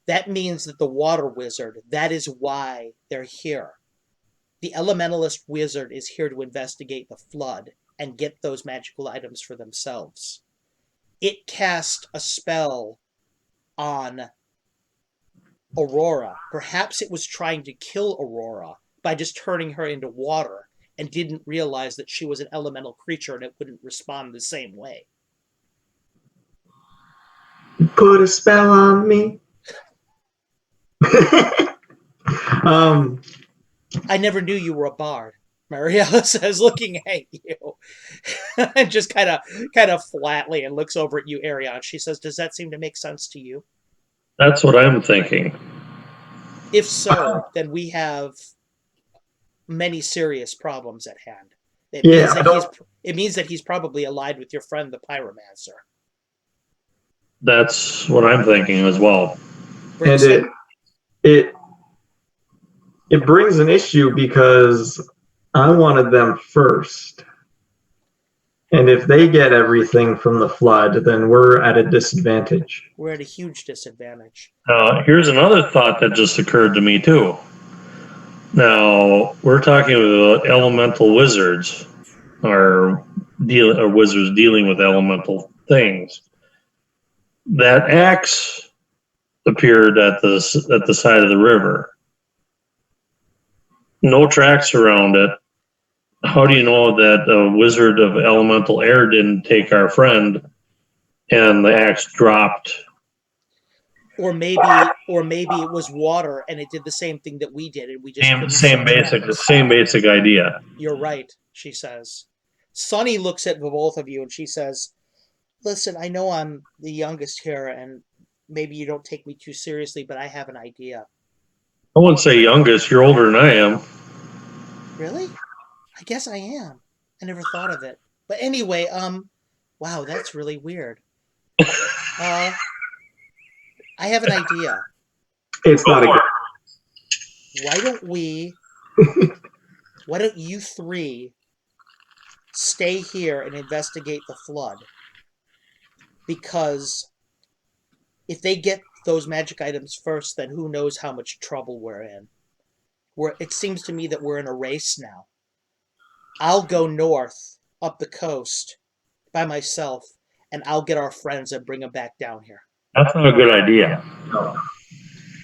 That means that the water wizard, that is why they're here. The elementalist wizard is here to investigate the flood and get those magical items for themselves. It cast a spell on Aurora. Perhaps it was trying to kill Aurora by just turning her into water and didn't realize that she was an elemental creature and it wouldn't respond the same way. Put a spell on me. I never knew you were a bard, Mariella says, looking at you. And just kind of flatly and looks over at you, Ariane. She says, does that seem to make sense to you? That's what I'm thinking. If so, then we have many serious problems at hand. It means that he's probably allied with your friend, the pyromancer. That's what I'm thinking as well. And it brings an issue because I wanted them first. And if they get everything from the flood, then we're at a disadvantage. We're at a huge disadvantage. Here's another thought that just occurred to me too. Now we're talking about elemental wizards, or wizards dealing with elemental things. That axe appeared at the side of the river. No tracks around it. How do you know that a wizard of elemental air didn't take our friend and the axe dropped? Or maybe it was water and it did the same thing that we did, and we just same basic idea. You're right, she says. Sunny looks at the both of you and she says, "Listen, I know I'm the youngest here, and maybe you don't take me too seriously, but I have an idea." I wouldn't say youngest. You're older than I am. Really? I guess I am. I never thought of it. But anyway, wow, that's really weird. I have an idea. It's not a good. Why don't you three stay here and investigate the flood? Because if they get those magic items first, then who knows how much trouble we're in. It seems to me that we're in a race now. I'll go north, up the coast, by myself, and I'll get our friends and bring them back down here. That's not a good idea.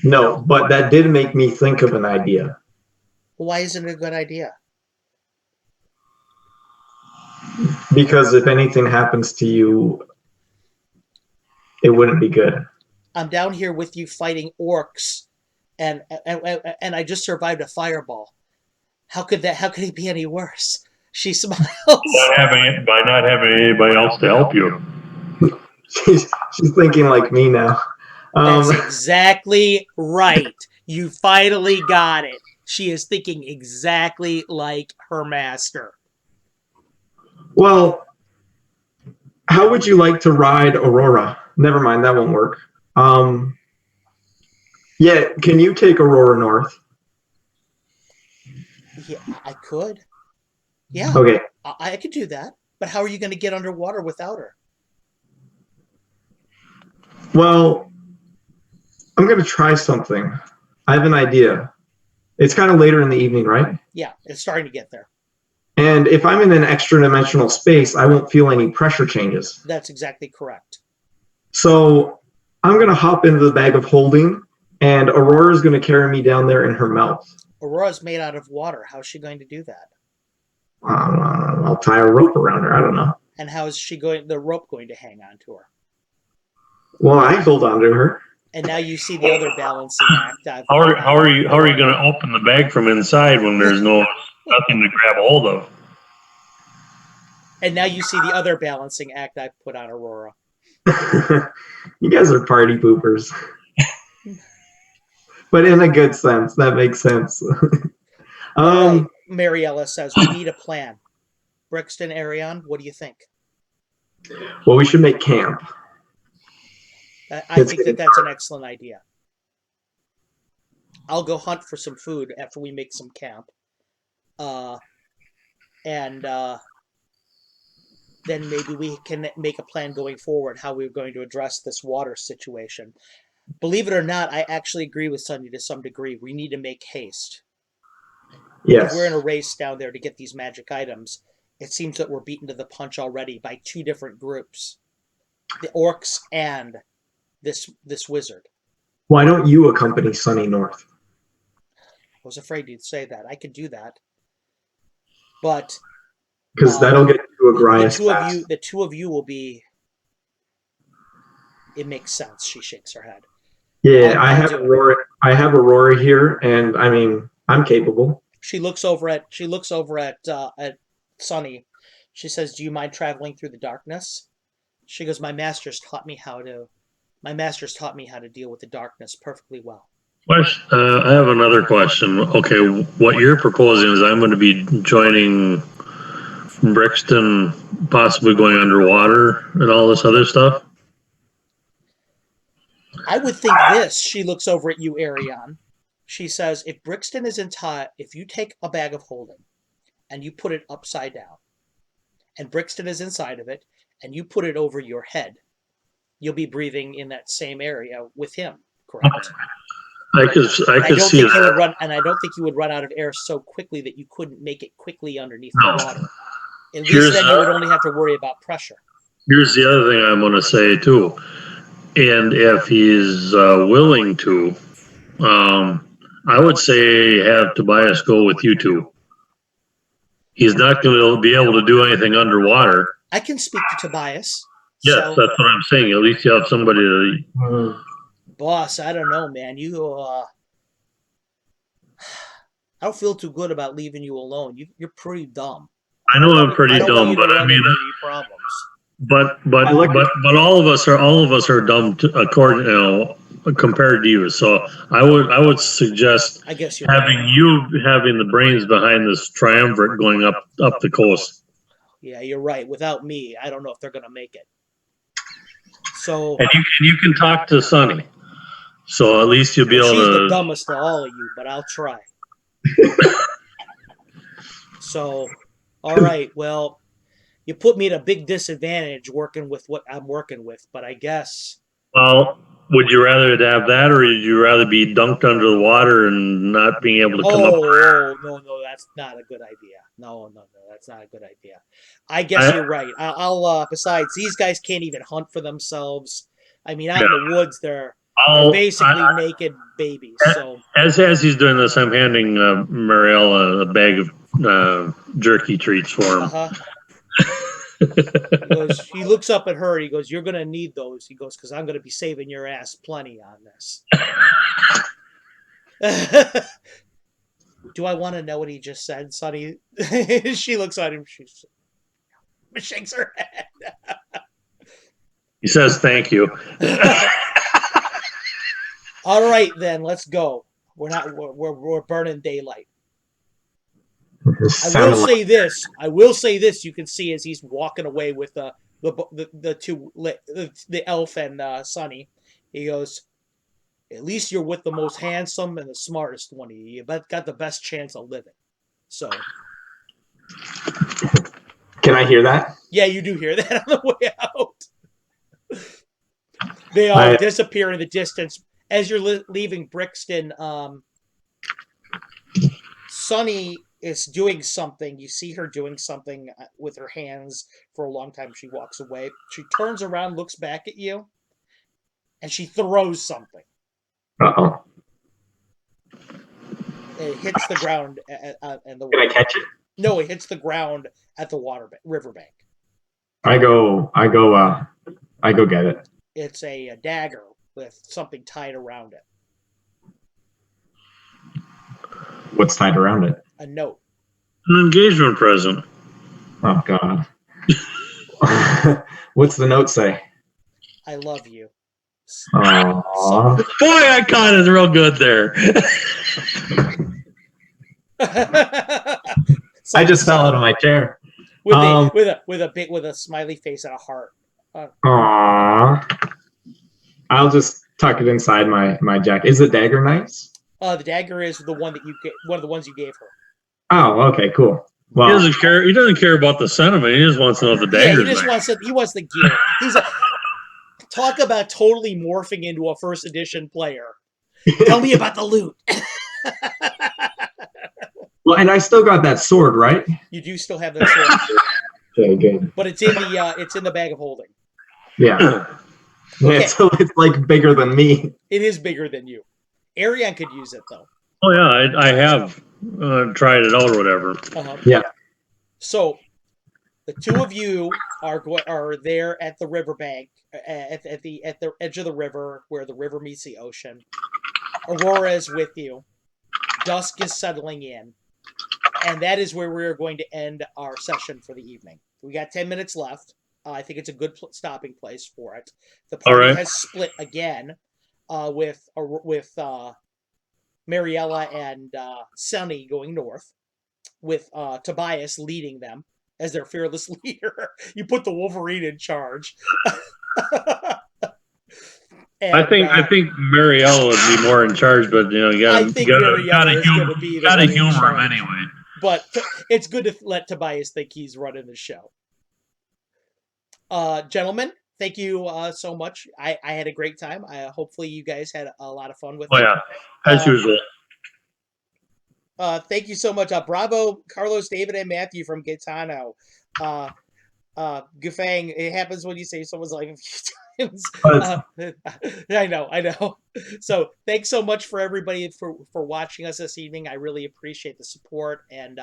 No, but that did make me think of an idea. Well, why isn't it a good idea? Because if anything happens to you, it wouldn't be good. I'm down here with you fighting orcs, and I just survived a fireball. How could it be any worse? She smiles. By not having anybody else to help you. She's thinking like me now. That's exactly right. You finally got it. She is thinking exactly like her master. Well, how would you like to ride Aurora? Never mind, that won't work. Yeah, can you take Aurora north? Yeah, I could. Yeah. Okay. I could do that. But how are you going to get underwater without her? Well, I'm going to try something. I have an idea. It's kind of later in the evening, right? Yeah, it's starting to get there. And if I'm in an extra dimensional space, I won't feel any pressure changes. That's exactly correct. So I'm going to hop into the bag of holding, and Aurora's going to carry me down there in her mouth. Aurora's made out of water. How's she going to do that? I'll tie a rope around her. I don't know. And how is the rope going to hang on to her? Well, I hold on to her. And now you see the other balancing act. How are you going to open the bag from inside when there's nothing to grab a hold of? And now you see the other balancing act I've put on Aurora. You guys are party poopers. But in a good sense. That makes sense. Mariella says, we need a plan. Brixton, Arion, what do you think? Well, we should make camp. I think that's an excellent idea. I'll go hunt for some food after we make some camp. And then maybe we can make a plan going forward how we're going to address this water situation. Believe it or not, I actually agree with Sunny to some degree. We need to make haste. Yes. If we're in a race down there to get these magic items, it seems that we're beaten to the punch already by two different groups. The orcs and this wizard. Why don't you accompany Sunny north? I was afraid you'd say that. I could do that. But because that'll get you to Agrias fast. The two of you will be. It makes sense. She shakes her head. Yeah, I have Aurora. I have Aurora here, and I mean, I'm capable. She looks over at Sunny. She says, "Do you mind traveling through the darkness?" She goes, My master's taught me how to deal with the darkness perfectly well." I have another question. Okay, what you're proposing is I'm going to be joining Brixton, possibly going underwater and all this other stuff? I would think this. She looks over at you, Arion. She says, if Brixton is if you take a bag of holding and you put it upside down, and Brixton is inside of it, and you put it over your head, you'll be breathing in that same area with him, correct? I could see that. And I don't think you would run out of air so quickly that you couldn't make it quickly underneath No. the water. At least then you would only have to worry about pressure. Here's the other thing I'm going to say too, and if he's willing to, I would say have Tobias go with you two. He's not going to be able to do anything underwater. I can speak to Tobias. Yes, that's what I'm saying. At least you have somebody to. Boss, I don't know, man. I don't feel too good about leaving you alone. You're pretty dumb. I know I'm pretty dumb, but I mean, problems. But all of us are dumb compared to you. So I would suggest I guess having the brains behind this triumvirate going up the coast. Yeah, you're right. Without me, I don't know if they're going to make it. So and you can talk to Sunny. So at least you'll be able to. She's the dumbest of all of you, but I'll try. So, all right. Well, you put me at a big disadvantage working with what I'm working with, but I guess. Well, would you rather have that, or would you rather be dunked under the water and not being able to come up? Oh, no, that's not a good idea. No, that's not a good idea. I guess you're right. I'll besides, these guys can't even hunt for themselves. I mean, out in the woods, they're basically naked babies. So as he's doing this, I'm handing Mariella a bag of jerky treats for him. He looks up at her. He goes, "You're going to need those." He goes, "Because I'm going to be saving your ass plenty on this." Do I want to know what he just said, Sonny? She looks at him. She shakes her head. He says, "Thank you." All right, then let's go. We're burning daylight. I will say this. You can see as he's walking away with the elf and Sonny. He goes, "At least you're with the most handsome and the smartest one of you. You got the best chance of living." So, can I hear that? Yeah, you do hear that on the way out. They all disappear in the distance as you're leaving Brixton. Sonny is doing something. You see her doing something with her hands for a long time. She walks away. She turns around, looks back at you, and she throws something. Uh-oh. It hits the ground and the. Can I catch it? No, it hits the ground at the riverbank. I go get it. It's a dagger with something tied around it. What's tied around it? A note. An engagement present. Oh, God. What's the note say? I love you. Aww. Boy, I caught it real good there. I just fell out of my chair. With a smiley face and a heart. Aww. I'll just tuck it inside my jacket. Is the dagger nice? The dagger is the one that one of the ones you gave her. Oh, okay, cool. Well, he doesn't care about the sentiment. He just wants to know if the dagger. Yeah, he wants the gear. Talk about totally morphing into a first edition player. Tell me about the loot. Well, and I still got that sword, right? You do still have that sword. Okay, good. But it's in the bag of holding. Yeah. Okay. Yeah, so it's like bigger than me. It is bigger than you. Ariane could use it though. Oh yeah, I have tried it out or whatever. Uh-huh. Yeah. So the two of you are there at the riverbank, at the edge of the river where the river meets the ocean. Aurora is with you. Dusk is settling in, and that is where we are going to end our session for the evening. We got 10 minutes left. I think it's a good stopping place for it. The party has split again, with Mariella and Sunny going north, with Tobias leading them as their fearless leader. You put the Wolverine in charge. And, I think Mariella would be more in charge, but you know, you I gotta think gotta Mariella is humor, going to be the gotta one in humor him charge. anyway. But it's good to let Tobias think he's running the show. Gentlemen, thank you so much. I had a great time. Hopefully you guys had a lot of fun with Oh it. yeah, as usual. Thank you so much. Bravo, Carlos, David, and Matthew from Gaetano. Gufang, it happens when you say someone's life a few times. I know. So thanks so much for everybody for watching us this evening. I really appreciate the support, and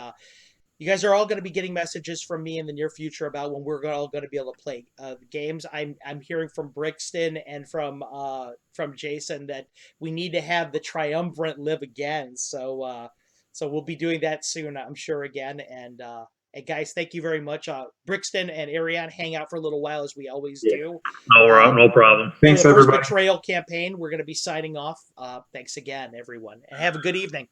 you guys are all going to be getting messages from me in the near future about when we're all going to be able to play the games. I'm hearing from Brixton and from Jason that we need to have the triumvirate live again. So we'll be doing that soon, I'm sure, again. And guys, thank you very much. Brixton and Ariane, hang out for a little while as we always do. No problem. Thanks, for the first everybody. Betrayal campaign, we're going to be signing off. Thanks again, everyone, and have a good evening.